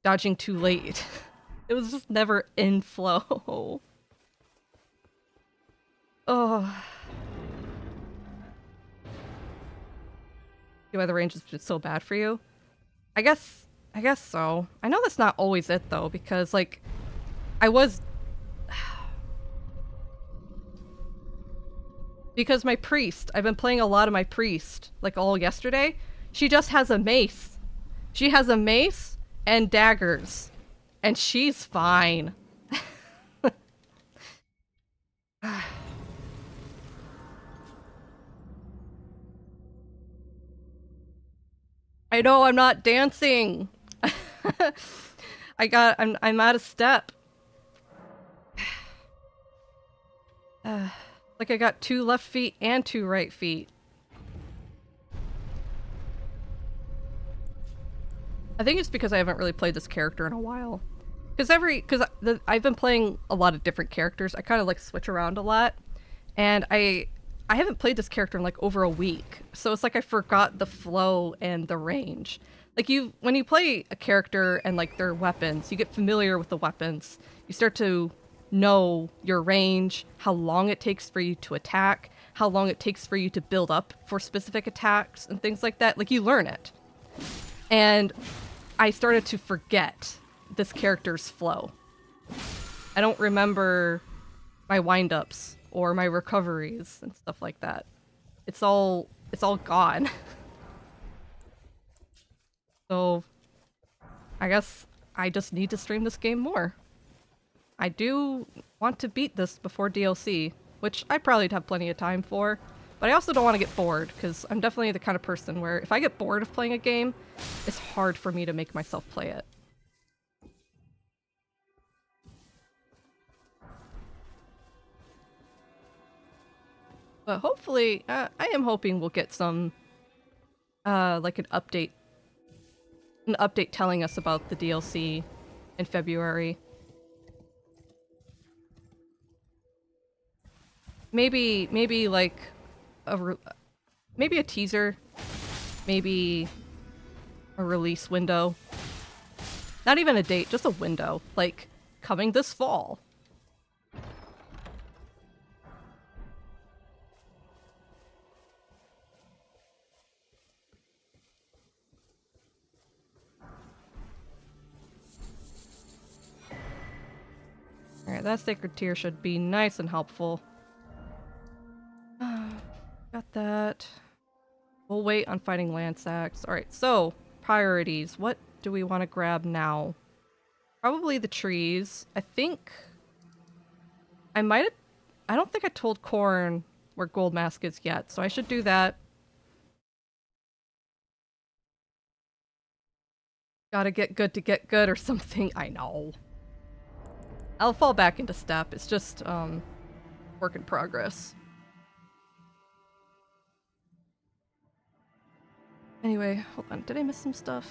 dodging too late. It was just never in flow. Oh. See why the range is just so bad for you? I guess so. I know that's not always it though, because like I was because my priest, I've been playing a lot of my priest like all yesterday. She just has a mace. She has a mace and daggers. And she's fine. I know I'm not dancing. I'm out of step. Like I got 2 left feet and 2 right feet. I think it's because I haven't really played this character in a while. I've been playing a lot of different characters. I kind of like switch around a lot. And I haven't played this character in like over a week, so it's like I forgot the flow and the range. Like when you play a character and like their weapons, you get familiar with the weapons. You start to know your range, how long it takes for you to attack, how long it takes for you to build up for specific attacks and things like that. Like you learn it. And I started to forget this character's flow. I don't remember my wind-ups or my recoveries and stuff like that. It's all gone. So I guess I just need to stream this game more. I do want to beat this before DLC, which I probably have plenty of time for, but I also don't want to get bored, because I'm definitely the kind of person where if I get bored of playing a game, it's hard for me to make myself play it. But hopefully, I am hoping we'll get some, like an update telling us about the DLC in February. Maybe like maybe a teaser, maybe a release window. Not even a date, just a window, like coming this fall. Alright, that sacred tear should be nice and helpful. Got that. We'll wait on fighting Landsacks. Alright, so, priorities. What do we want to grab now? Probably the trees. I think... I don't think I told Corn where Gold Mask is yet, so I should do that. Gotta get good to get good or something. I know. I'll fall back into step. It's just, work in progress. Anyway, hold on. Did I miss some stuff?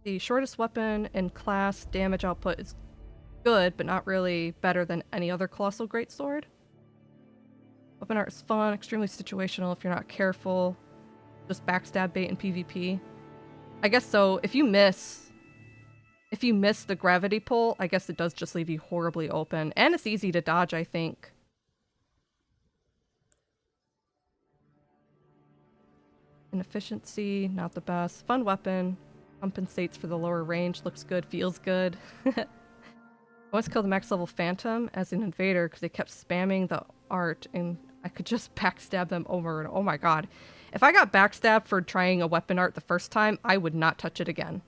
The shortest weapon and class damage output is good, but not really better than any other Colossal Greatsword. Weapon art is fun, extremely situational if you're not careful. Just backstab bait in PvP. I guess so. If you miss the gravity pull, I guess it does just leave you horribly open. And it's easy to dodge, I think. Inefficiency, not the best. Fun weapon. Compensates for the lower range. Looks good, feels good. I once killed the max level Phantom as an invader because they kept spamming the art and I could just backstab them over and oh my god. If I got backstabbed for trying a weapon art the first time, I would not touch it again.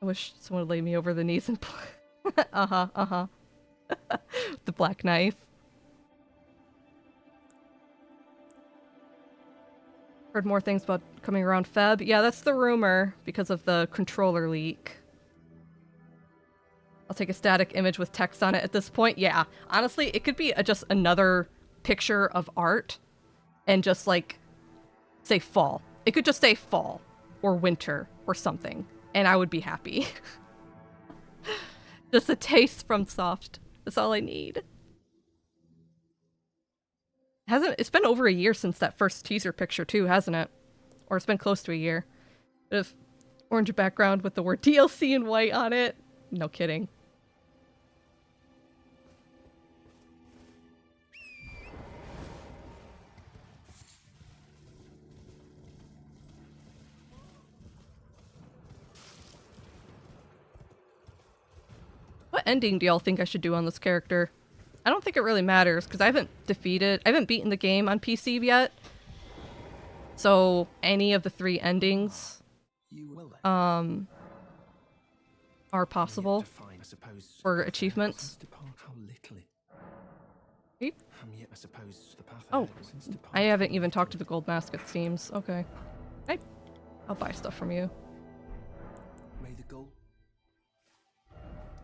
I wish someone would lay me over the knees and uh-huh. The black knife. Heard more things about coming around Feb. Yeah, that's the rumor because of the controller leak. I'll take a static image with text on it at this point. Yeah, honestly, it could be just another picture of art and just like say fall. It could just say fall or winter or something and I would be happy. Just a taste from Soft. That's all I need. It's been over a year since that first teaser picture too, hasn't it? Or it's been close to a year. If orange background with the word DLC in white on it. No kidding. What ending do y'all think I should do on this character? I don't think it really matters, because I haven't beaten the game on PC yet. So, any of the 3 endings, are possible for achievements. Oh, I haven't even talked to the Gold Mask, it seems. Okay. I'll buy stuff from you.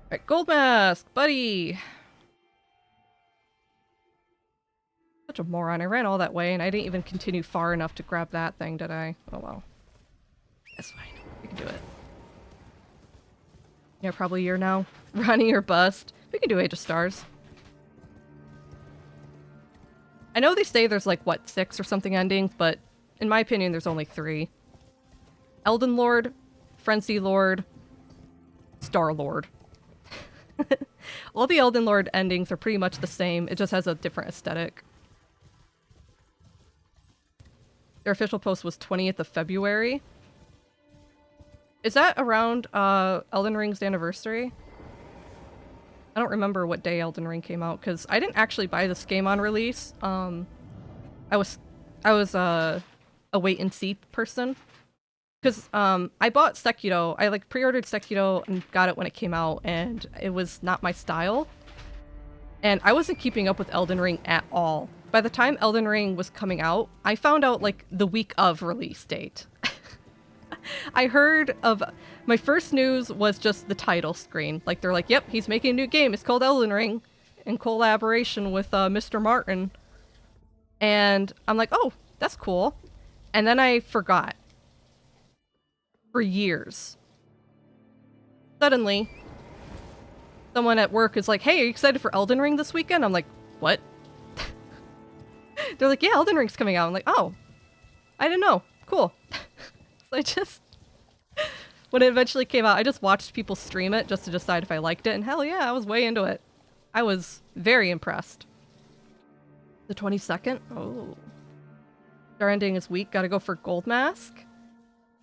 Alright, Gold Mask, buddy! such a moron. I ran all that way and I didn't even continue far enough to grab that thing, did I? Oh well. That's fine. We can do it. Yeah, probably you're now. Ronnie or bust. We can do Age of Stars. I know they say there's like, what, 6 or something endings, but in my opinion, there's only 3. Elden Lord, Frenzy Lord, Star Lord. All the Elden Lord endings are pretty much the same. It just has a different aesthetic. Their official post was 20th of February. Is that around Elden Ring's anniversary? I don't remember what day Elden Ring came out because I didn't actually buy this game on release. I was a wait and see person because I bought Sekiro. I like pre-ordered Sekiro and got it when it came out, and it was not my style. And I wasn't keeping up with Elden Ring at all. By the time Elden Ring was coming out, I found out like the week of release date. I heard of... My first news was just the title screen. Like, they're like, yep, he's making a new game. It's called Elden Ring in collaboration with Mr. Martin. And I'm like, oh, that's cool. And then I forgot. For years. Suddenly, someone at work is like, hey, are you excited for Elden Ring this weekend? I'm like, what? They're like, yeah, Elden Ring's coming out. I'm like, oh, I didn't know. Cool. So I just... When it eventually came out, I just watched people stream it just to decide if I liked it, and hell yeah, I was way into it. I was very impressed. The 22nd? Oh. Star ending is weak, gotta go for Gold Mask.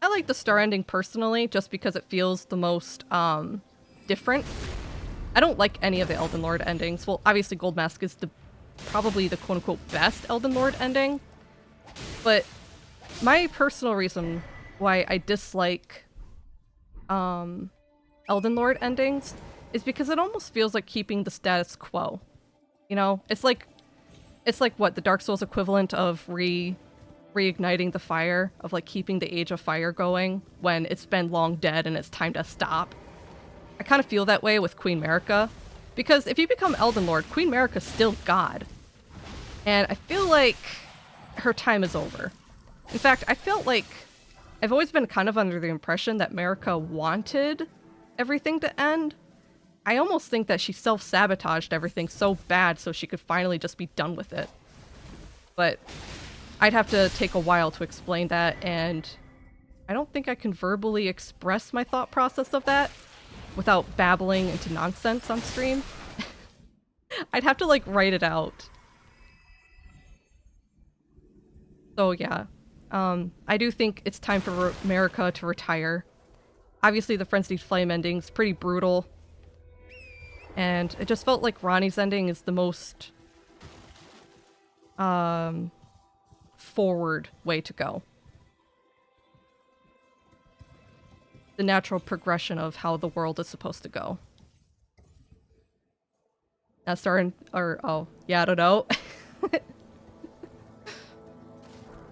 I like the star ending personally, just because it feels the most, different. I don't like any of the Elden Lord endings. Well, obviously Gold Mask is probably the quote-unquote best Elden Lord ending. But my personal reason why I dislike Elden Lord endings is because it almost feels like keeping the status quo. You know, it's like what the Dark Souls equivalent of reigniting the fire, of like keeping the Age of Fire going when it's been long dead and it's time to stop. I kind of feel that way with Queen Marika, because if you become Elden Lord, Queen Marika's still God, and I feel like her time is over. In fact, I felt like I've always been kind of under the impression that Marika wanted everything to end. I almost think that she self-sabotaged everything so bad so she could finally just be done with it. But I'd have to take a while to explain that, and I don't think I can verbally express my thought process of that without babbling into nonsense on stream. I'd have to, like, write it out. So, yeah. I do think it's time for Marika to retire. Obviously, the Frenzied Flame ending's pretty brutal. And it just felt like Ronnie's ending is the most forward way to go. The natural progression of how the world is supposed to go. Now starting, or, oh, yeah, I don't know.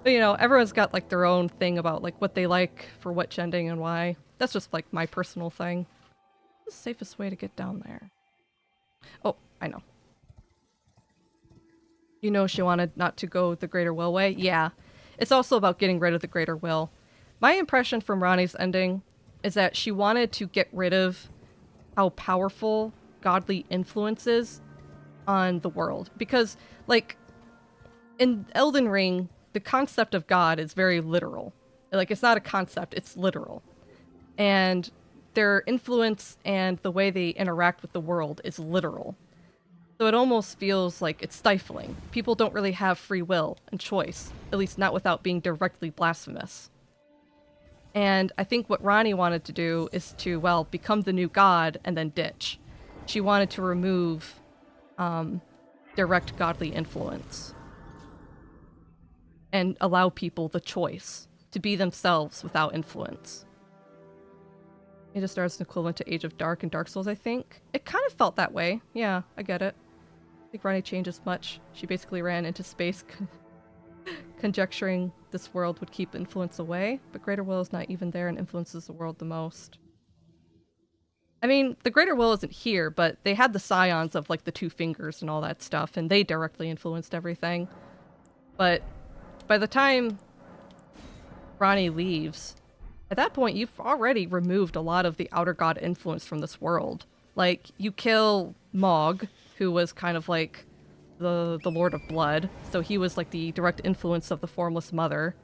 But, you know, everyone's got, like, their own thing about, like, what they like for which ending and why. That's just, like, my personal thing. What's the safest way to get down there? Oh, I know. You know she wanted not to go the Greater Will way? Yeah. It's also about getting rid of the Greater Will. My impression from Ronnie's ending is that she wanted to get rid of how powerful godly influence is on the world. Because, like, in Elden Ring, the concept of God is very literal. Like, it's not a concept, it's literal. And their influence and the way they interact with the world is literal. So it almost feels like it's stifling. People don't really have free will and choice, at least not without being directly blasphemous. And I think what Ronnie wanted to do is to, well, become the new god and then ditch. She wanted to remove direct godly influence and allow people the choice to be themselves without influence. Age of Stars is equivalent to Age of Dark and Dark Souls, I think. It kind of felt that way. Yeah, I get it. I think Ronnie changed as much. She basically ran into space conjecturing this world would keep influence away, but Greater Will is not even there and influences the world the most. I mean, the Greater Will isn't here, but they had the scions of, like, the two fingers and all that stuff, and they directly influenced everything. But by the time Ronnie leaves, at that point you've already removed a lot of the outer god influence from this world. Like, you kill Mog, who was kind of like the Lord of Blood, so he was like the direct influence of the Formless Mother.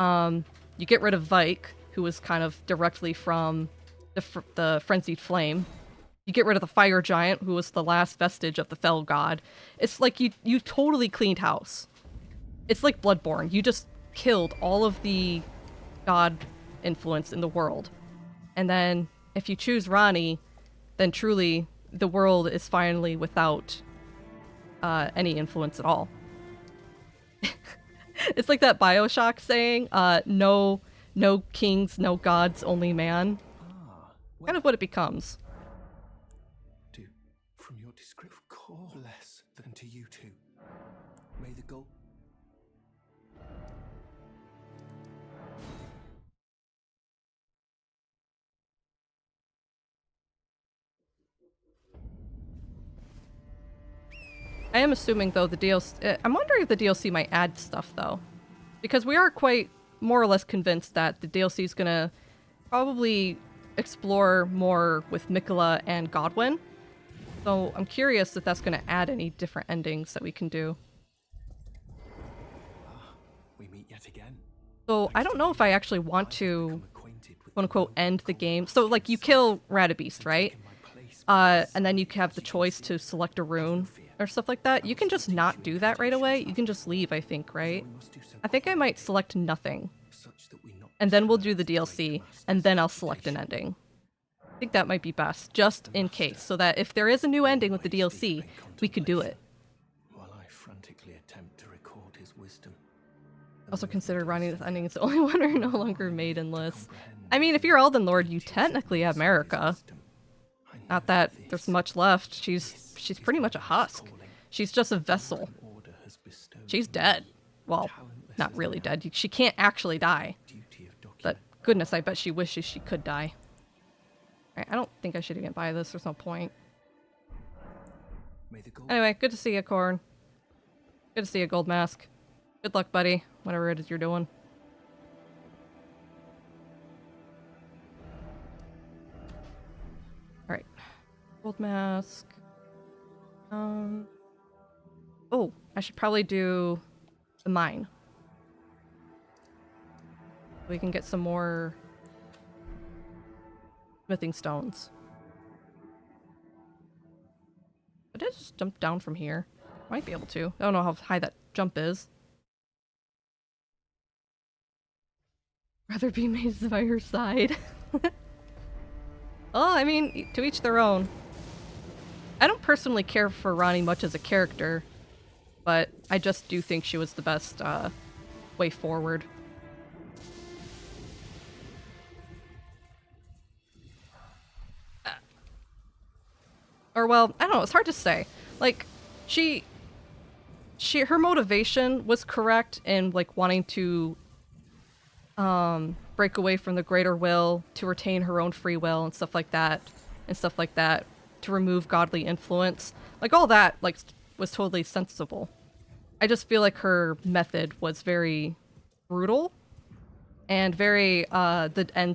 You get rid of Vike, who was kind of directly from the Frenzied Flame. You get rid of the Fire Giant, who was the last vestige of the Fell God. It's like you totally cleaned house. It's like Bloodborne. You just killed all of the god influence in the world. And then if you choose Ronnie, then truly the world is finally without any influence at all. It's like that BioShock saying, no kings, no gods, only man. Kind of what it becomes. Do from your description, call less than to you two. May the gold. I am assuming, though, the DLC... I'm wondering if the DLC might add stuff, though. Because we are quite more or less convinced that the DLC is going to probably explore more with Mikola and Godwin. So I'm curious if that's going to add any different endings that we can do. We meet yet again. So I don't know if I actually want to, quote-unquote, end the game. So, like, you kill Radabeast, right? And then you have the choice to select a rune or stuff like that. You can just not do that right away. You can just leave, I think, right? I think I might select nothing. And then we'll do the DLC, and then I'll select an ending. I think that might be best, just in case, so that if there is a new ending with the DLC, we could do it. While I frantically attempt to record his wisdom. Also consider Ronnie's ending is the only one who are no longer maidenless. I mean, if you're Elden Lord, you technically have Marika. Not that there's much left. She's pretty much a husk. She's just a vessel. She's dead. Well, not really dead. She can't actually die. But goodness, I bet she wishes she could die. Alright, I don't think I should even buy this. There's no point. Anyway, good to see you, Korn. Good to see you, Gold Mask. Good luck, buddy. Whatever it is you're doing. Alright. Gold Mask. Oh, I should probably do the mine. We can get some more smithing stones. But I just jump down from here. Might be able to. I don't know how high that jump is. Rather be made by her side. Well, I mean, to each their own. I don't personally care for Ronnie much as a character, but I just do think she was the best way forward. Or, well, I don't know, it's hard to say. Like, her motivation was correct in, like, wanting to break away from the greater will, to retain her own free will and stuff like that, to remove godly influence. Like, all that, like, was totally sensible. I just feel like her method was very brutal and very, the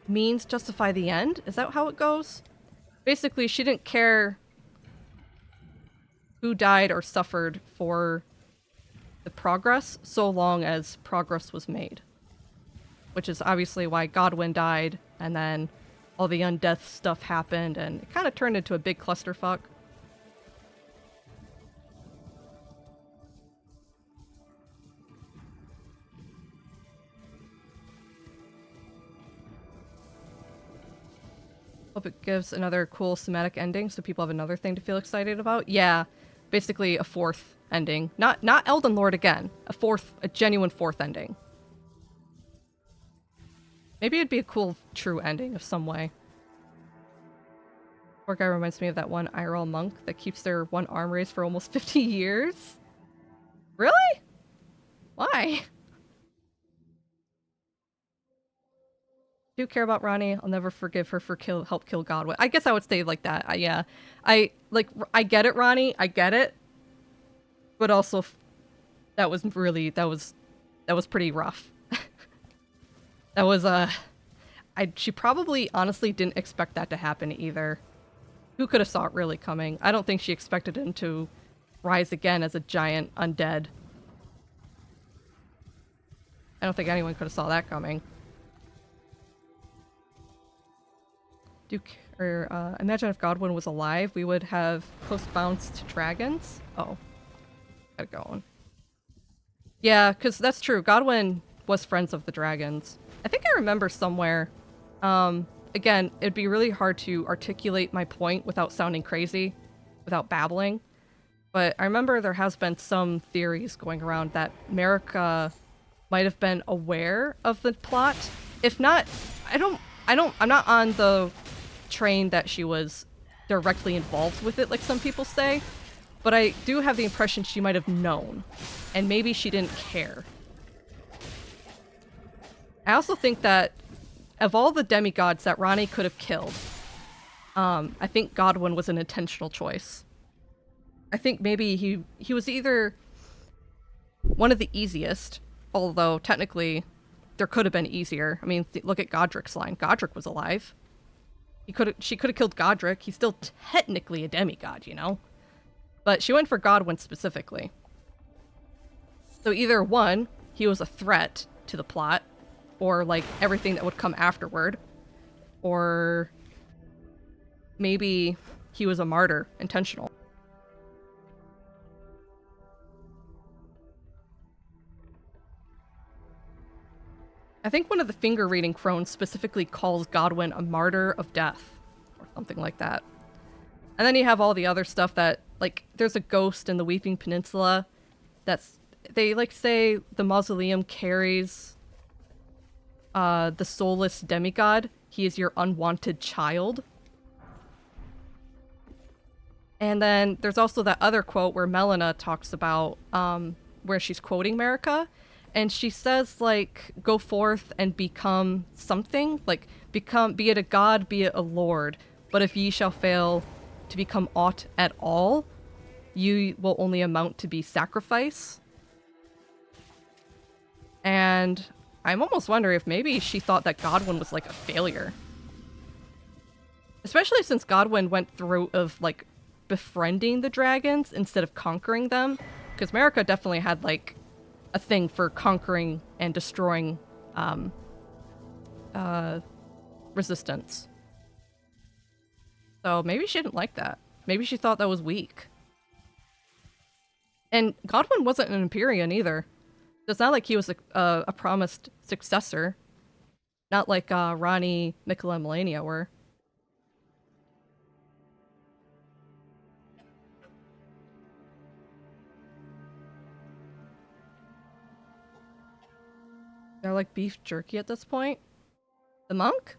means justify the end? Is that how it goes? Basically, she didn't care who died or suffered for the progress, so long as progress was made. Which is obviously why Godwin died, and then all the undeath stuff happened, and it kind of turned into a big clusterfuck. Hope it gives another cool cinematic ending so people have another thing to feel excited about. Yeah, basically a fourth ending. Not Elden Lord again. A genuine fourth ending. Maybe it'd be a cool true ending of some way. Poor guy reminds me of that one IRL monk that keeps their one arm raised for almost 50 years. Really? Why? Do care about Ronnie. I'll never forgive her for help kill Godwin. I guess I would say like that. Yeah. I get it, Ronnie. I get it. But also, that was pretty rough. That was, she probably honestly didn't expect that to happen either. Who could have saw it really coming? I don't think she expected him to rise again as a giant undead. I don't think anyone could have saw that coming. Imagine if Godwin was alive, we would have post-bounced dragons. Oh. Got it going. Yeah, because that's true. Godwin was friends of the dragons. I think I remember somewhere. Again, it'd be really hard to articulate my point without sounding crazy, without babbling. But I remember there has been some theories going around that Marika might have been aware of the plot. If not, I'm not on the train that she was directly involved with it, like some people say. But I do have the impression she might have known. And maybe she didn't care. I also think that of all the demigods that Ronnie could have killed, I think Godwin was an intentional choice. I think maybe he was either one of the easiest, although technically there could have been easier. I mean, look at Godric's line. Godric was alive. She could have killed Godric. He's still technically a demigod, you know? But she went for Godwin specifically. So either one, he was a threat to the plot, or like everything that would come afterward, or maybe he was a martyr, intentional. I think one of the finger reading crones specifically calls Godwin a martyr of death, or something like that. And then you have all the other stuff that, like, there's a ghost in the Weeping Peninsula they like say the mausoleum carries the soulless demigod. He is your unwanted child. And then there's also that other quote where Melina talks about where she's quoting Marika, and she says, like, go forth and become something, like be it a god, be it a lord, but if ye shall fail to become aught at all, you will only amount to be sacrifice. And I'm almost wondering if maybe she thought that Godwin was like a failure. Especially since Godwin went through of like befriending the dragons instead of conquering them. Because Marika definitely had like a thing for conquering and destroying resistance. So maybe she didn't like that. Maybe she thought that was weak. And Godwin wasn't an Empyrean either. It's not like he was a promised successor. Not like Ronnie, Mikula, and Melania were. They're like beef jerky at this point. The monk?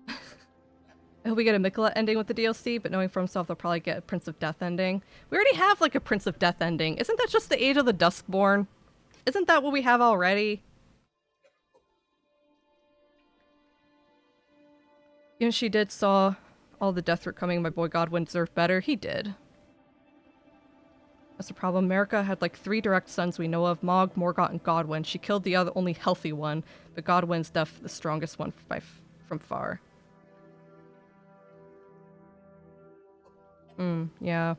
I hope we get a Mikula ending with the DLC, but knowing for himself, they'll probably get a Prince of Death ending. We already have like a Prince of Death ending. Isn't that just the Age of the Duskborn? Isn't that what we have already? You know, she did saw all the death route coming. My boy Godwin deserved better. He did. That's the problem. Marika had like 3 direct sons we know of: Mog, Morgott, and Godwin. She killed the only healthy one, but Godwin's death the strongest one from far. Yeah.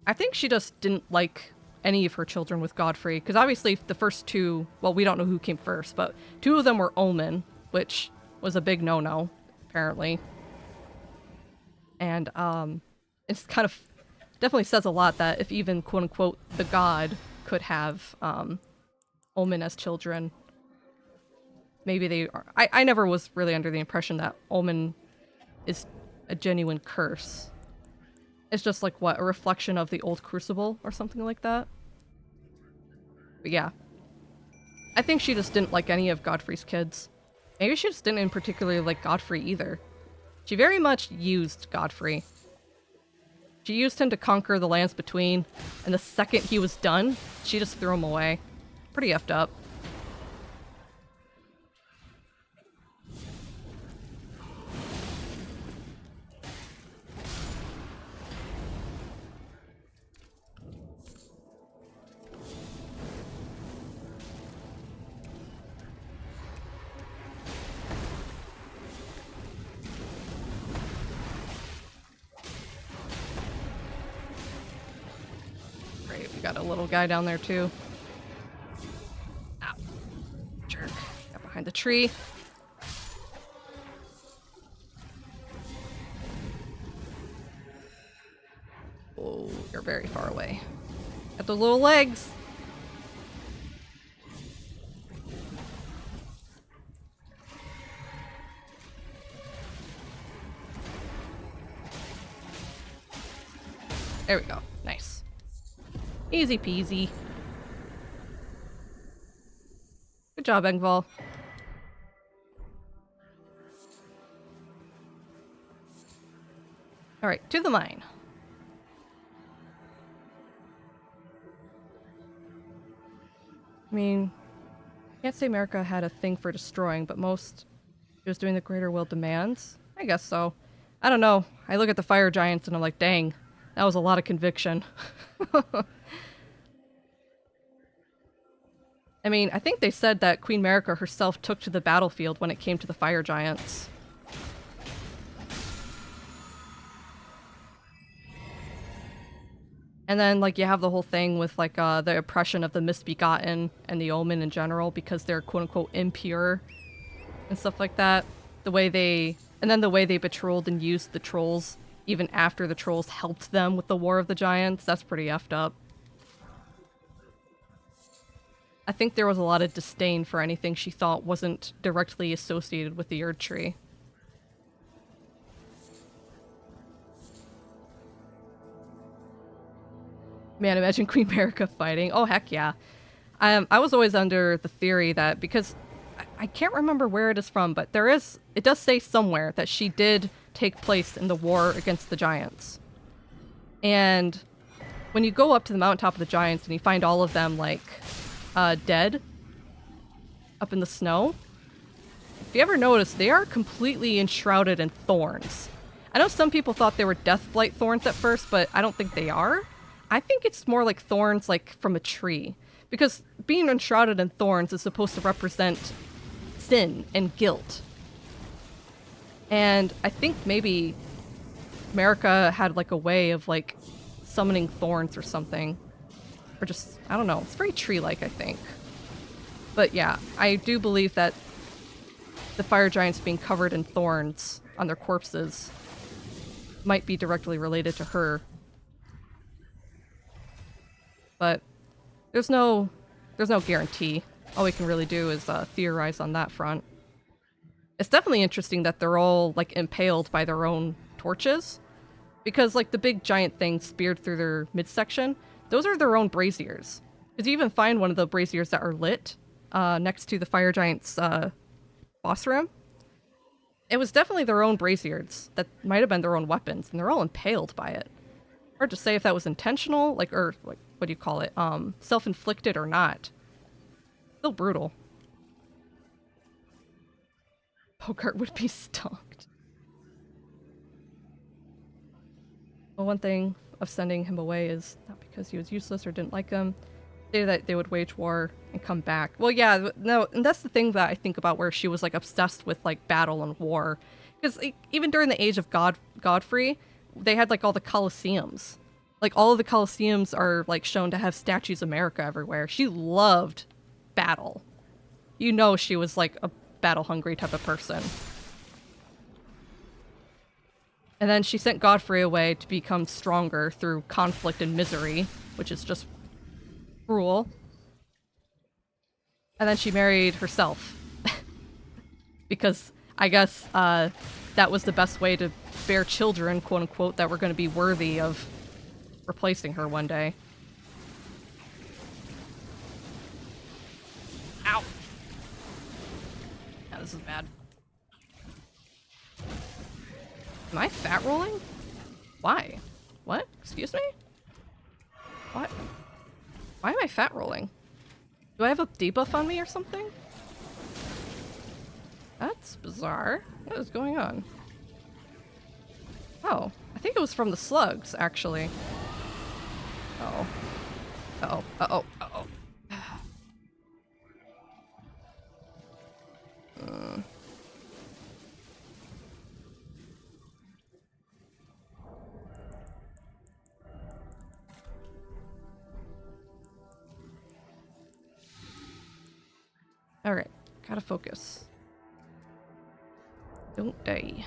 I think she just didn't like any of her children with Godfrey, because obviously the first 2, well, we don't know who came first, but 2 of them were Omen, which was a big no-no, apparently. And it's kind of definitely says a lot that if even quote-unquote the god could have Omen as children, maybe they are. I never was really under the impression that Omen is a genuine curse. It's just like, what, a reflection of the old Crucible or something like that? But yeah. I think she just didn't like any of Godfrey's kids. Maybe she just didn't in particular like Godfrey either. She very much used Godfrey. She used him to conquer the lands between, and the second he was done, she just threw him away. Pretty effed up. You got a little guy down there too. Ow. Jerk. Got behind the tree. Oh, you're very far away. Got those little legs. There we go. Nice. Easy peasy. Good job, Engval. Alright, to the mine. I mean, can't say America had a thing for destroying, but most she was doing the greater will demands. I guess so. I don't know. I look at the fire giants and I'm like, dang, that was a lot of conviction. I mean, I think they said that Queen America herself took to the battlefield when it came to the fire giants. And then, like, you have the whole thing with, like, the oppression of the misbegotten and the omen in general because they're quote-unquote impure and stuff like that. The way they... And then the way they betrolled and used the trolls even after the trolls helped them with the War of the Giants. That's pretty effed up. I think there was a lot of disdain for anything she thought wasn't directly associated with the Erd Tree. Man, imagine Queen America fighting. Oh, heck yeah. I was always under the theory that, because I can't remember where it is from, but it does say somewhere that she did take place in the war against the giants. And when you go up to the mountaintop of the giants and you find all of them, like, dead up in the snow, if you ever notice, they are completely enshrouded in thorns. I know some people thought they were deathblight thorns at first, but I don't think they are. I think it's more like thorns, like, from a tree. Because being enshrouded in thorns is supposed to represent sin and guilt. And I think maybe America had, like, a way of, like, summoning thorns or something. Or just, I don't know. It's very tree-like, I think. But yeah, I do believe that the fire giants being covered in thorns on their corpses might be directly related to her. But there's no guarantee. All we can really do is theorize on that front. It's definitely interesting that they're all, like, impaled by their own torches. Because, like, the big giant things speared through their midsection, those are their own braziers. Because you even find one of the braziers that are lit next to the fire giant's boss room. It was definitely their own braziers that might have been their own weapons, and they're all impaled by it. Hard to say if that was intentional, like, or, like, what do you call it, self-inflicted or not. Still brutal. Bogart would be stalked. Well, one thing of sending him away is not because he was useless or didn't like him. Say that they would wage war and come back. Well, yeah, no, and that's the thing that I think about where she was, like, obsessed with, like, battle and war. Because even during the age of Godfrey, they had, like, all the Colosseums. Like, all of the Colosseums are, like, shown to have statues of America everywhere. She loved battle. You know she was, like, a battle-hungry type of person. And then she sent Godfrey away to become stronger through conflict and misery, which is just cruel. And then she married herself. Because I guess that was the best way to bear children, quote-unquote, that were going to be worthy of replacing her one day. Ow! Yeah, this is bad. Am I fat rolling? Why? What? Excuse me? What? Why am I fat rolling? Do I have a debuff on me or something? That's bizarre. What is going on? Oh, I think it was from the slugs, actually. Uh-oh. Uh-oh. Uh-oh. Uh-oh. Alright, gotta focus. Don't die.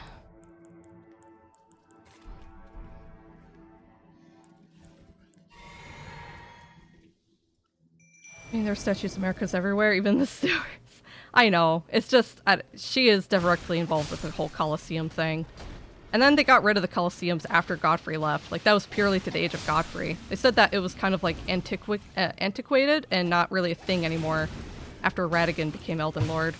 I mean, there's statues of America's everywhere, even the sewers. I know. It's just, she is directly involved with the whole Colosseum thing. And then they got rid of the Colosseums after Godfrey left. Like, that was purely to the age of Godfrey. They said that it was kind of like antiquated and not really a thing anymore after Radagon became Elden Lord.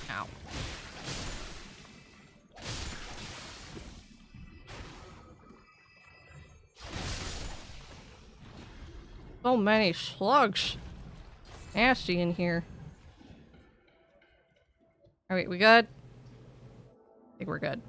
Ow. So many slugs. Nasty in here. Alright, we good? I think we're good.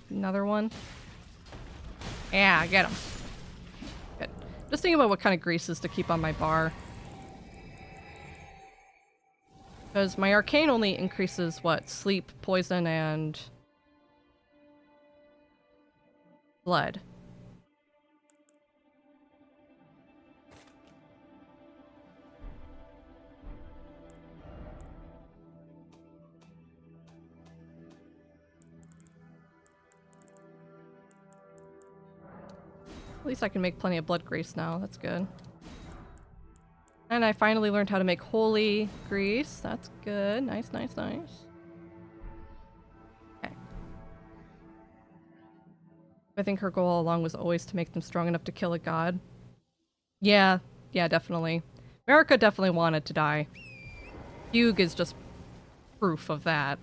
Another one. Yeah, get him. Good. Just thinking about what kind of greases to keep on my bar. Because my arcane only increases, what, sleep, poison, and blood. At least I can make plenty of blood grease now. That's good. And I finally learned how to make holy grease. That's good. Nice, nice, nice. Okay. I think her goal all along was always to make them strong enough to kill a god. Yeah, definitely. America definitely wanted to die. Hugh is just proof of that.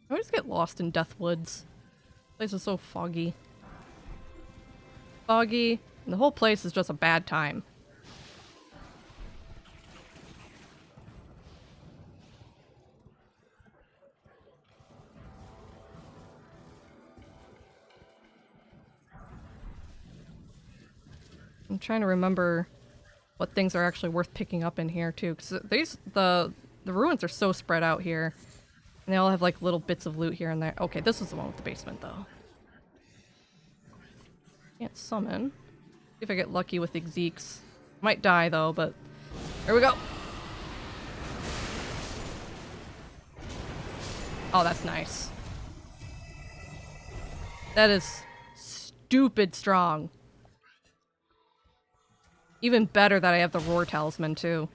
I always get lost in Deathwoods. This place is so foggy. Foggy, and the whole place is just a bad time. I'm trying to remember what things are actually worth picking up in here too, because the ruins are so spread out here, and they all have like little bits of loot here and there. Okay, this is the one with the basement though. Can't summon. See if I get lucky with Exeeks. Might die though, but here we go. Oh, that's nice. That is stupid strong. Even better that I have the Roar Talisman, too.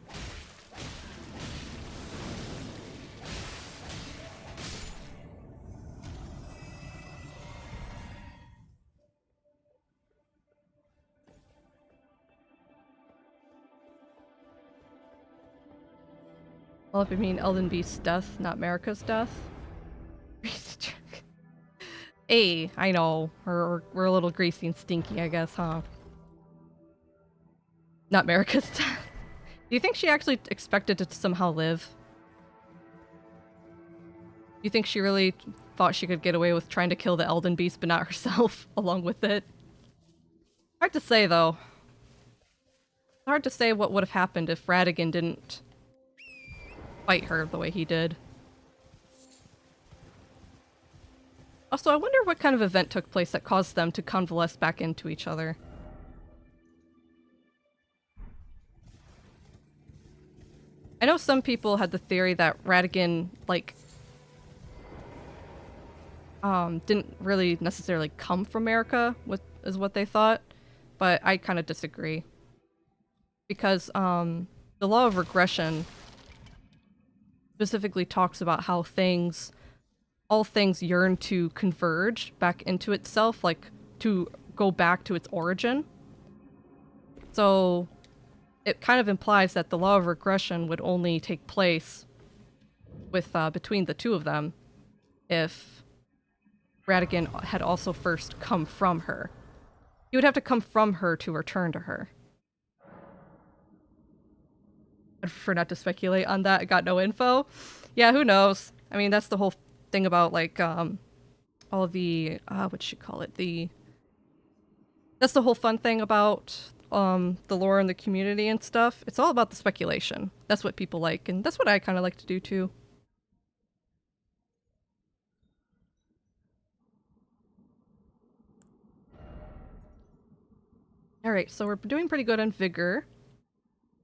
Well, if you mean Elden Beast's death, not Marika's death. Hey, I know. We're a little greasy and stinky, I guess, huh? Not Marika's death. Do you think she actually expected to somehow live? You think she really thought she could get away with trying to kill the Elden Beast, but not herself along with it? Hard to say, though. Hard to say what would have happened if Radagon didn't fight her the way he did. Also, I wonder what kind of event took place that caused them to convalesce back into each other. I know some people had the theory that Radagon, like, didn't really necessarily come from America, is what they thought, but I kind of disagree. Because the law of regression specifically talks about how all things yearn to converge back into itself, like to go back to its origin. So it kind of implies that the law of regression would only take place with between the two of them if Radigan had also first come from her. He would have to come from her to return to her. I'd prefer not to speculate on that. I got no info. Yeah, who knows? I mean, that's the whole thing about, like, all the, what you call it? That's the whole fun thing about the lore and the community and stuff. It's all about the speculation. That's what people like, and that's what I kind of like to do too. Alright, so we're doing pretty good on Vigor.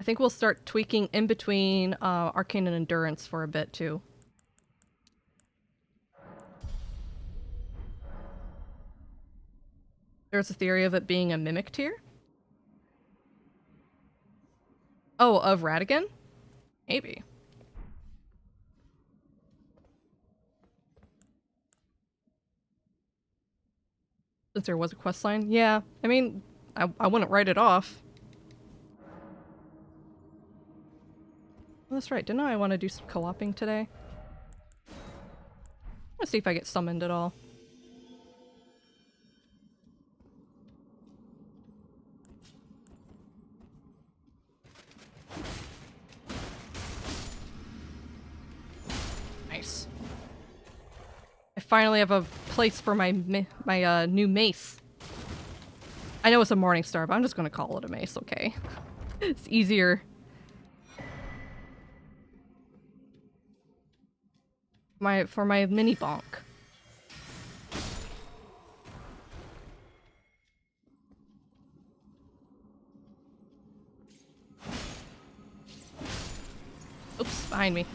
I think we'll start tweaking in between Arcane and Endurance for a bit too. There's a theory of it being a mimic tier. Oh, of Radigan? Maybe. Since there was a quest line? Yeah, I mean, I wouldn't write it off. Oh, that's right, didn't I want to do some co-oping today? Let's see if I get summoned at all. Nice. I finally have a place for my new mace. I know it's a Morning Star, but I'm just gonna call it a mace, okay? It's easier. For my mini bonk. Oops, behind me.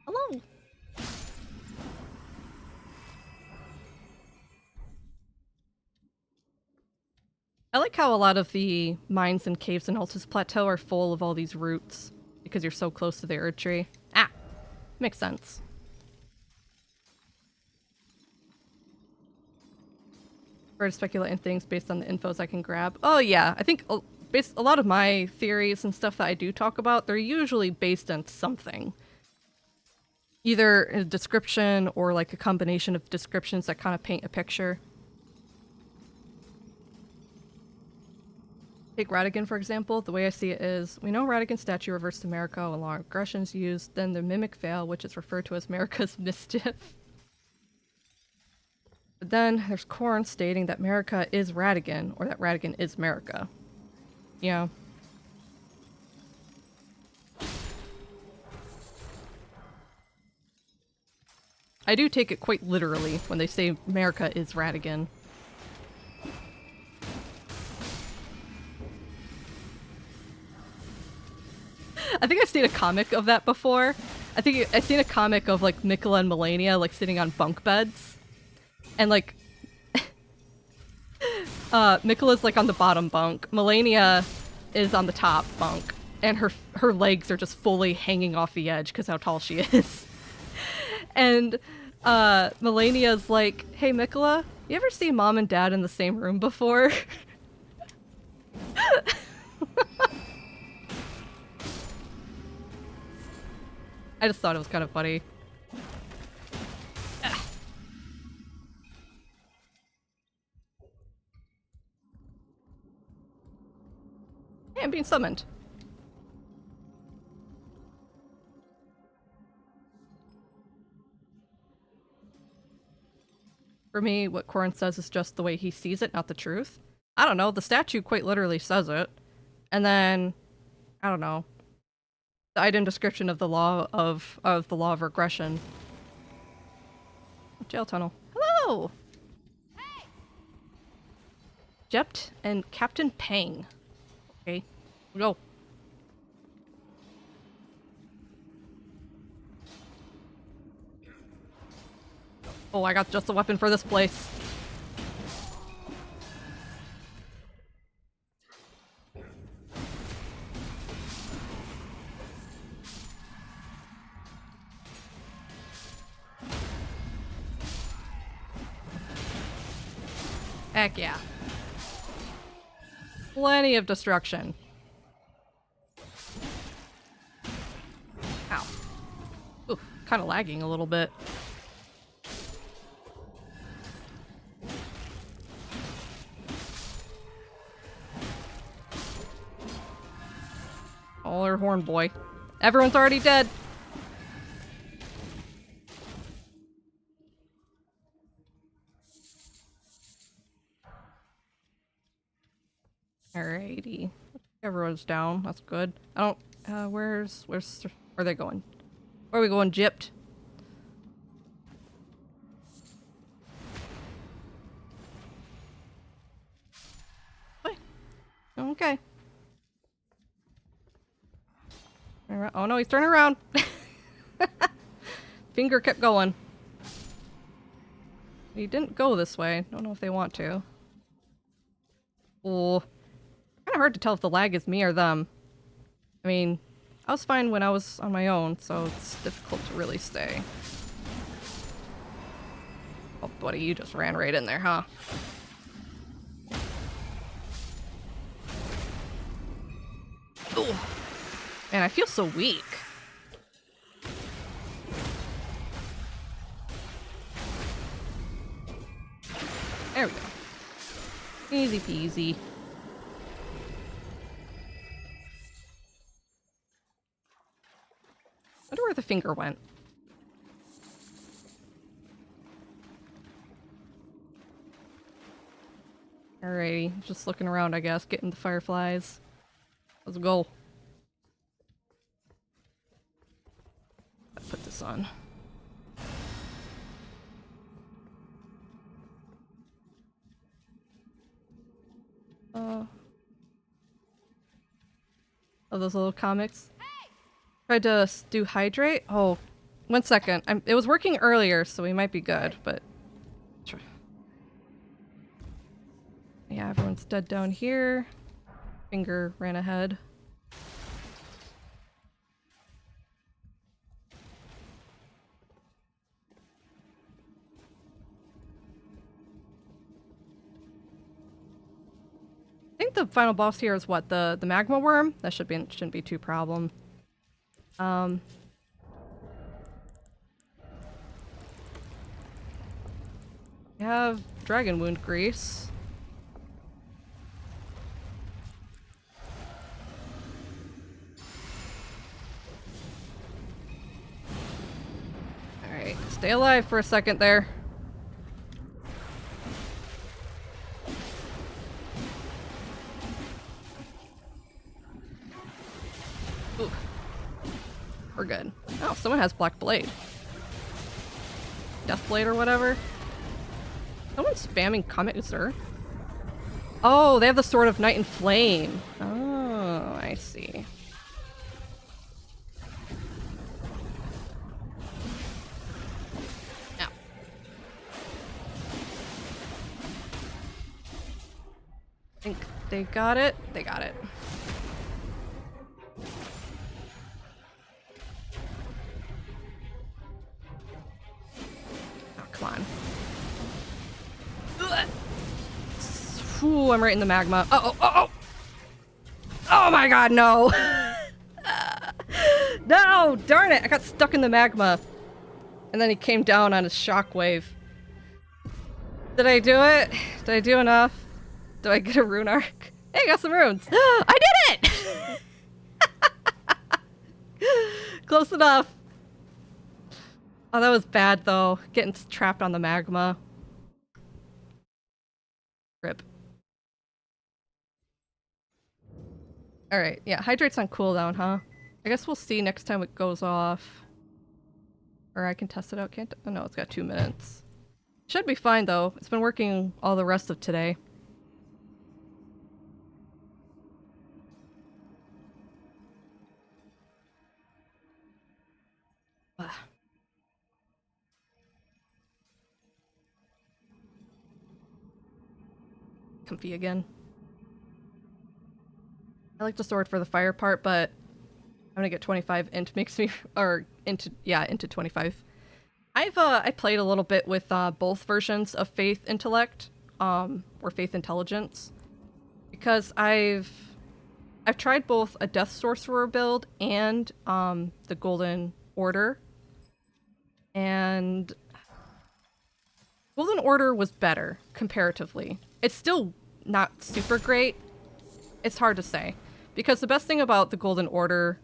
Hello. I like how a lot of the mines and caves in Altus Plateau are full of all these roots because you're so close to the Erd Tree. Ah, makes sense. Or to speculate in things based on the infos I can grab. Oh yeah, I think a lot of my theories and stuff that I do talk about, they're usually based on something. Either a description or like a combination of descriptions that kind of paint a picture. Take Radigan, for example. The way I see it is, we know Radigan's statue reverts to Marika when law of regression is used, then the mimic veil, which is referred to as Marika's mischief. But then there's Korn stating that Marika is Radigan, or that Radigan is Marika. Yeah. I do take it quite literally when they say Marika is Radigan. I think I've seen a comic of that before. I think I've seen a comic of like Mikola and Melania like sitting on bunk beds. And like Mikola's like on the bottom bunk. Melania is on the top bunk. And her legs are just fully hanging off the edge because how tall she is. And Melania's like, hey Mikola, you ever see mom and dad in the same room before? I just thought it was kind of funny. Hey, I'm being summoned. For me, what Corin says is just the way he sees it, not the truth. I don't know, the statue quite literally says it. And then, I don't know, the item description of the law of the law of regression. Jail tunnel. Hello! Hey! Jept and Captain Pang. Okay, go. Oh, I got just the weapon for this place. Heck yeah. Plenty of destruction. Ow. Ooh, kind of lagging a little bit. Oh, their horn boy. Everyone's already dead. Alrighty. Everyone's down. That's good. I don't. Where's? Where are they going? Where are we going, gypped? Okay. Oh no, he's turning around. Finger kept going. He didn't go this way. Don't know if they want to. Oh, kind of hard to tell if the lag is me or them. I mean, I was fine when I was on my own, so it's difficult to really say. Oh, buddy, you just ran right in there, huh? Ooh. Man, I feel so weak. There we go. Easy peasy. Wonder where the finger went. Alrighty, just looking around, I guess, getting the fireflies. Let's go. Put this on. Oh, those little comics. Hey! Tried to do hydrate. Oh, 1 second. It was working earlier, so we might be good, but... Yeah, everyone's dead down here. Finger ran ahead. I think the final boss here is what? The magma worm? That shouldn't be too problem. I have dragon wound grease. Alright, stay alive for a second there. Ooh. We're good. Oh, someone has Black Blade. Death Blade or whatever. Someone's spamming Comet-User. Oh, they have the Sword of Night and Flame. Oh, I see. Now. I think they got it. They got it. Oh, come on. Ugh. Ooh, I'm right in the magma. Uh-oh, uh-oh! Oh my god, no! No! Darn it! I got stuck in the magma. And then he came down on his shockwave. Did I do it? Did I do enough? Do I get a rune arc? Hey, I got some runes! I did it! Close enough. Oh, that was bad though. Getting trapped on the magma. Rip. Alright, yeah, hydrate's on cooldown, huh? I guess we'll see next time it goes off. Or I can test it out, can't I? Oh no, it's got 2 minutes. Should be fine though. It's been working all the rest of today. comfy again. I like the sword for the fire part, but I'm gonna get 25 int makes me, or into 25. I played a little bit with both versions of Faith Intellect, or Faith Intelligence, because I've tried both a Death Sorcerer build and the Golden Order, and Golden Order was better comparatively. It's still not super great. It's hard to say, because the best thing about the Golden Order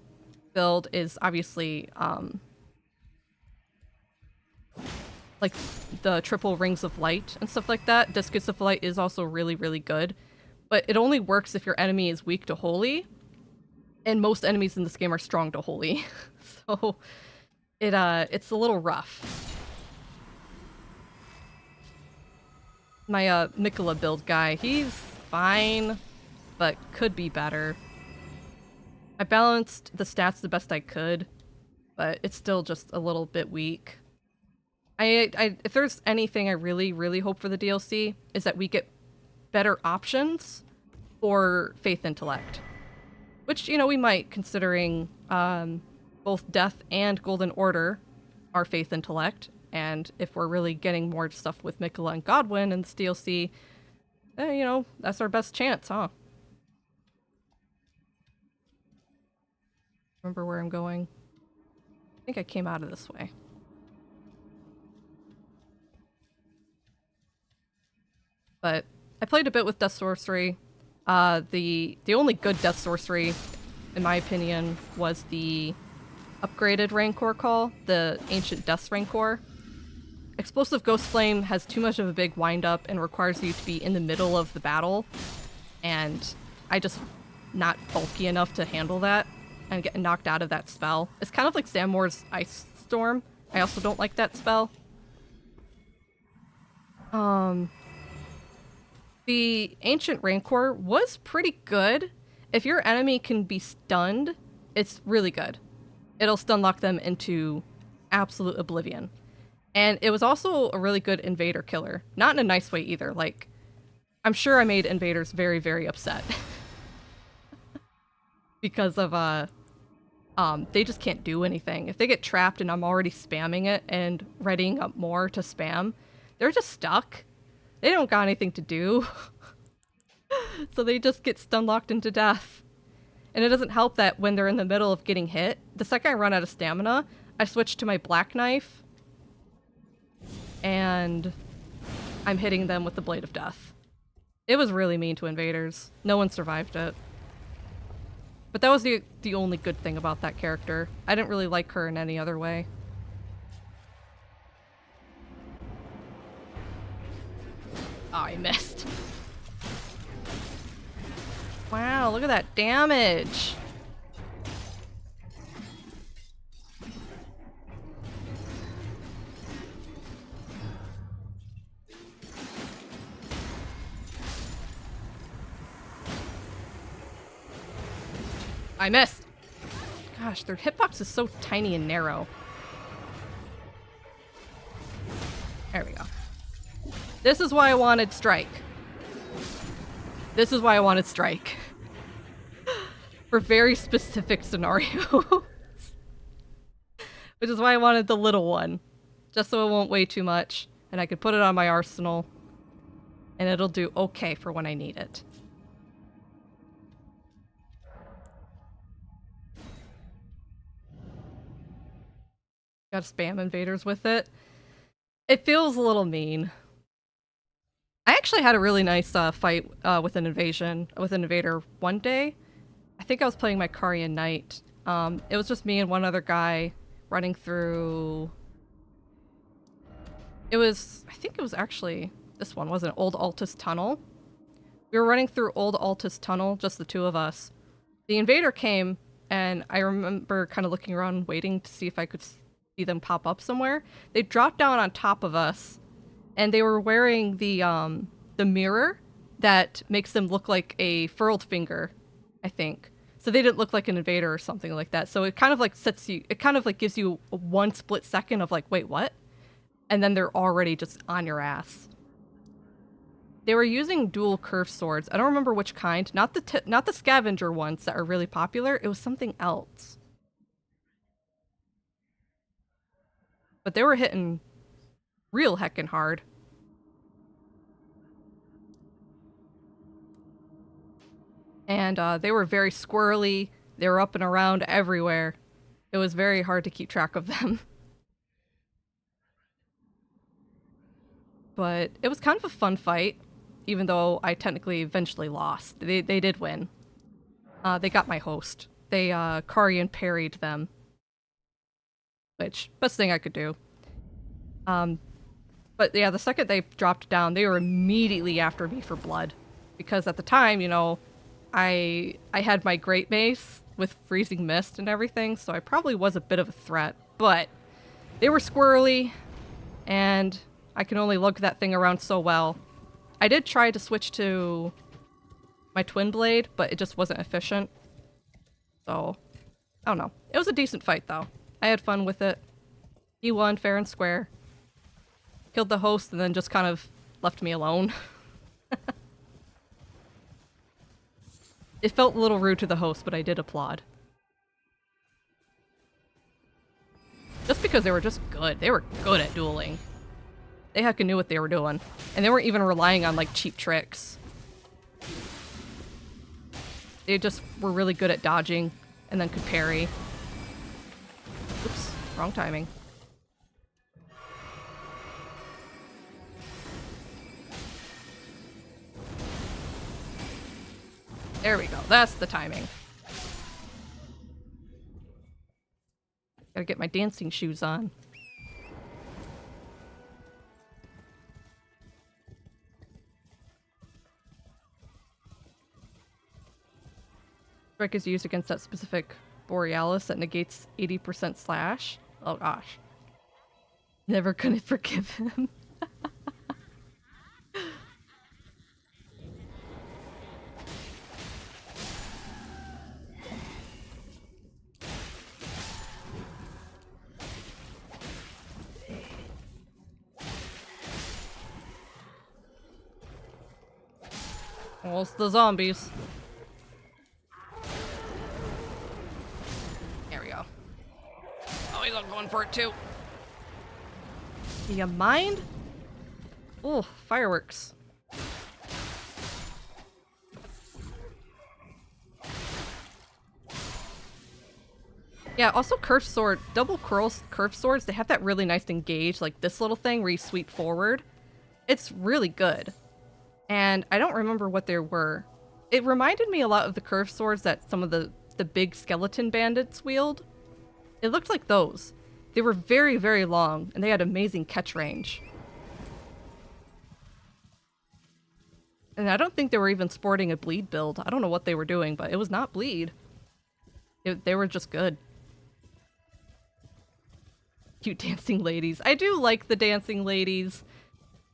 build is obviously like the triple rings of light and stuff like that. Discus of Light is also really, really good, but it only works if your enemy is weak to holy, and most enemies in this game are strong to holy. So it's a little rough. My Nicola build guy, he's fine, but could be better. I balanced the stats the best I could, but it's still just a little bit weak. If there's anything I really, really hope for the DLC, is that we get better options for Faith Intellect. Which, you know, we might, considering both Death and Golden Order are Faith Intellect, and if we're really getting more stuff with Mikola and Godwyn in this DLC, you know, that's our best chance, huh? Remember where I'm going? I think I came out of this way. But I played a bit with Death Sorcery. The only good Death Sorcery, in my opinion, was the upgraded Rancor call, the Ancient Death's Rancor. Explosive Ghost Flame has too much of a big wind-up and requires you to be in the middle of the battle, and I just not bulky enough to handle that and get knocked out of that spell. It's kind of like Zamor's Ice Storm. I also don't like that spell. The Ancient Rancor was pretty good. If your enemy can be stunned, it's really good. It'll stun lock them into absolute oblivion. And it was also a really good invader killer. Not in a nice way either. Like, I'm sure I made invaders very, very upset. Because of, they just can't do anything. If they get trapped and I'm already spamming it and readying up more to spam, they're just stuck. They don't got anything to do. So they just get stun locked into death. And it doesn't help that when they're in the middle of getting hit, the second I run out of stamina, I switch to my Black Knife, and I'm hitting them with the Blade of Death. It was really mean to invaders. No one survived it. But that was the only good thing about that character. I didn't really like her in any other way. Oh, I missed. Wow, look at that damage. I missed. Gosh, their hitbox is so tiny and narrow. There we go. This is why I wanted Strike. This is why I wanted Strike. For very specific scenarios. Which is why I wanted the little one. Just so it won't weigh too much. And I could put it on my arsenal. And it'll do okay for when I need it. Gotta spam invaders with it. It feels a little mean. I actually had a really nice fight with an invader one day. I think I was playing my Karian Knight. It was just me and one other guy running through... I think it was actually this one, wasn't it? Old Altus Tunnel. We were running through Old Altus Tunnel, just the two of us. The invader came, and I remember kind of looking around waiting to see if I could see them pop up somewhere. They dropped down on top of us, and they were wearing the mirror that makes them look like a furled finger, I think. So they didn't look like an invader or something like that. So it kind of like gives you one split second of like, wait, what? And then they're already just on your ass. They were using dual curved swords. I don't remember which kind. Not the scavenger ones that are really popular. It was something else. But they were hitting real heckin' hard. And they were very squirrely. They were up and around everywhere. It was very hard to keep track of them. But it was kind of a fun fight, even though I technically eventually lost. They did win. They got my host. They Karian parried them. Which, best thing I could do. But yeah, the second they dropped down, they were immediately after me for blood. Because at the time, you know, I had my Great Mace with Freezing Mist and everything, so I probably was a bit of a threat. But they were squirrely, and I can only lug that thing around so well. I did try to switch to my twin blade, but it just wasn't efficient. So, I don't know. It was a decent fight, though. I had fun with it. He won fair and square. Killed the host and then just kind of left me alone. It felt a little rude to the host, but I did applaud. Just because they were just good. They were good at dueling. They heckin' knew what they were doing. And they weren't even relying on, like, cheap tricks. They just were really good at dodging and then could parry. Oops, wrong timing. There we go. That's the timing. Gotta get my dancing shoes on. Strike is used against that specific Borealis that negates 80% slash. Oh gosh. Never gonna forgive him. Well, it's the zombies. There we go. Oh, he's not going for it too. Do you mind? Oh, fireworks. Yeah, also curved sword, double curved swords, they have that really nice engage, like this little thing where you sweep forward. It's really good. And I don't remember what they were. It reminded me a lot of the curved swords that some of the big skeleton bandits wield. It looked like those. They were very, very long, and they had amazing catch range. And I don't think they were even sporting a bleed build. I don't know what they were doing, but it was not bleed. They were just good. Cute dancing ladies. I do like the dancing ladies.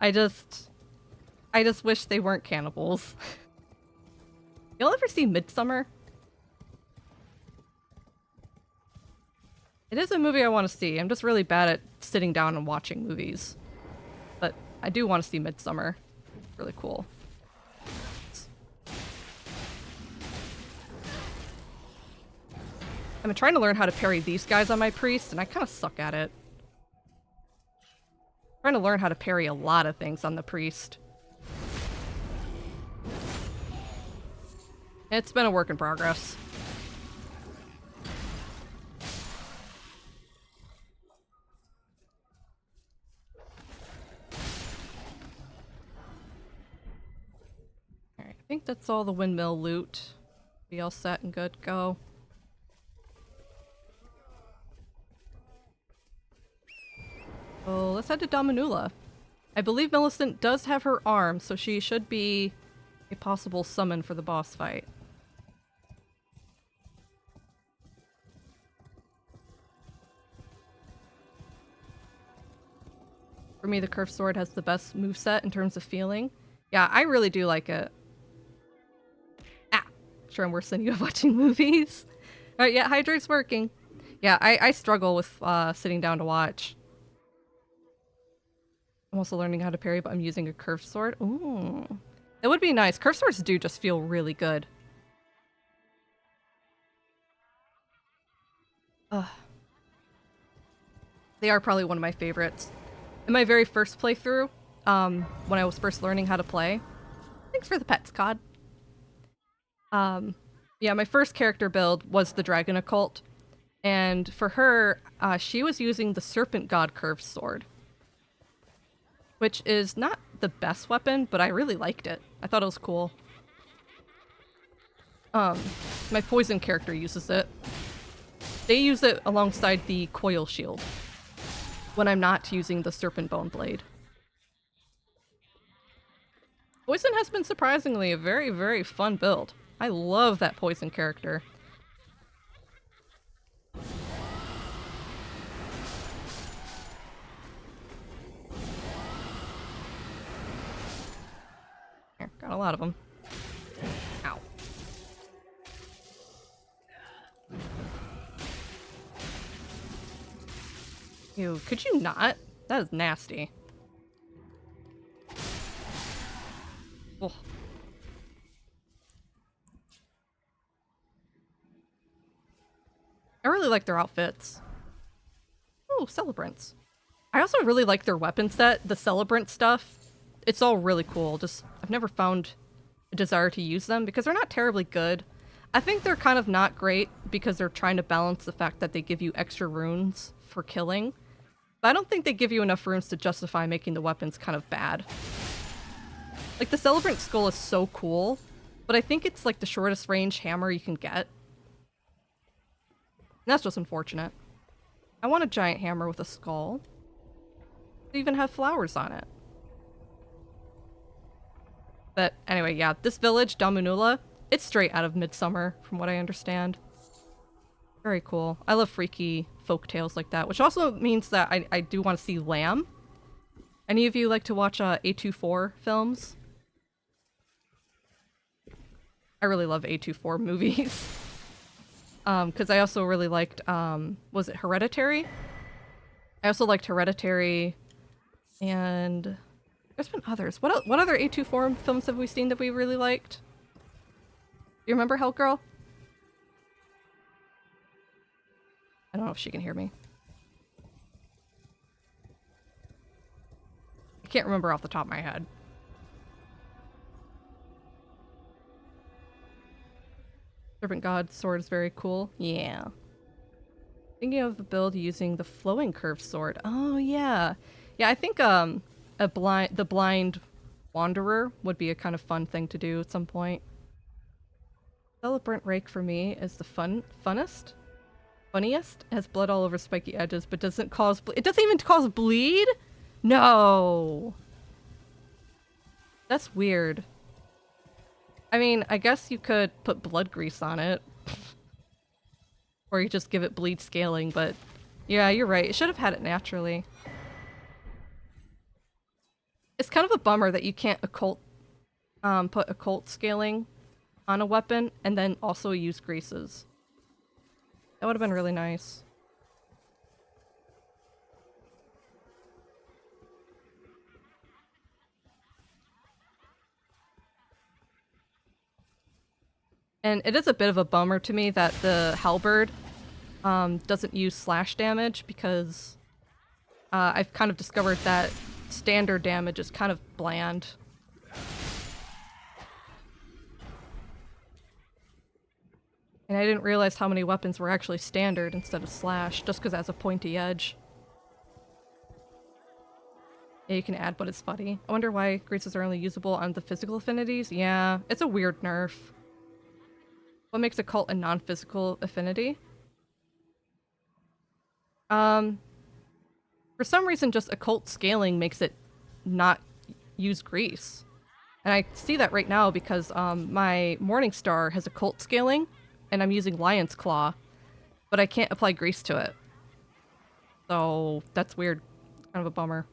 I just wish they weren't cannibals. Y'all ever see Midsummer? It is a movie I want to see. I'm just really bad at sitting down and watching movies. But I do want to see Midsummer. Really cool. I've been trying to learn how to parry these guys on my priest, and I kind of suck at it. I'm trying to learn how to parry a lot of things on the priest. It's been a work in progress. Alright, I think that's all the windmill loot. Be all set and good to go. So let's head to Dominula. I believe Millicent does have her arm, so she should be a possible summon for the boss fight. For me, the curved sword has the best moveset in terms of feeling. Yeah, I really do like it. Ah! Sure, I'm worse than you at watching movies. Alright, yeah, Hydrate's working. Yeah, I struggle with sitting down to watch. I'm also learning how to parry, but I'm using a curved sword. Ooh. It would be nice. Curved swords do just feel really good. Ugh. They are probably one of my favorites. In my very first playthrough, when I was first learning how to play. Thanks for the pets, COD. Yeah, my first character build was the Dragon Occult. And for her, she was using the Serpent God curved sword. Which is not the best weapon, but I really liked it. I thought it was cool. My poison character uses it. They use it alongside the coil shield when I'm not using the serpent bone blade. Poison has been surprisingly a very, very fun build. I love that poison character. Here, got a lot of them. Ow. Ew, could you not? That is nasty. Ugh. I really like their outfits. Oh, celebrants. I also really like their weapon set, the celebrant stuff. It's all really cool. Just, I've never found a desire to use them because they're not terribly good. I think they're kind of not great because they're trying to balance the fact that they give you extra runes for killing. But I don't think they give you enough runes to justify making the weapons kind of bad. Like, the Celebrant Skull is so cool, but I think it's like the shortest range hammer you can get. And that's just unfortunate. I want a giant hammer with a skull. They even have flowers on it. But anyway, yeah, this village, Damunula, it's straight out of Midsummer, from what I understand. Very cool. I love freaky folk tales like that, which also means that I do want to see Lamb. Any of you like to watch A24 films? I really love A24 movies. Because I also really liked, was it Hereditary? I also liked Hereditary, and there's been others. What other A24 films have we seen that we really liked? Do you remember Hellgirl? I don't know if she can hear me. I can't remember off the top of my head. Serpent God sword is very cool. Yeah. Thinking of the build using the flowing curved sword. Oh yeah. Yeah, I think the blind wanderer would be a kind of fun thing to do at some point. Celebrant rake for me is the funniest. It has blood all over spiky edges, but doesn't cause it doesn't even cause bleed? No. That's weird. I mean, I guess you could put blood grease on it. Or you just give it bleed scaling, but yeah, you're right. It should have had it naturally. It's kind of a bummer that you can't put occult scaling on a weapon and then also use greases. That would have been really nice. And it is a bit of a bummer to me that the halberd doesn't use slash damage because I've kind of discovered that standard damage is kind of bland. And I didn't realize how many weapons were actually standard instead of slash, just because it has a pointy edge. Yeah, you can add, but it's funny. I wonder why greases are only usable on the physical affinities. Yeah, it's a weird nerf. What makes occult a non-physical affinity? For some reason, just occult scaling makes it not use grease. And I see that right now because my Morningstar has occult scaling, and I'm using Lion's Claw, but I can't apply grease to it. So that's weird. Kind of a bummer.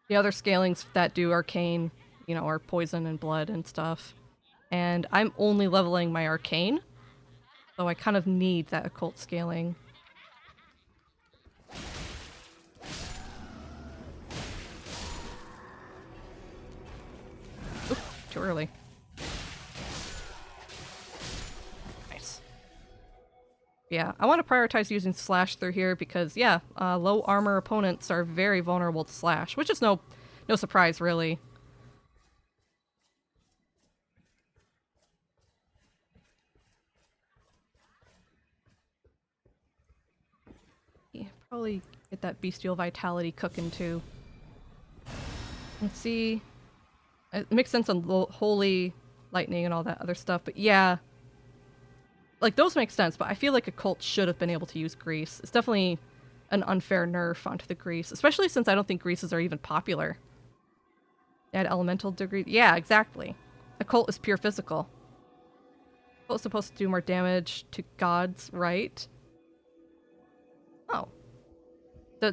The other scalings that do arcane, you know, are poison and blood and stuff. And I'm only leveling my arcane, so I kind of need that occult scaling. early. Nice. Yeah, I want to prioritize using slash through here because, yeah, low armor opponents are very vulnerable to slash, which is no surprise, really. Yeah, probably get that bestial vitality cooking, too. Let's see. It makes sense on holy lightning and all that other stuff, but yeah. Like, those make sense, but I feel like Occult should have been able to use grease. It's definitely an unfair nerf onto the grease, especially since I don't think greases are even popular. Add elemental degree. Yeah, exactly. Occult is pure physical. Occult is supposed to do more damage to gods, right? Oh.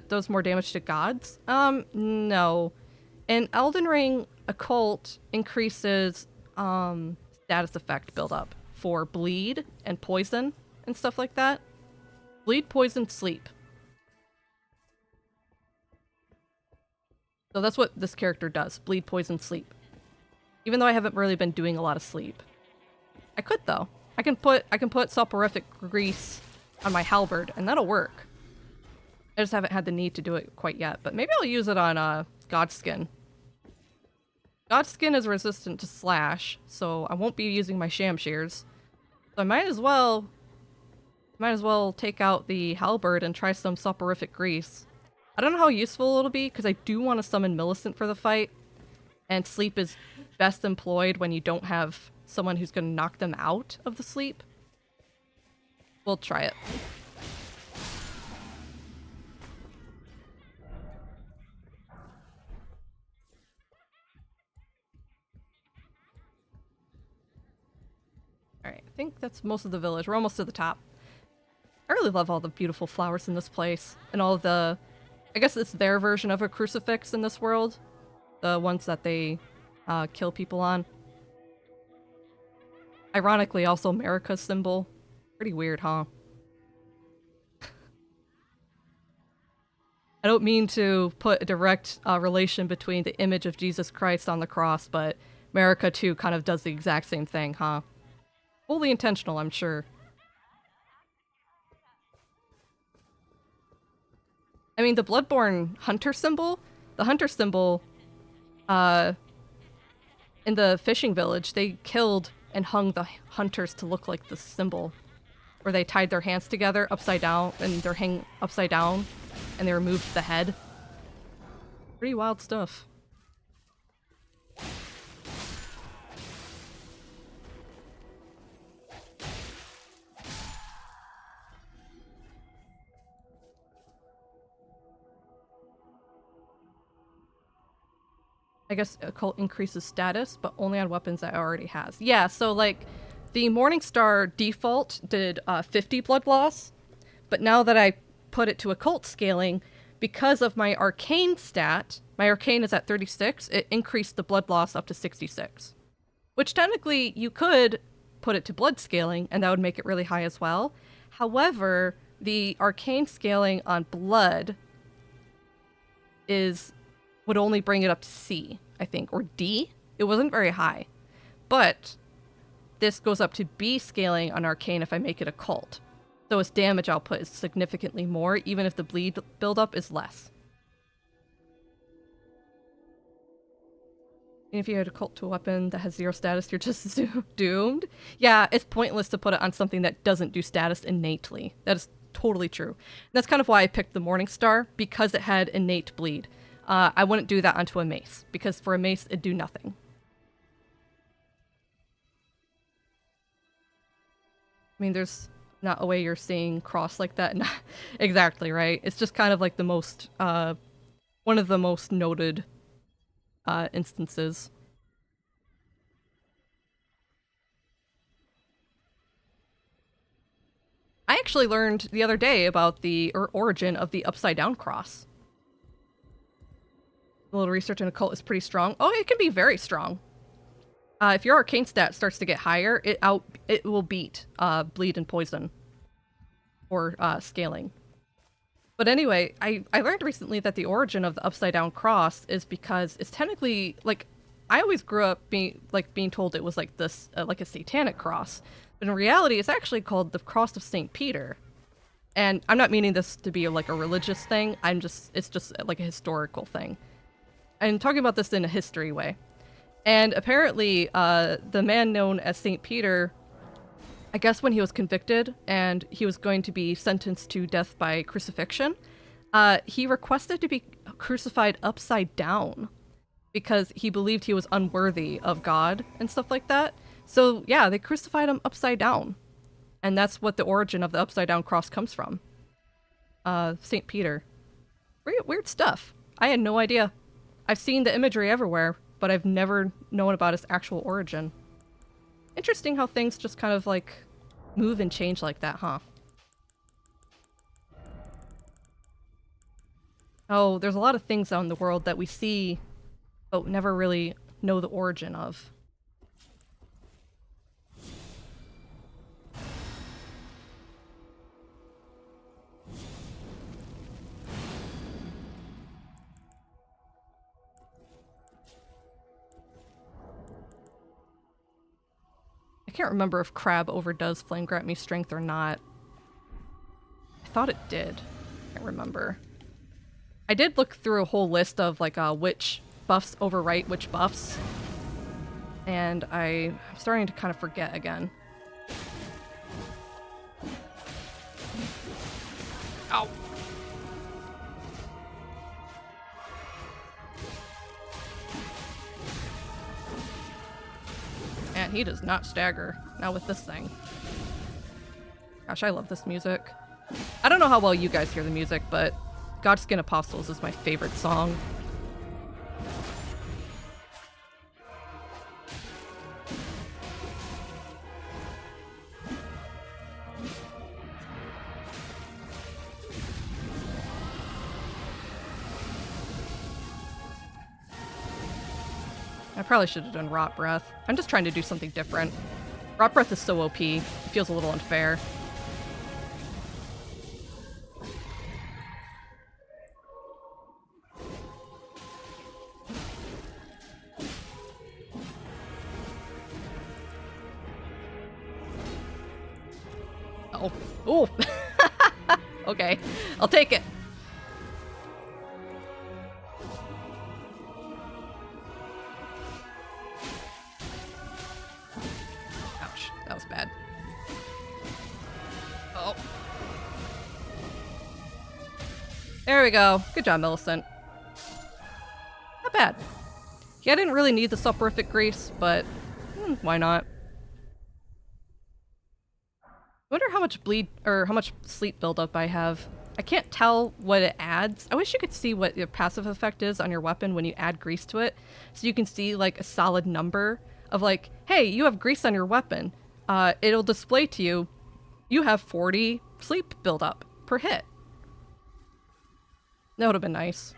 Does more damage to gods? No. In Elden Ring, Occult increases status effect buildup for bleed and poison and stuff like that. Bleed, poison, sleep. So that's what this character does. Bleed, poison, sleep. Even though I haven't really been doing a lot of sleep. I could though. I can put soporific grease on my halberd and that'll work. I just haven't had the need to do it quite yet, but maybe I'll use it on Godskin. Godskin is resistant to slash, so I won't be using my Shamshears. So I might as well take out the halberd and try some soporific grease. I don't know how useful it'll be, because I do want to summon Millicent for the fight, and sleep is best employed when you don't have someone who's going to knock them out of the sleep. We'll try it. Alright, I think that's most of the village. We're almost to the top. I really love all the beautiful flowers in this place, and all of the... I guess it's their version of a crucifix in this world. The ones that they kill people on. Ironically, also America's symbol. Pretty weird, huh? I don't mean to put a direct relation between the image of Jesus Christ on the cross, but America too kind of does the exact same thing, huh? Wholly intentional, I'm sure. I mean, the Bloodborne hunter symbol, in the fishing village, they killed and hung the hunters to look like the symbol. Where they tied their hands together upside down, and they're hanging upside down, and they removed the head. Pretty wild stuff. I guess Occult increases status, but only on weapons that it already has. Yeah, so like, the Morningstar default did 50 blood loss, but now that I put it to Occult scaling, because of my Arcane stat, my Arcane is at 36, it increased the blood loss up to 66. Which technically, you could put it to blood scaling, and that would make it really high as well. However, the Arcane scaling on blood would only bring it up to C, I think, or D. It wasn't very high. But this goes up to B scaling on Arcane if I make it Occult. So its damage output is significantly more, even if the bleed buildup is less. And if you had Occult to a weapon that has 0 status, you're just doomed. Yeah, it's pointless to put it on something that doesn't do status innately. That is totally true. And that's kind of why I picked the Morningstar, because it had innate bleed. I wouldn't do that onto a mace, because for a mace, it'd do nothing. I mean, there's not a way you're seeing cross like that. Exactly, right? It's just kind of like the most, one of the most noted instances. I actually learned the other day about the origin of the upside down cross. A little research in Occult is pretty strong. Oh, it can be very strong. If your Arcane stat starts to get higher, it will beat bleed and poison or scaling. But anyway, I learned recently that the origin of the upside down cross is because it's technically, like, I always grew up being told it was like this, like a satanic cross, but in reality, it's actually called the Cross of Saint Peter. And I'm not meaning this to be like a religious thing. It's just like a historical thing. I'm talking about this in a history way. And apparently, the man known as Saint Peter, I guess when he was convicted and he was going to be sentenced to death by crucifixion, he requested to be crucified upside down because he believed he was unworthy of God and stuff like that. So yeah, they crucified him upside down. And that's what the origin of the upside down cross comes from. St. Peter. Weird stuff. I had no idea. I've seen the imagery everywhere, but I've never known about its actual origin. Interesting how things just kind of like move and change like that, huh? Oh, there's a lot of things out in the world that we see, but never really know the origin of. I can't remember if Crab overdoes Flame Grant Me Strength or not. I thought it did. I can't remember. I did look through a whole list of like which buffs overwrite which buffs. And I'm starting to kind of forget again. Ow. And he does not stagger. Now with this thing. Gosh, I love this music. I don't know how well you guys hear the music, but Godskin Apostles is my favorite song. I probably should have done Rot Breath. I'm just trying to do something different. Rot Breath is so OP. It feels a little unfair. Oh. Ooh. Okay. I'll take it. Ouch. That was bad. Oh. There we go. Good job, Millicent. Not bad. Yeah, I didn't really need the soporific grease, but why not? I wonder how much bleed or how much sleep buildup I have. I can't tell what it adds. I wish you could see what your passive effect is on your weapon when you add grease to it, so you can see like a solid number of like, hey, you have grease on your weapon. It'll display to you, you have 40 sleep buildup per hit. That would have been nice.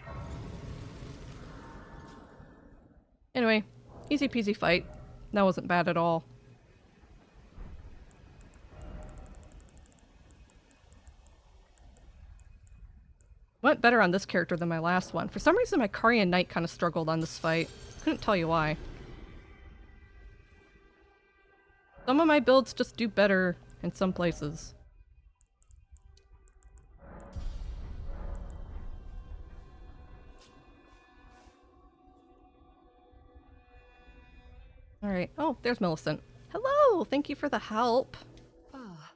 Anyway, easy peasy fight. That wasn't bad at all. Went better on this character than my last one. For some reason, my Carian Knight kind of struggled on this fight. Couldn't tell you why. Some of my builds just do better in some places. Alright. Oh, there's Millicent. Hello! Thank you for the help. Ah,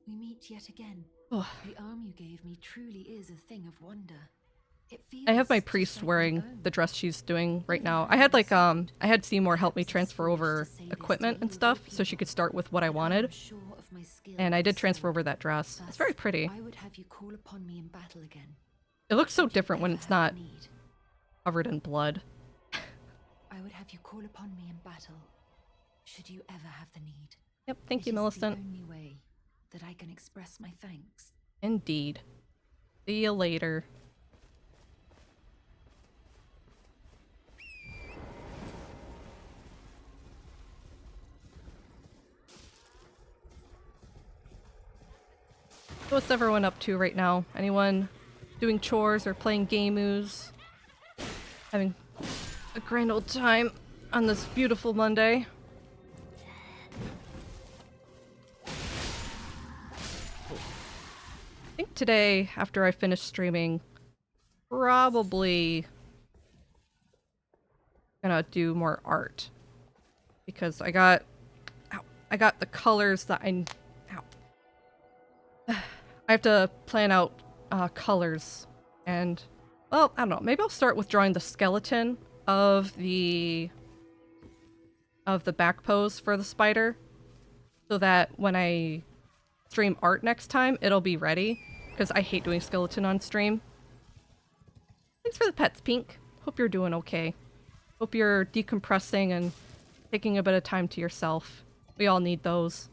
we meet yet again. Oh. The arm you gave me truly is a thing of wonder. It feels I have my just priest like my wearing own. the dress she's doing right now. I had like I had Seymour help me transfer over equipment and stuff so she could start with what I I'm wanted. sure of my skill And I did with transfer sword. over that dress. It's Thus, very pretty. I would have you call upon me in battle again. It looks so Should you different when ever it's have not the need. covered in blood. I would have you call upon me in battle. Should you ever have the need. Yep, thank It you, is Millicent. the only way that I can express my thanks. Indeed. See you later. So what's everyone up to right now? Anyone doing chores or playing gamoos? Having a grand old time? on this beautiful Monday. I think today, after I finish streaming, probably gonna do more art. Because I got the colors that I have to plan out colors, and well, I don't know, maybe I'll start with drawing the skeleton of the back pose for the spider, so that when I stream art next time, it'll be ready, because I hate doing skeleton on stream. Thanks for the pets, Pink. Hope you're doing okay. Hope you're decompressing and taking a bit of time to yourself. We all need those.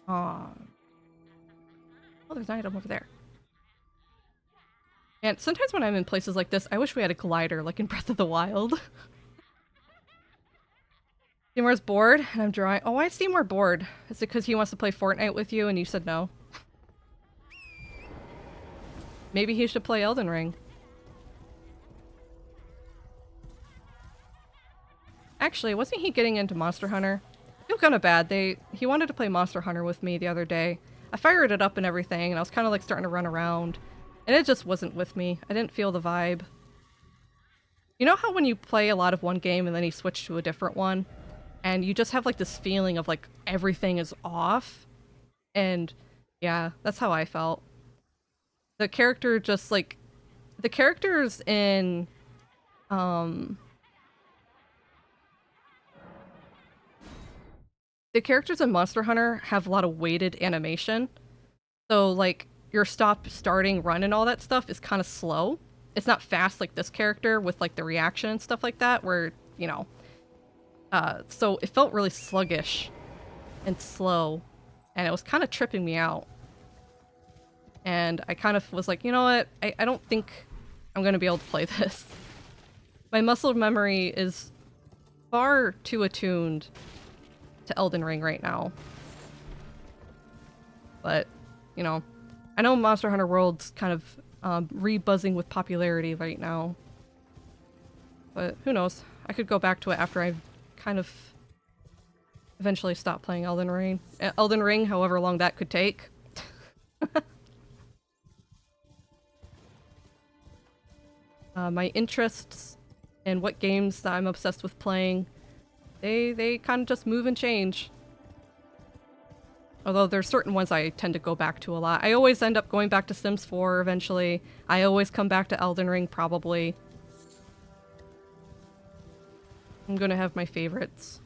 Aww. Oh, there's an item over there. And sometimes when I'm in places like this, I wish we had a glider, like in Breath of the Wild. Seymour's bored, and I'm drawing. Oh, why is Seymour bored? Is it because he wants to play Fortnite with you and you said no? Maybe he should play Elden Ring. Actually, wasn't he getting into Monster Hunter? I feel kind of bad. He wanted to play Monster Hunter with me the other day. I fired it up and everything, and I was kind of like starting to run around. And it just wasn't with me. I didn't feel the vibe. You know how when you play a lot of one game and then you switch to a different one? And you just have like this feeling of like everything is off? And yeah, that's how I felt. The character just like... The characters in... The characters in Monster Hunter have a lot of weighted animation. So, like, your stop, starting, run, and all that stuff is kind of slow. It's not fast like this character with, like, the reaction and stuff like that, where, you know... so it felt really sluggish and slow, and it was kind of tripping me out. And I kind of was like, you know what? I don't think I'm going to be able to play this. My muscle memory is far too attuned to Elden Ring right now. But, you know, I know Monster Hunter World's kind of re-buzzing with popularity right now. But who knows? I could go back to it after I kind of eventually stop playing Elden Ring. Elden Ring, however long that could take. My interests and what games that I'm obsessed with playing, they kind of just move and change. Although there's certain ones I tend to go back to a lot. I always end up going back to Sims 4 eventually. I always come back to Elden Ring, probably. I'm gonna have my favorites.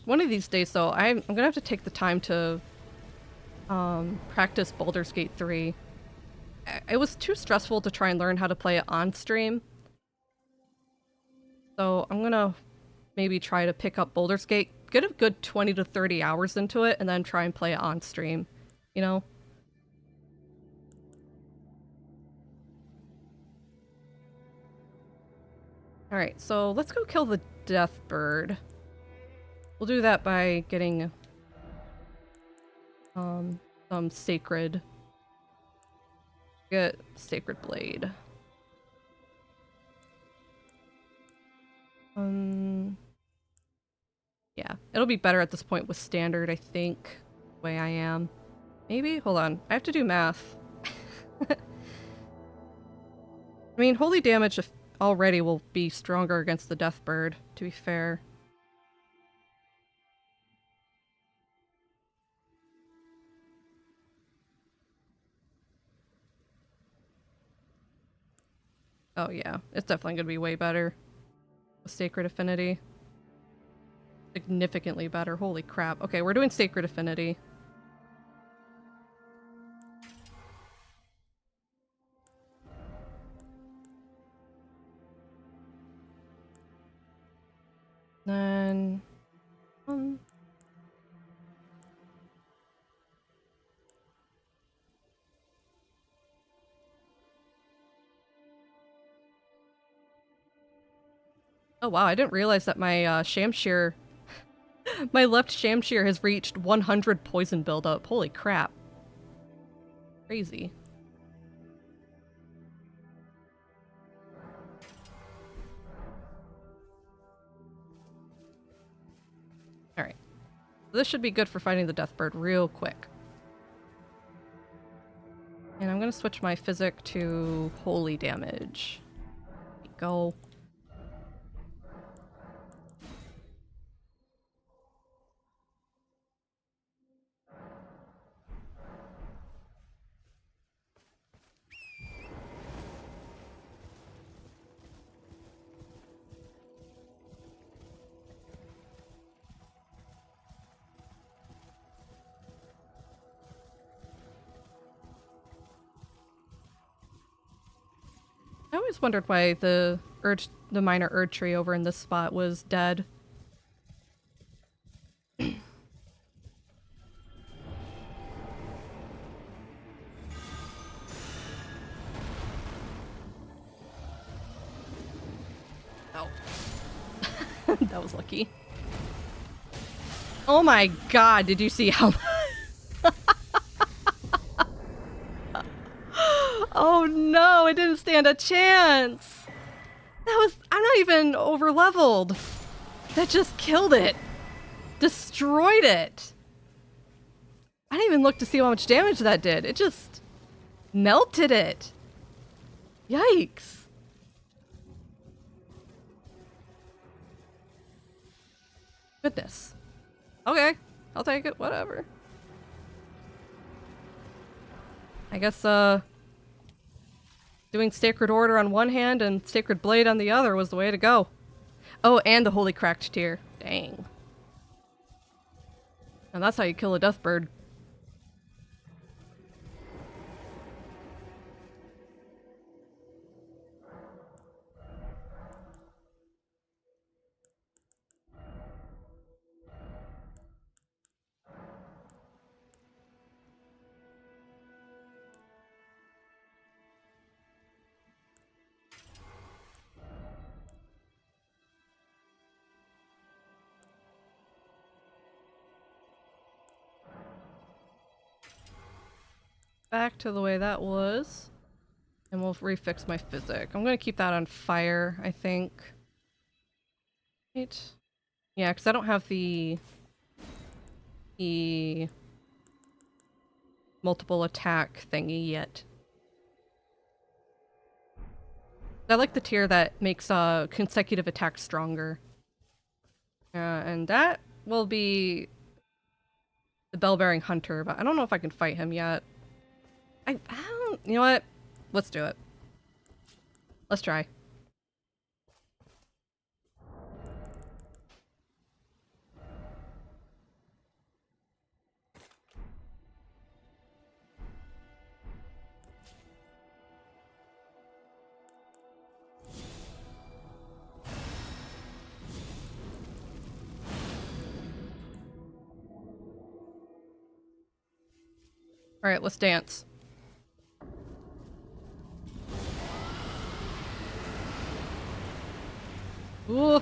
One of these days, though, I'm gonna have to take the time to practice Baldur's Gate 3. It was too stressful to try and learn how to play it on stream. So I'm gonna maybe try to pick up Baldur's Gate, get a good 20 to 30 hours into it, and then try and play it on stream. You know? Alright, so let's go kill the Death Bird. We'll do that by getting some sacred. Get Sacred Blade. Yeah, it'll be better at this point with standard, I think, the way I am. Maybe? Hold on. I have to do math. I mean, holy damage already will be stronger against the Death Bird, to be fair. Oh yeah, it's definitely gonna be way better with Sacred Affinity. Significantly better. Holy crap. Okay, we're doing Sacred Affinity. Then... Oh Oh wow, I didn't realize that my Shamshir, my left Shamshir has reached 100 poison buildup. Holy crap. Crazy. Alright. This should be good for fighting the Deathbird real quick. And I'm gonna switch my physic to holy damage. There we go. I always wondered why the minor Erd tree over in this spot was dead. Oh. That was lucky. Oh my god, did you see how... Oh no, it didn't stand a chance! I'm not even over leveled. That just killed it. Destroyed it. I didn't even look to see how much damage that did. It just melted it. Yikes. Goodness. Okay, I'll take it, whatever. I guess, doing Sacred Order on one hand and Sacred Blade on the other was the way to go. Oh, and the Holy Cracked Tear. Dang. And that's how you kill a Deathbird. Back to the way that was. And we'll refix my physic. I'm gonna keep that on fire, I think. Right. Yeah, because I don't have the multiple attack thingy yet. I like the tier that makes consecutive attacks stronger. And that will be the Bell-Bearing Hunter, but I don't know if I can fight him yet. I don't... You know what? Let's do it. Let's try. Alright, let's dance. Ooh.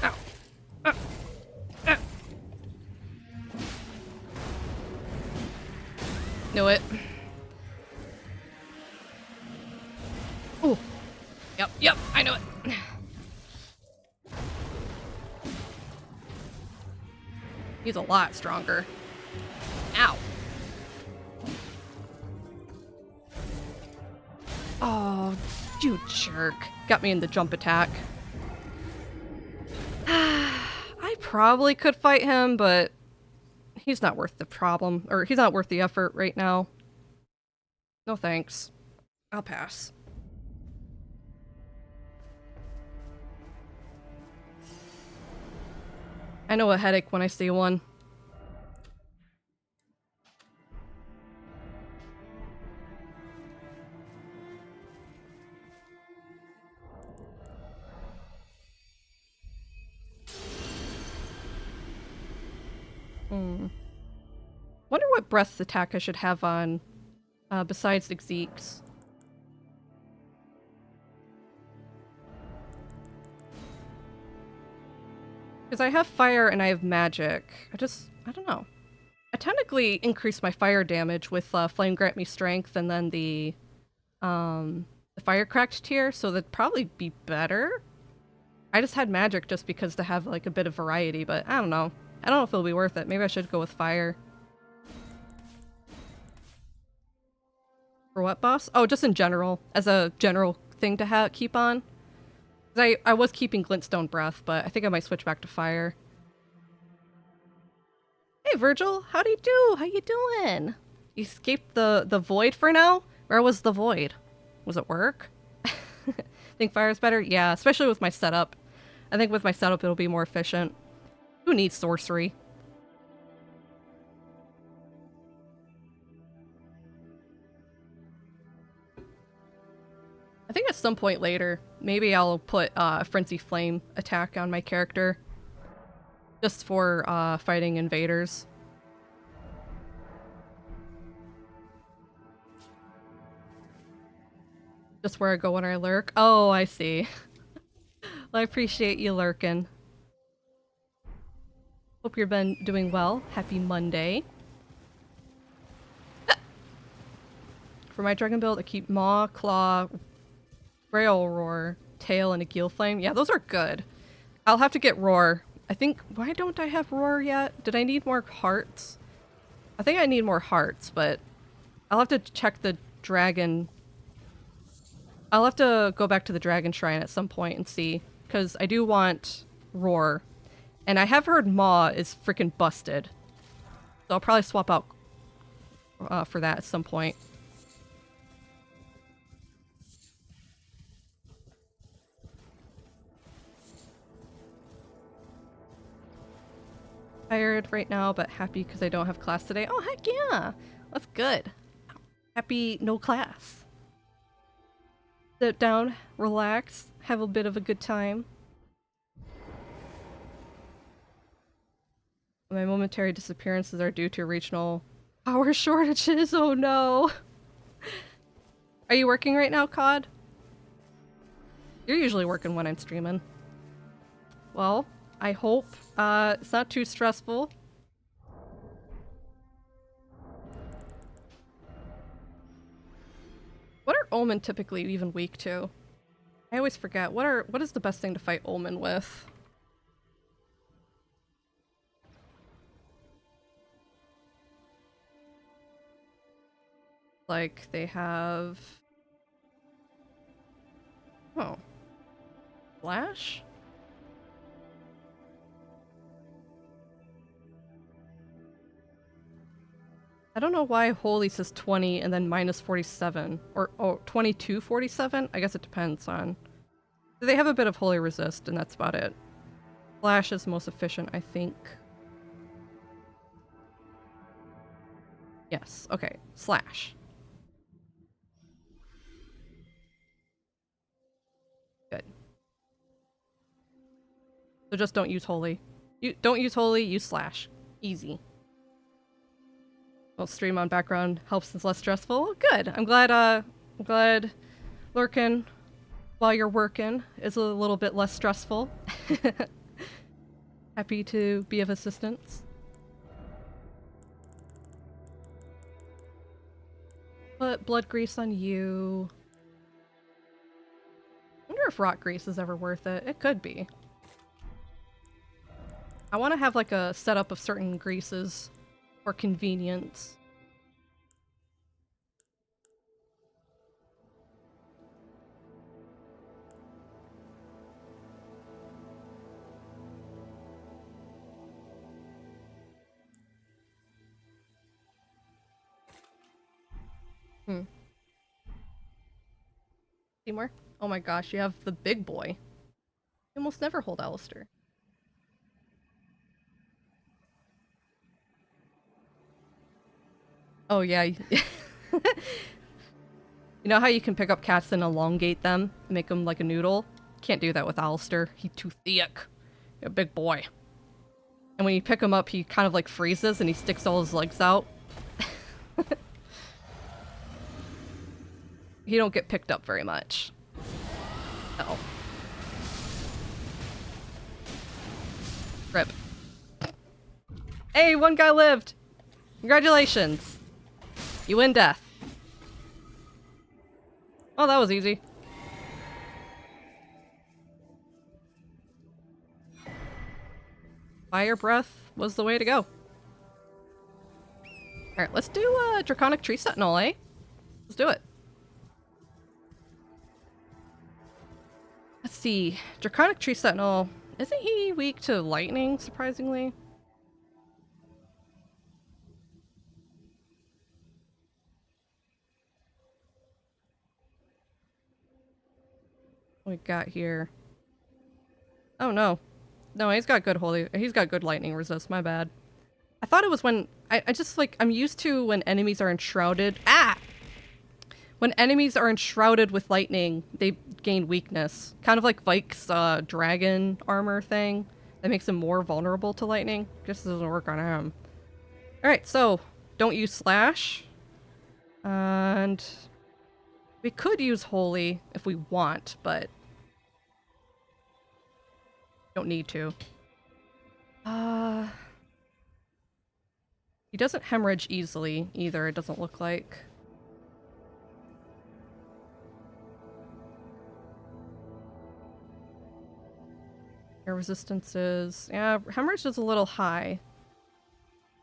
Ow. Ah. Ah. Knew it. Ooh. Yep, I know it. He's a lot stronger. Ow. Oh, you jerk. Got me in the jump attack. I probably could fight him, but he's not worth the problem. Or he's not worth the effort right now. No thanks. I'll pass. I know a headache when I see one. Wonder what breath attack I should have on besides Exeek's. Because I have fire and I have magic. I don't know. I technically increase my fire damage with Flame Grant Me Strength and then the Fire Cracked tier, so that'd probably be better. I just had magic just because to have like a bit of variety, but I don't know. I don't know if it'll be worth it. Maybe I should go with fire. For what boss? Oh, just in general. As a general thing to keep on. I was keeping Glintstone Breath, but I think I might switch back to fire. Hey Virgil, how'd you do? How you doing? You escaped the void for now? Where was the void? Was it work? Think fire's better? Yeah, especially with my setup. I think with my setup it'll be more efficient. Who needs sorcery? I think at some point later, maybe I'll put a Frenzy Flame attack on my character. Just for fighting invaders. Just where I go when I lurk. Oh, I see. Well, I appreciate you lurking. Hope you've been doing well. Happy Monday. For my dragon build, I keep Maw, Claw, Rail Roar, Tail, and a Geel Flame. Yeah, those are good. I'll have to get Roar. I think, why don't I have Roar yet? Did I need more hearts? I think I need more hearts, but I'll have to check the dragon. I'll have to go back to the dragon shrine at some point and see, because I do want Roar. And I have heard Maw is freaking busted. So I'll probably swap out for that at some point. Tired right now, but happy because I don't have class today. Oh, heck yeah! That's good. Happy no class. Sit down, relax, have a bit of a good time. My momentary disappearances are due to regional power shortages. Oh no. Are you working right now, COD? You're usually working when I'm streaming. Well, I hope it's not too stressful. What are Omen typically even weak to? I always forget. What is the best thing to fight Omen with? Like, they have... Oh. Flash? I don't know why Holy says 20 and then minus 47. Or, oh, 22, 47? I guess it depends on... They have a bit of Holy Resist, and that's about it. Flash is most efficient, I think. Yes, okay. Slash. Good. So just don't use Holy. Don't use Holy, use Slash. Easy. Well, stream on background helps it's less stressful. Good. I'm glad lurking while you're working is a little bit less stressful. Happy to be of assistance. Put blood grease on you. I wonder if rock grease is ever worth it. It could be. I want to have like a setup of certain greases for convenience. Seymour? Oh my gosh, you have the big boy. You almost never hold Alistair. Oh yeah. You know how you can pick up cats and elongate them? Make them like a noodle? Can't do that with Alistair. He's too thick. You're a big boy. And when you pick him up, he kind of like freezes and he sticks all his legs out. He don't get picked up very much. Oh. Hey, one guy lived! Congratulations! You win death. Oh, that was easy. Fire breath was the way to go. Alright, let's do Draconic Tree Sentinel, eh? Let's do it. Let's see. Draconic Tree Sentinel. Isn't he weak to lightning, surprisingly? What we got here? Oh no. No, he's got good lightning resist, my bad. I thought it was when I just like I'm used to when enemies are enshrouded. Ah! When enemies are enshrouded with lightning, they gain weakness. Kind of like Vike's dragon armor thing. That makes him more vulnerable to lightning. Just doesn't work on him. Alright, so don't use slash. And we could use holy if we want, but don't need to. He doesn't hemorrhage easily either, it doesn't look like. Air resistances. Yeah, hemorrhage is a little high.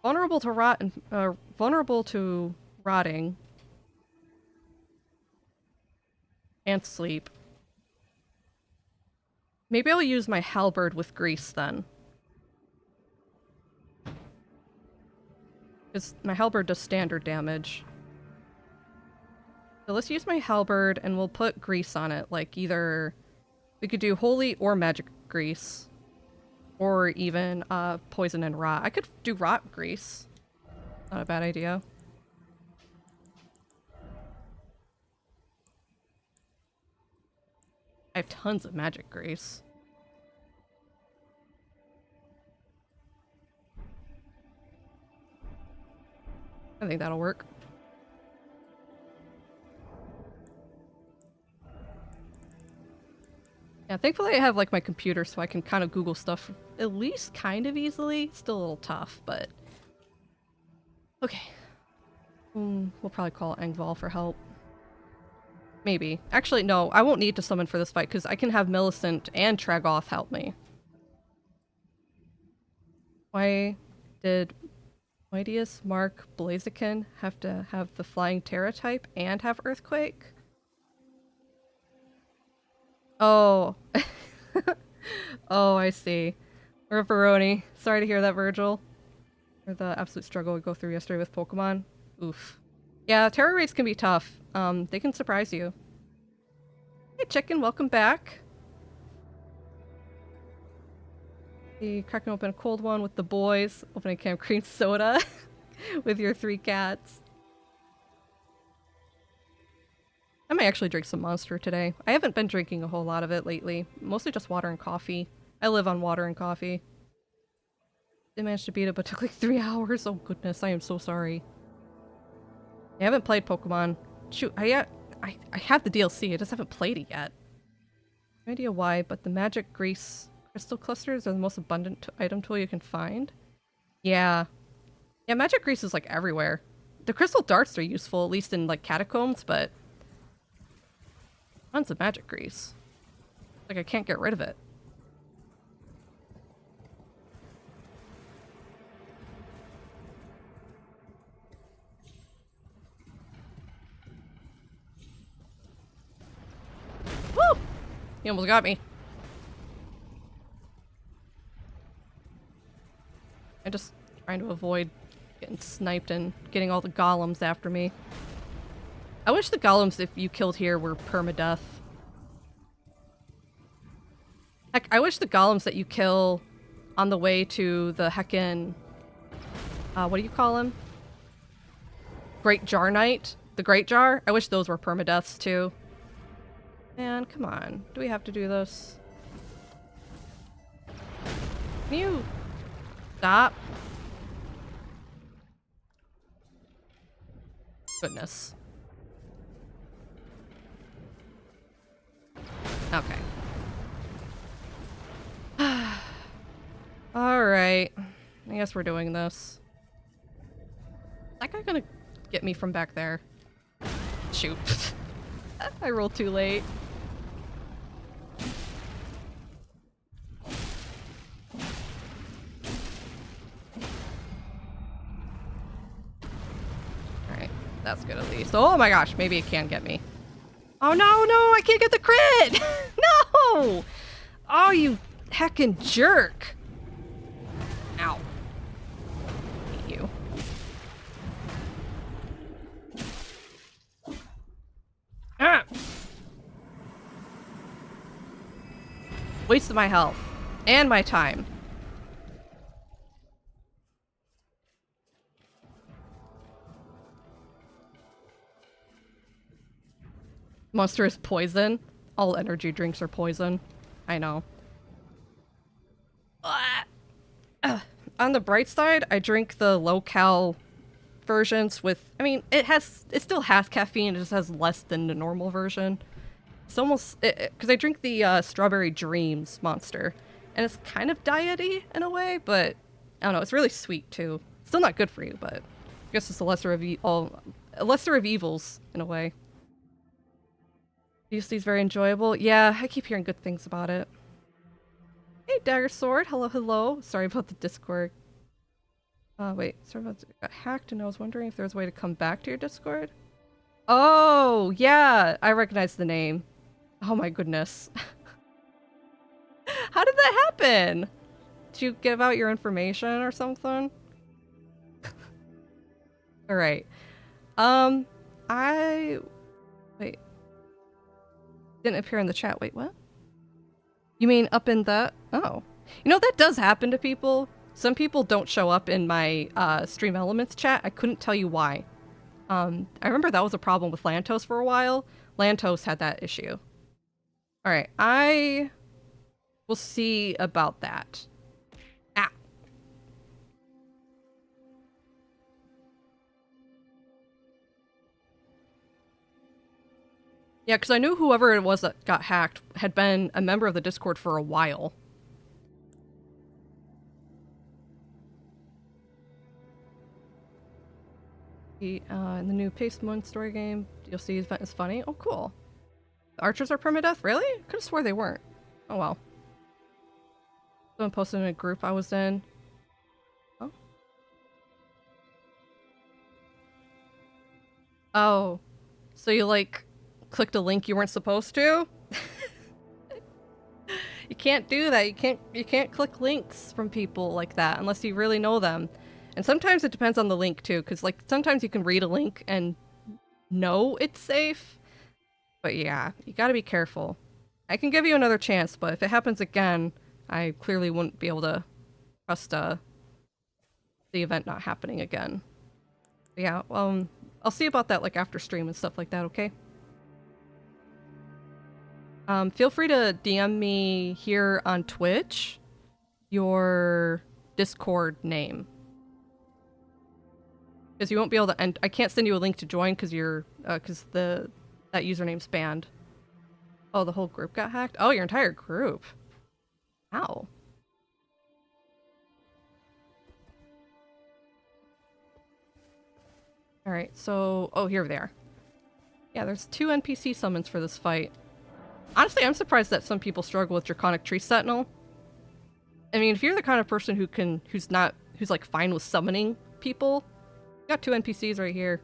Vulnerable to rot and vulnerable to rotting. And sleep. Maybe I'll use my halberd with grease then. Because my halberd does standard damage. So let's use my halberd and we'll put grease on it. Like either we could do holy or magic grease. Or even poison and rot. I could do rot grease. Not a bad idea. I have tons of magic grease. I think that'll work. Yeah, thankfully I have like my computer so I can kind of Google stuff at least kind of easily. Still a little tough, but... Okay. We'll probably call Engval for help. Maybe. Actually, no, I won't need to summon for this fight because I can have Millicent and Tragoth help me. Why did Mightiest Mark Blaziken have to have the Flying Terra type and have Earthquake? Oh. Oh, I see. Ripperoni. Sorry to hear that, Virgil. Or the absolute struggle we go through yesterday with Pokemon. Oof. Yeah, Terra raids can be tough. They can surprise you. Hey, Chicken, welcome back. The cracking open a cold one with the boys. Opening a can of cream soda with your 3 cats. I might actually drink some Monster today. I haven't been drinking a whole lot of it lately. Mostly just water and coffee. I live on water and coffee. Didn't manage to beat it, but took like 3 hours. Oh goodness, I am so sorry. I haven't played Pokemon. Shoot, I have the DLC, I just haven't played it yet. No idea why, but the magic grease crystal clusters are the most abundant item tool you can find. Yeah. Yeah, magic grease is like everywhere. The crystal darts are useful, at least in like catacombs, but tons of magic grease. Like I can't get rid of it. Woo! He almost got me. I'm just trying to avoid getting sniped and getting all the golems after me. I wish the golems, if you killed here, were permadeath. Heck, I wish the golems that you kill on the way to the heckin'... what do you call him? Great Jar Knight? The Great Jar? I wish those were permadeaths too. Man, come on. Do we have to do this? Can you... stop? Goodness. Okay. Alright. I guess we're doing this. That guy gonna get me from back there? Shoot. I rolled too late. Alright, that's good at least. Oh my gosh, maybe it can get me. Oh no, I can't get the crit! No! Oh, you heckin' jerk! Ow. Hate you. Ah! Wasted my health. And my time. Monster is poison. All energy drinks are poison. I know. On the bright side, I drink the low-cal versions with, I mean, it still has caffeine, it just has less than the normal version. It's almost, because I drink the Strawberry Dreams Monster, and it's kind of diety in a way, but I don't know, it's really sweet too. Still not good for you, but I guess it's a lesser of evils in a way. DSD's very enjoyable. Yeah, I keep hearing good things about it. Hey, Dagger Sword. Hello. Sorry about the Discord. Wait. Sorry about got hacked, and I was wondering if there was a way to come back to your Discord. Oh, yeah. I recognize the name. Oh my goodness. How did that happen? Did you give out your information or something? Alright. Wait. Didn't appear in the chat. Wait, what? You mean up in the... Oh. You know, that does happen to people. Some people don't show up in my Stream Elements chat. I couldn't tell you why. I remember that was a problem with Lantos for a while. Lantos had that issue. Alright, I will see about that. Ah. Yeah, because I knew whoever it was that got hacked had been a member of the Discord for a while. In the new Paste Moon story game, you'll see his event is funny. Oh, cool. The archers are permadeath? Really? I could have swore they weren't. Oh, well. Someone posted in a group I was in. Oh. Oh. So you, like, clicked a link you weren't supposed to? You can't do that. You can't click links from people like that unless you really know them. And sometimes it depends on the link too, because like sometimes you can read a link and know it's safe. But yeah, you gotta be careful. I can give you another chance, but if it happens again, I clearly wouldn't be able to trust the event not happening again. But yeah, I'll see about that like after stream and stuff like that, okay? Feel free to DM me here on Twitch your Discord name. Because you won't be able to end. I can't send you a link to join because you're because that username's banned. Oh, the whole group got hacked? Oh, your entire group. Ow. Alright, so here they are. Yeah, there's 2 NPC summons for this fight. Honestly, I'm surprised that some people struggle with Draconic Tree Sentinel. I mean, if you're the kind of person who's like fine with summoning people, got 2 NPCs right here.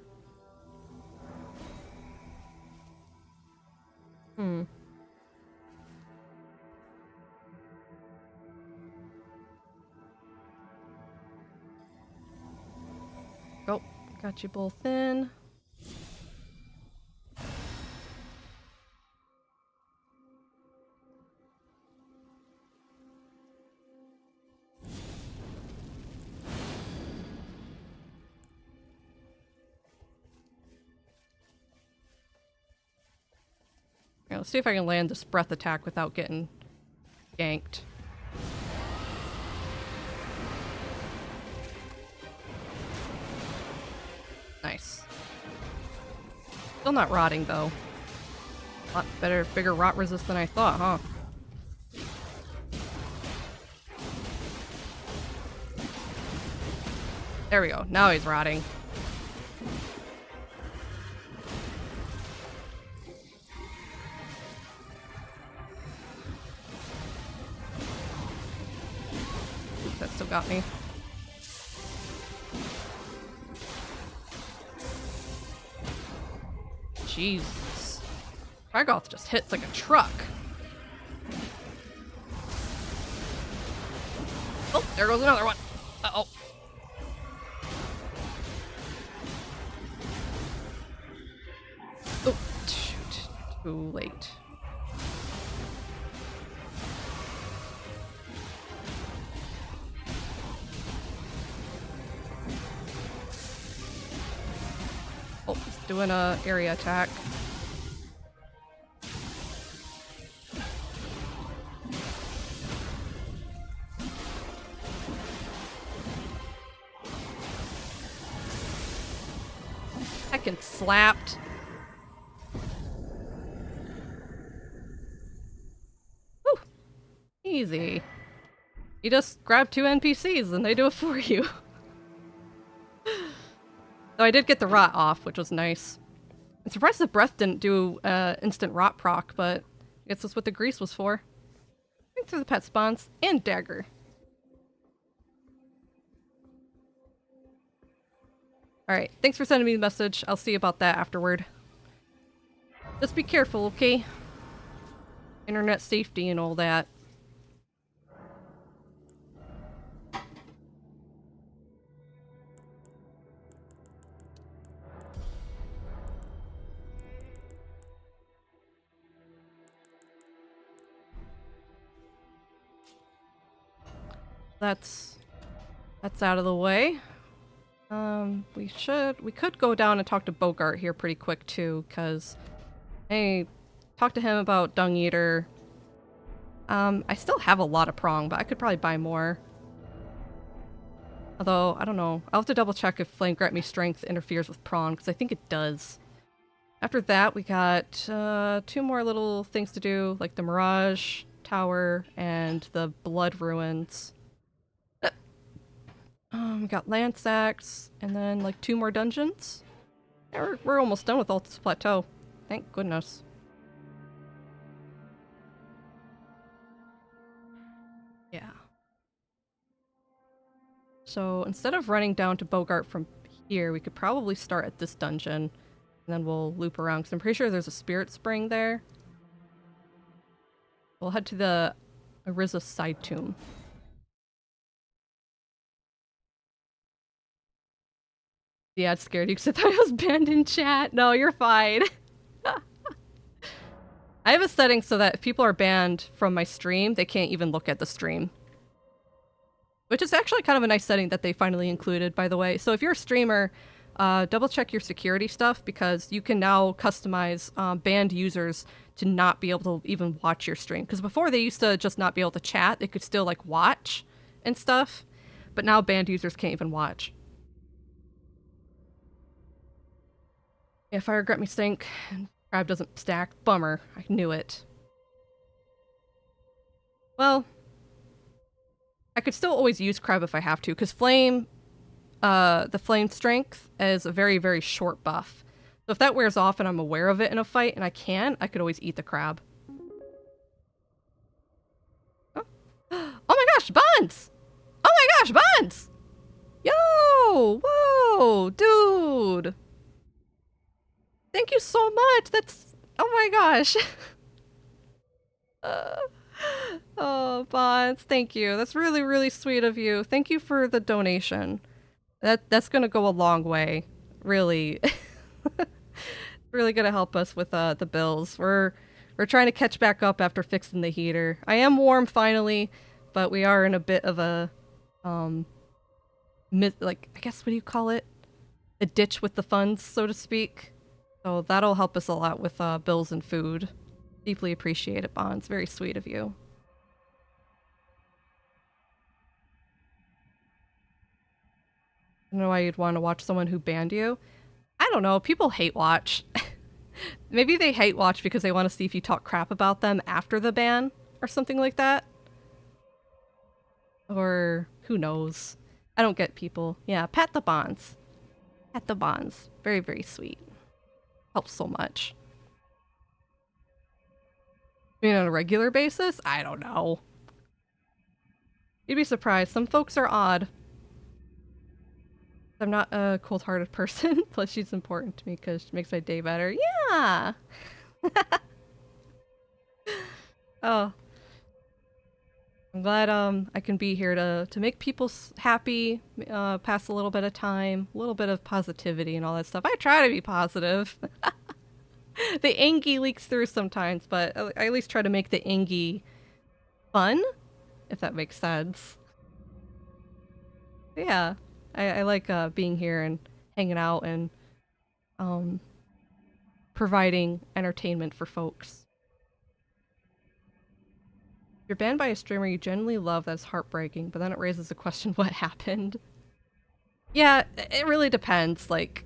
Oh, got you both in. Yeah, let's see if I can land this breath attack without getting ganked. Nice. Still not rotting though. A lot better, bigger rot resist than I thought, huh? There we go. Now he's rotting. Oops, that still got me. Jesus. Ragoth just hits like a truck. Oh, there goes another one. Uh-oh. Oh, shoot. Too late. Oh, he's doing a area attack. Heckin' slapped. Whew. Easy. You just grab 2 NPCs and they do it for you. Though I did get the rot off, which was nice. I'm surprised the breath didn't do instant rot proc, but I guess that's what the grease was for. Thanks for the pet spawns and dagger. Alright, thanks for sending me the message. I'll see about that afterward. Just be careful, okay? Internet safety and all that. That's out of the way. We could go down and talk to Bogart here pretty quick too, because I talked to him about Dung Eater. I still have a lot of prong, but I could probably buy more. Although, I don't know. I'll have to double check if Flame Grant Me Strength interferes with prong, because I think it does. After that, we got 2 more little things to do, like the Mirage Tower and the Blood Ruins. We got Lansax, and then like 2 more dungeons. Yeah, we're almost done with Altus Plateau. Thank goodness. Yeah. So instead of running down to Bogart from here, we could probably start at this dungeon, and then we'll loop around, because I'm pretty sure there's a spirit spring there. We'll head to the Ariza side tomb. Yeah, it scared you because I thought I was banned in chat. No, you're fine. I have a setting so that if people are banned from my stream, they can't even look at the stream. Which is actually kind of a nice setting that they finally included, by the way. So if you're a streamer, double check your security stuff, because you can now customize banned users to not be able to even watch your stream. Because before they used to just not be able to chat, they could still like watch and stuff. But now banned users can't even watch. Yeah, Fire Grant Me Stink. Crab doesn't stack. Bummer. I knew it. Well, I could still always use Crab if I have to, because Flame, the Flame Strength is a very, very short buff. So if that wears off and I'm aware of it in a fight and I could always eat the crab. Oh, oh my gosh, Buns! Oh my gosh, Buns! Yo! Whoa! Dude! Thank you so much! That's... Oh my gosh! Oh, Bonds, thank you. That's really, really sweet of you. Thank you for the donation. That's gonna go a long way. Really. Really gonna help us with the bills. We're trying to catch back up after fixing the heater. I am warm finally, but we are in a bit of a like, I guess, what do you call it? A ditch with the funds, so to speak. So that'll help us a lot with bills and food. Deeply appreciate it, Bonds. Very sweet of you. I don't know why you'd want to watch someone who banned you. I don't know. People hate watch. Maybe they hate watch because they want to see if you talk crap about them after the ban or something like that. Or who knows. I don't get people. Yeah, pat the bonds. Pat the bonds. Very, very sweet. Helps so much. I mean, on a regular basis? I don't know. You'd be surprised. Some folks are odd. I'm not a cold-hearted person, plus she's important to me because she makes my day better. Yeah! Oh. I'm glad I can be here to make people happy, pass a little bit of time, a little bit of positivity and all that stuff. I try to be positive. The angie leaks through sometimes, but I at least try to make the angie fun, if that makes sense. But yeah, I like being here and hanging out and providing entertainment for folks. If you're banned by a streamer you genuinely love, that's heartbreaking, but then it raises the question, what happened? Yeah, it really depends. Like,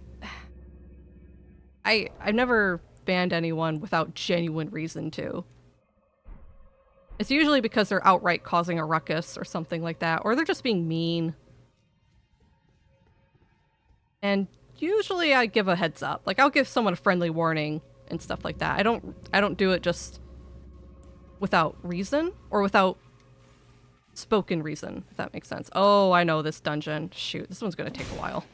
I've never banned anyone without genuine reason to. It's usually because they're outright causing a ruckus or something like that, or they're just being mean. And usually I give a heads up. Like, I'll give someone a friendly warning and stuff like that. I don't do it just without reason or without spoken reason, if that makes sense. Oh, I know this dungeon. Shoot, this one's gonna take a while.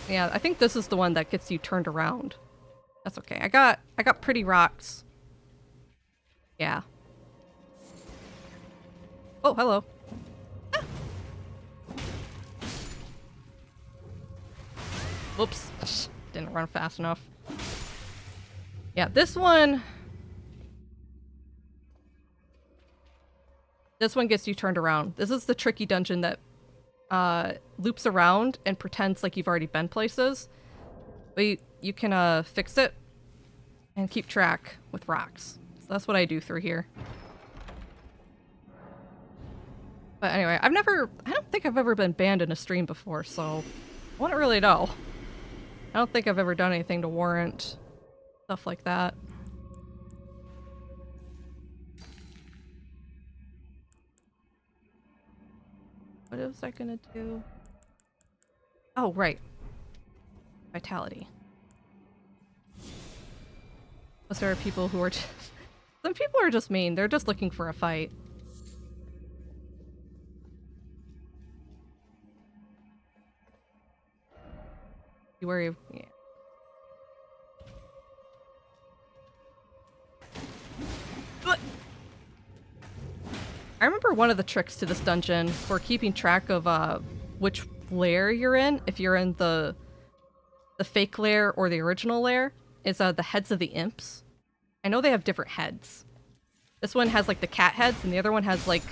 Yeah, I think this is the one that gets you turned around. That's okay. I got pretty rocks. Yeah. Oh, hello. Ah. Whoops. Didn't run fast enough. Yeah, this one gets you turned around. This is the tricky dungeon that loops around and pretends like you've already been places. But you can fix it and keep track with rocks. So that's what I do through here. But anyway, I don't think I've ever been banned in a stream before, so I wouldn't really know. I don't think I've ever done anything to warrant stuff like that. What was I gonna do? Oh, right. Vitality. Plus there are people who are just... Some people are just mean. They're just looking for a fight. You worry... Yeah. I remember one of the tricks to this dungeon for keeping track of which lair you're in, if you're in the fake lair or the original lair, is the heads of the imps. I know they have different heads. This one has like the cat heads and the other one has like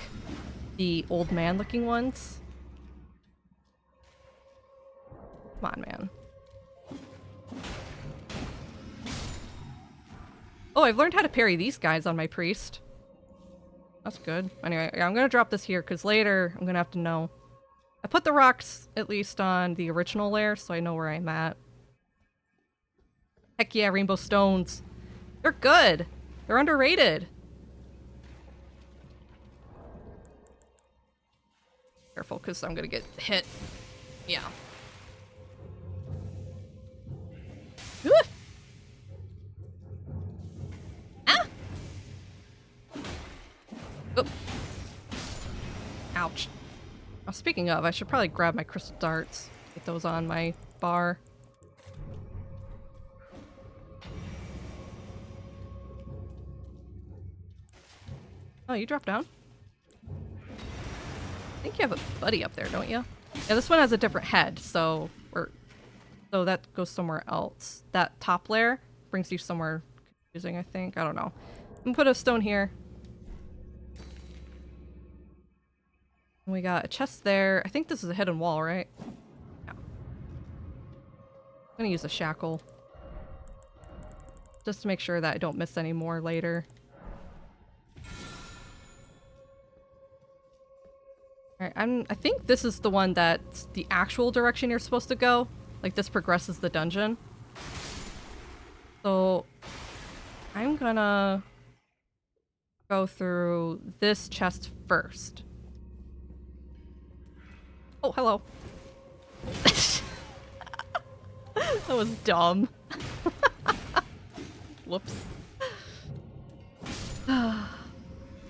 the old man looking ones. Come on, man. Oh, I've learned how to parry these guys on my priest. That's good. Anyway, yeah, I'm gonna drop this here because later I'm gonna have to know. I put the rocks at least on the original layer so I know where I'm at. Heck yeah, rainbow stones. They're good. They're underrated. Careful because I'm gonna get hit. Yeah. Woo! Ah! Oh. Ouch. Oh, speaking of, I should probably grab my crystal darts. Get those on my bar. Oh, you dropped down? I think you have a buddy up there, don't you? Yeah, this one has a different head, so that goes somewhere else. That top layer brings you somewhere confusing, I think. I don't know. I'm gonna put a stone here. And we got a chest there. I think this is a hidden wall, right? Yeah. I'm gonna use a shackle. Just to make sure that I don't miss any more later. Alright, I think this is the one that's the actual direction you're supposed to go. Like, this progresses the dungeon. So, I'm gonna go through this chest first. Oh, hello. That was dumb. Whoops.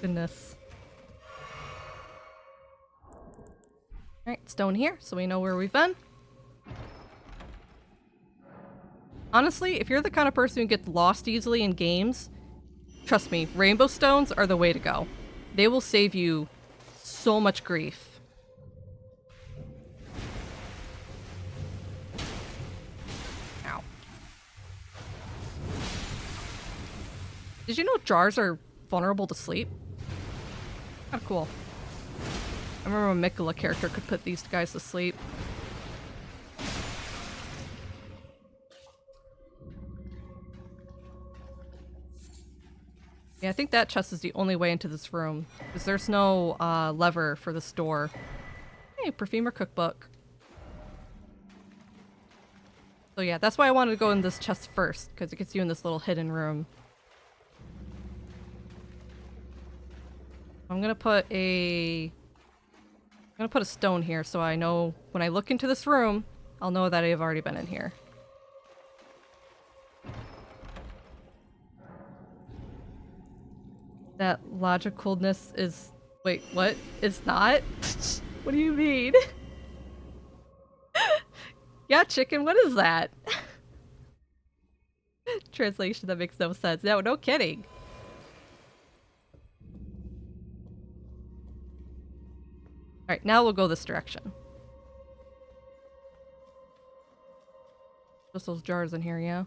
Goodness. Alright, stone here, so we know where we've been. Honestly, if you're the kind of person who gets lost easily in games, trust me, rainbow stones are the way to go. They will save you so much grief. Ow. Did you know jars are vulnerable to sleep? Kinda cool. I remember when Mikola character could put these guys to sleep. Yeah, I think that chest is the only way into this room, because there's no lever for this door. Hey, perfumer cookbook. So yeah, that's why I wanted to go in this chest first, because it gets you in this little hidden room. I'm gonna put a stone here so I know when I look into this room, I'll know that I've already been in here. That logicalness is... Wait, what? It's not? What do you mean? Yeah, chicken, what is that? Translation that makes no sense. No, no kidding. Alright, now we'll go this direction. Just those jars in here, yeah?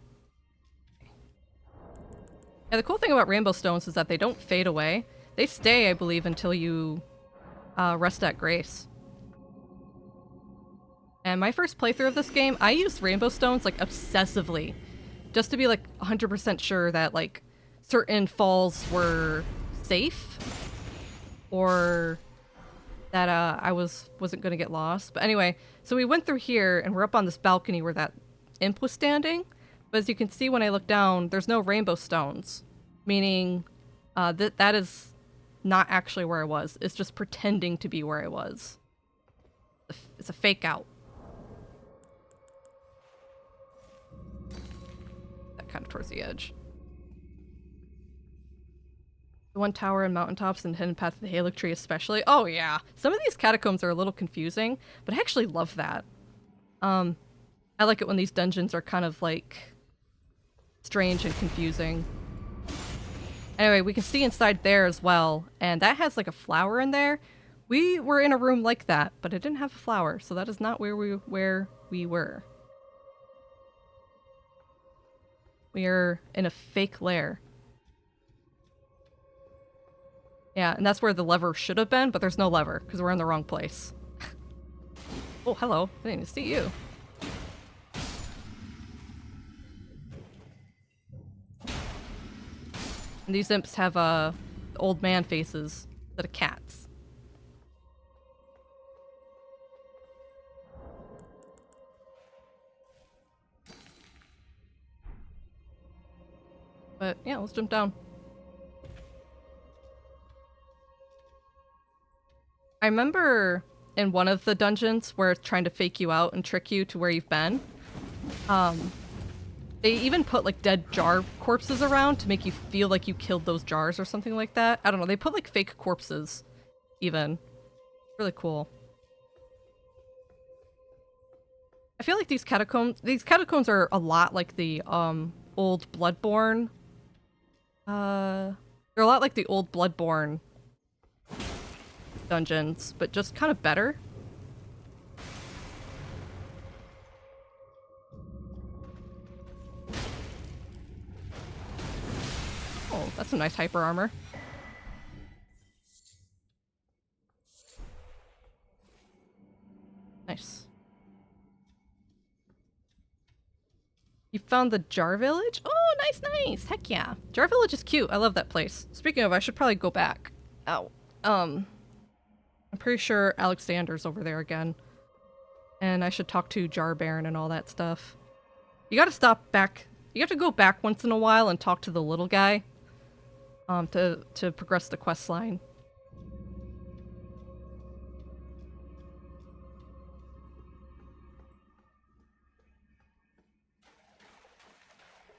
Yeah, the cool thing about rainbow stones is that they don't fade away. They stay, I believe, until you rest at grace. And my first playthrough of this game, I used rainbow stones like obsessively. Just to be like 100% sure that like certain falls were safe. Or that I wasn't gonna get lost. But anyway, so we went through here and we're up on this balcony where that imp was standing. But as you can see when I look down, there's no rainbow stones. Meaning that is not actually where I was. It's just pretending to be where I was. It's a fake out. That kind of towards the edge. The one tower and mountaintops and hidden path of the Halic tree especially. Oh yeah. Some of these catacombs are a little confusing, but I actually love that. I like it when these dungeons are kind of like strange and confusing. Anyway, we can see inside there as well, and that has like a flower in there. We were in a room like that, but it didn't have a flower, so that is not where we were. We are in a fake lair. Yeah, and that's where the lever should have been, but there's no lever, because we're in the wrong place. Oh, hello. I didn't even see you. And these imps have old man faces instead of cats. But yeah, let's jump down. I remember in one of the dungeons where it's trying to fake you out and trick you to where you've been. They even put like dead jar corpses around to make you feel like you killed those jars or something like that. I don't know. They put like fake corpses even. Really cool. I feel like these catacombs are a lot like the old Bloodborne. They're a lot like the old Bloodborne dungeons, but just kind of better. Oh, that's some nice hyper armor. Nice. You found the Jar Village? Oh, nice. Heck yeah. Jar Village is cute. I love that place. Speaking of, I should probably go back. Ow. I'm pretty sure Alexander's over there again. And I should talk to Jar Baron and all that stuff. You gotta stop back. You have to go back once in a while and talk to the little guy. to progress the quest line.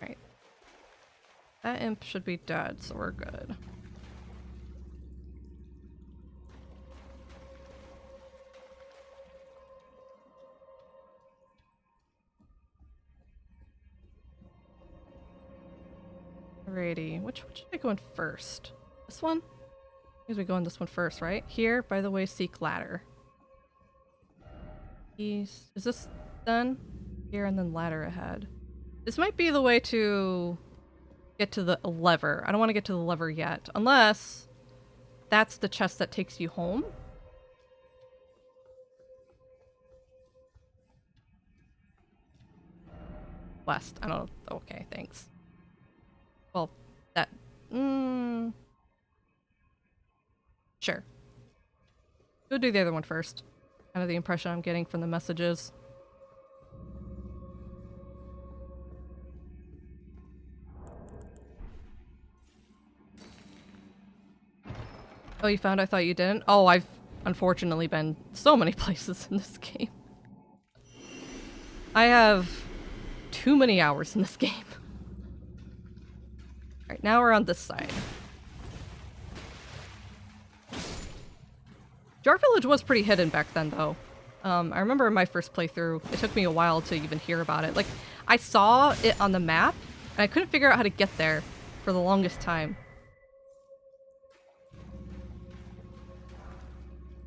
Right. That imp should be dead, so we're good. Alrighty, which one should I go in first? This one? I guess we go in this one first, right? Here, by the way, seek ladder. Is this done? Here and then ladder ahead. This might be the way to get to the lever. I don't want to get to the lever yet, unless that's the chest that takes you home. West. I don't know. Okay, thanks. Well, that... Sure. Go do the other one first. Kind of the impression I'm getting from the messages. Oh, you found? I thought you didn't. Oh, I've unfortunately been so many places in this game. I have too many hours in this game. Alright, now we're on this side. Jar Village was pretty hidden back then, though. I remember in my first playthrough, it took me a while to even hear about it. Like, I saw it on the map, and I couldn't figure out how to get there for the longest time.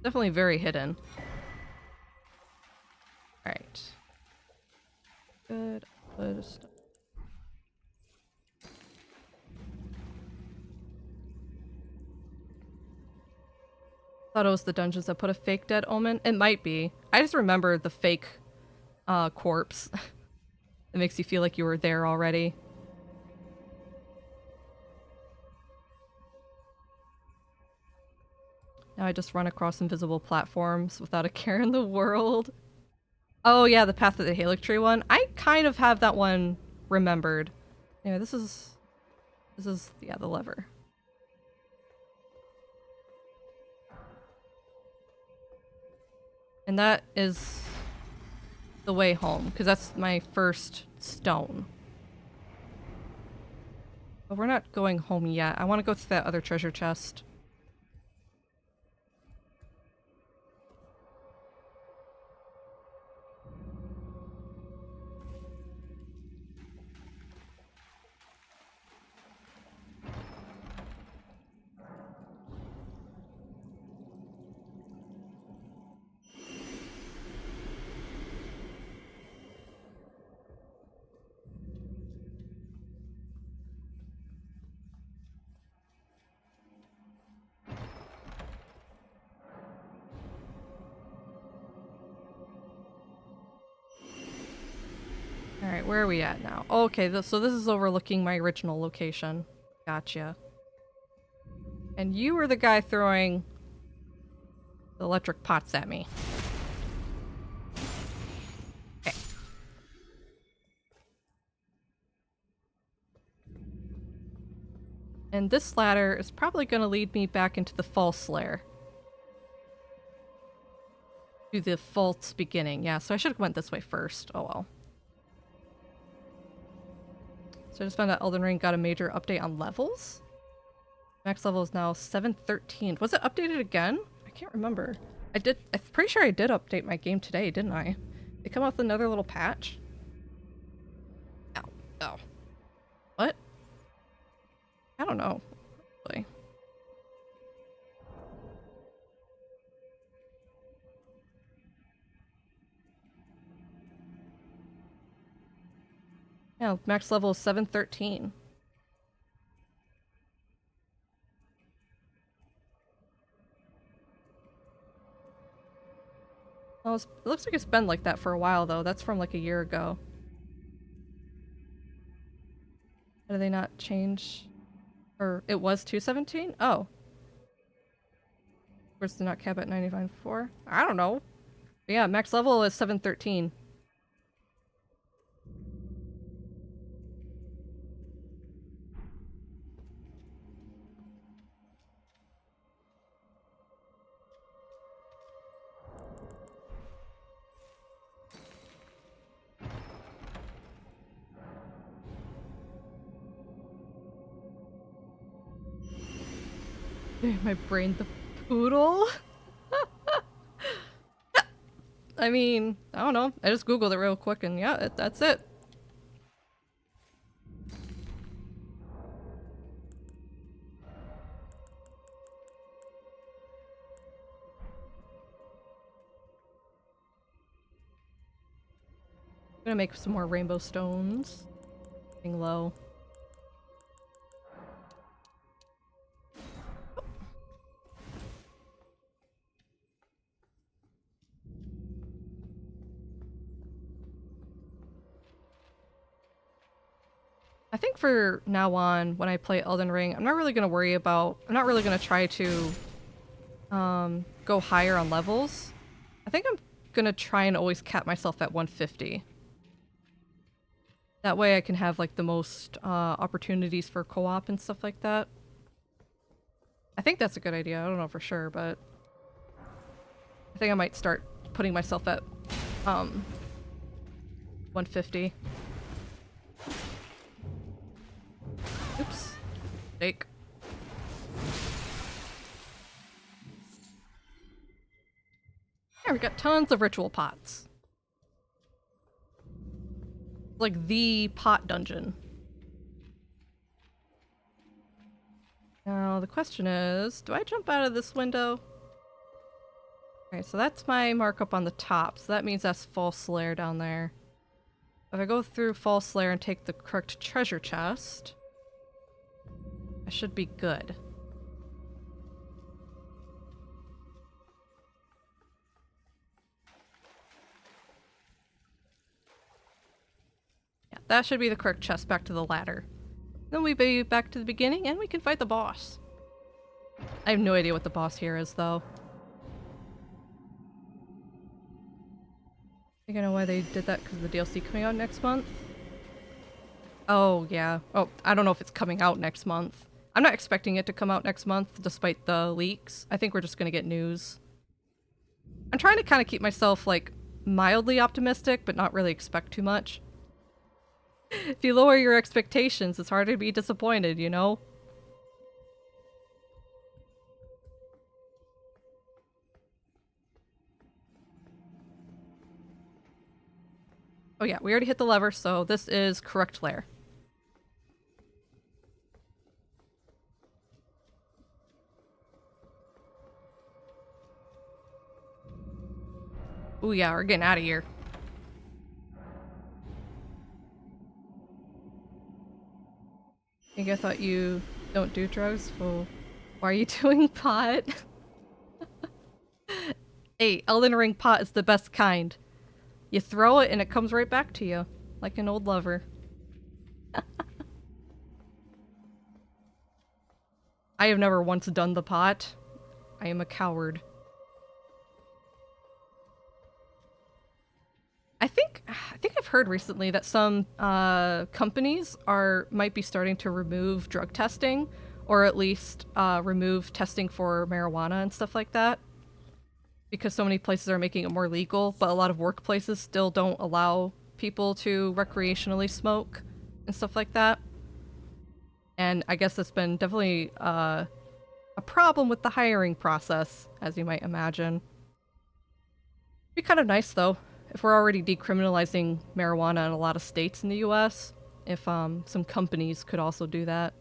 Definitely very hidden. Alright. Good. Good stuff. Thought it was the dungeons that put a fake dead omen. It might be. I just remember the fake corpse. It makes you feel like you were there already. Now I just run across invisible platforms without a care in the world. Oh yeah, the Path of the Halix Tree one. I kind of have that one remembered. Yeah, this is yeah, the lever. And that is the way home, because that's my first stone. But we're not going home yet. I want to go to that other treasure chest. Alright, where are we at now? Okay, so this is overlooking my original location. Gotcha. And you were the guy throwing the electric pots at me. Okay. And this ladder is probably going to lead me back into the false lair. To the false beginning. Yeah, so I should have went this way first. Oh well. So I just found out Elden Ring got a major update on levels. Max level is now 713. Was it updated again? I can't remember. I'm pretty sure I did update my game today, didn't I? They come out with another little patch? Ow. Oh. What? I don't know. Really. Yeah, max level is 713. Well, it looks like it's been like that for a while, though. That's from like a year ago. How do they not change? Or it was 217? Oh. Where's the not cap at 95.4? I don't know. But yeah, max level is 713. My brain the poodle? I mean, I don't know. I just googled it real quick and yeah, that's it. I'm gonna make some more rainbow stones. Getting low. I think for now on, when I play Elden Ring, I'm not really gonna try to go higher on levels. I think I'm gonna try and always cap myself at 150. That way I can have like the most opportunities for co-op and stuff like that. I think that's a good idea. I don't know for sure, but I think I might start putting myself at 150. Oops. Mistake. Yeah, we got tons of ritual pots. Like the pot dungeon. Now the question is, do I jump out of this window? Okay, so that's my markup on the top, so that means that's false lair down there. If I go through false lair and take the correct treasure chest, I should be good. Yeah, that should be the correct chest back to the ladder. Then we'll be back to the beginning and we can fight the boss. I have no idea what the boss here is though. I think I know why they did that, because the DLC coming out next month. Oh yeah. Oh, I don't know if it's coming out next month. I'm not expecting it to come out next month despite the leaks. I think we're just gonna get news. I'm trying to kind of keep myself like mildly optimistic but not really expect too much. If you lower your expectations, it's hard to be disappointed, you know? Oh yeah, we already hit the lever, so this is correct lair. Oh yeah, we're getting out of here. I think I thought you don't do drugs. Well, why are you doing pot? Hey, Elden Ring pot is the best kind. You throw it and it comes right back to you, like an old lover. I have never once done the pot. I am a coward. I think I've heard recently that some companies might be starting to remove drug testing, or at least remove testing for marijuana and stuff like that, because so many places are making it more legal, but a lot of workplaces still don't allow people to recreationally smoke and stuff like that. And I guess that's been definitely a problem with the hiring process, as you might imagine. Be kind of nice though, if we're already decriminalizing marijuana in a lot of states in the US, if some companies could also do that.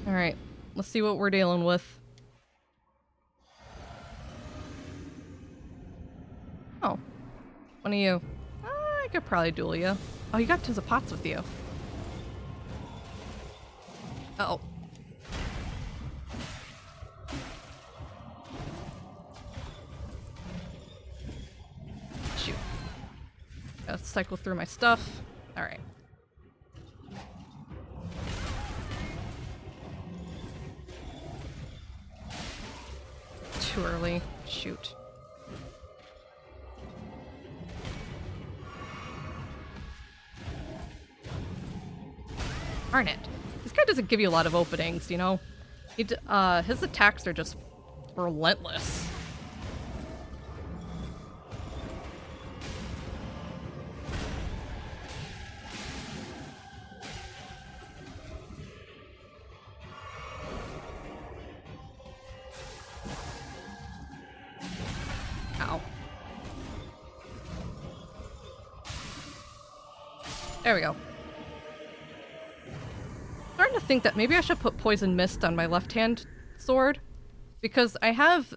Alright, let's see what we're dealing with. Oh, one of you. I could probably duel you. Oh, you got tons of pots with you. Uh-oh. Shoot. Gotta cycle through my stuff. Alright. Too early. Shoot. Darn it. This guy doesn't give you a lot of openings, you know? His attacks are just relentless. There we go. Starting to think that maybe I should put Poison Mist on my left-hand sword, because I have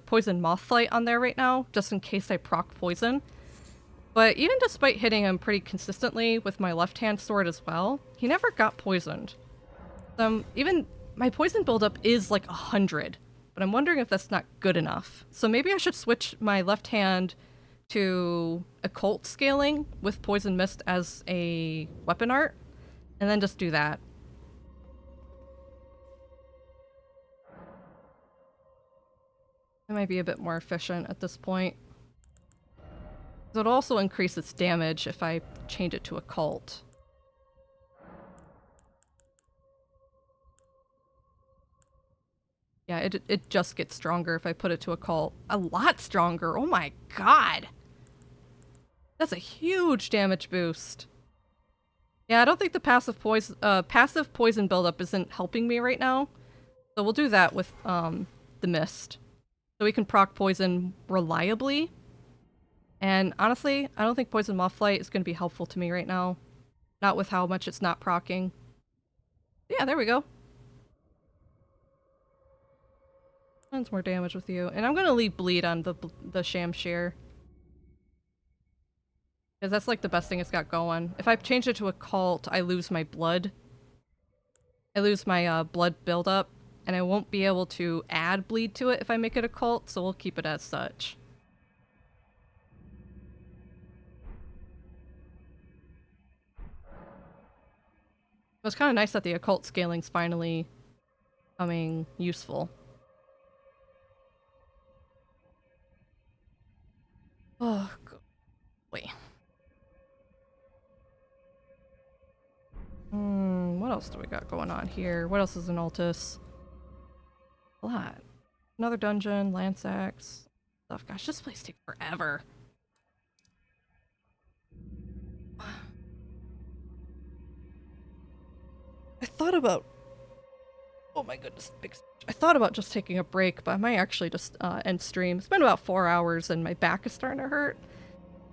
Poison Mothlight on there right now, just in case I proc poison. But even despite hitting him pretty consistently with my left-hand sword as well, he never got poisoned. Even my poison buildup is like 100, but I'm wondering if that's not good enough. So maybe I should switch my left hand to Occult scaling with Poison Mist as a weapon art, and then just do that. It might be a bit more efficient at this point. It'll also increase its damage if I change it to Occult. Yeah, it just gets stronger if I put it to Occult. A lot stronger! Oh my god! That's a huge damage boost. Yeah, I don't think the passive poison buildup isn't helping me right now. So we'll do that with the Mist. So we can proc poison reliably. And honestly, I don't think Poison Mothlight is going to be helpful to me right now. Not with how much it's not proccing. Yeah, there we go. Tons more damage with you. And I'm going to leave bleed on the Shamshir. Because that's like the best thing it's got going. If I change it to Occult, I lose my blood. I lose my blood buildup. And I won't be able to add bleed to it if I make it Occult, so we'll keep it as such. It's kind of nice that the Occult scaling's finally becoming useful. Oh, God. Wait. What else do we got going on here? What else is in Altus? A lot. Another dungeon, Lansax, stuff. Gosh, this place takes forever. I thought about... Oh my goodness, I thought about just taking a break, but I might actually just end stream. It's been about 4 hours and my back is starting to hurt.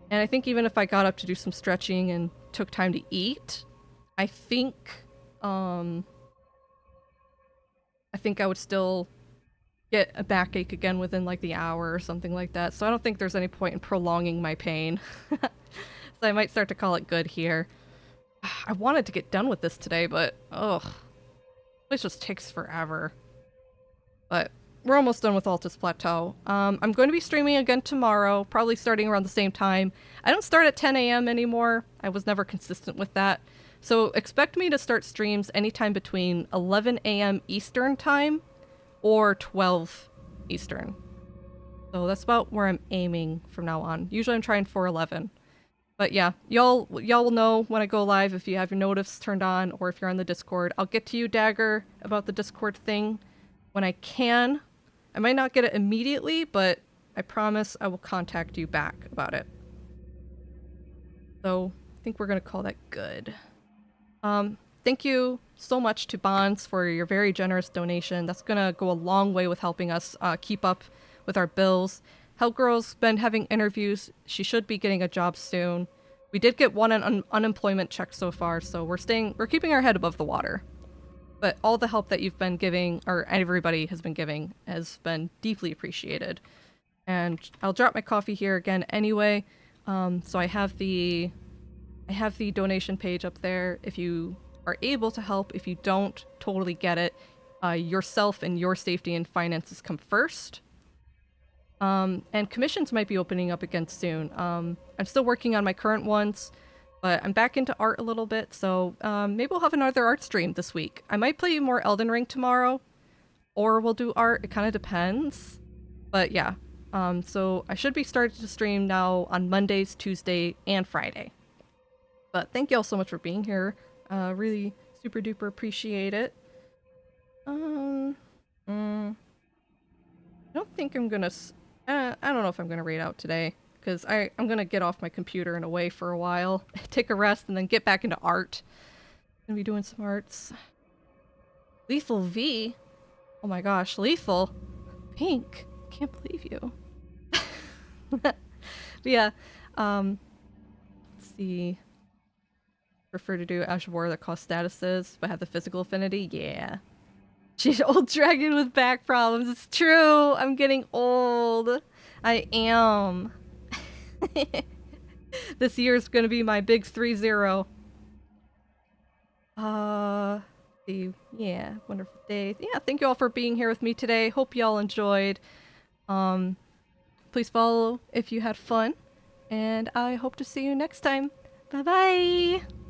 And I think even if I got up to do some stretching and took time to eat, I think I would still get a backache again within like the hour or something like that. So I don't think there's any point in prolonging my pain. So I might start to call it good here. I wanted to get done with this today, but ugh. This just takes forever. But we're almost done with Altus Plateau. I'm going to be streaming again tomorrow, probably starting around the same time. I don't start at 10 a.m. anymore. I was never consistent with that. So expect me to start streams anytime between 11 a.m. Eastern time or 12 Eastern. So that's about where I'm aiming from now on. Usually I'm trying for 11. But yeah, y'all will know when I go live if you have your notifs turned on or if you're on the Discord. I'll get to you, Dagger, about the Discord thing when I can. I might not get it immediately, but I promise I will contact you back about it. So I think we're going to call that good. Thank you so much to Bonds for your very generous donation. That's going to go a long way with helping us keep up with our bills. Hellgirl's been having interviews. She should be getting a job soon. We did get one unemployment check so far, so we're keeping our head above the water. But all the help that you've been giving, or everybody has been giving, has been deeply appreciated. And I'll drop my coffee here again anyway. So I have the donation page up there if you are able to help. If you don't, totally get it. Yourself and your safety and finances come first. And commissions might be opening up again soon. I'm still working on my current ones, but I'm back into art a little bit, so maybe we'll have another art stream this week. I might play more Elden Ring tomorrow, or we'll do art. It kind of depends. But yeah, so I should be starting to stream now on Mondays, Tuesday, and Friday. But thank you all so much for being here. Really super duper appreciate it. I don't think I'm gonna... I don't know if I'm gonna raid out today, because I'm gonna get off my computer and away for a while, take a rest, and then get back into art. Gonna be doing some arts. Lethal V? Oh my gosh, Lethal? Pink? Can't believe you. But yeah, let's see. prefer to do Ash of War that cost statuses but have the physical affinity. Yeah. She's old dragon with back problems. It's true. I'm getting old. I am. This year's gonna be my big 3-0. Yeah, wonderful day. Yeah, thank you all for being here with me today. Hope y'all enjoyed. Please follow if you had fun, and I hope to see you next time. Bye bye.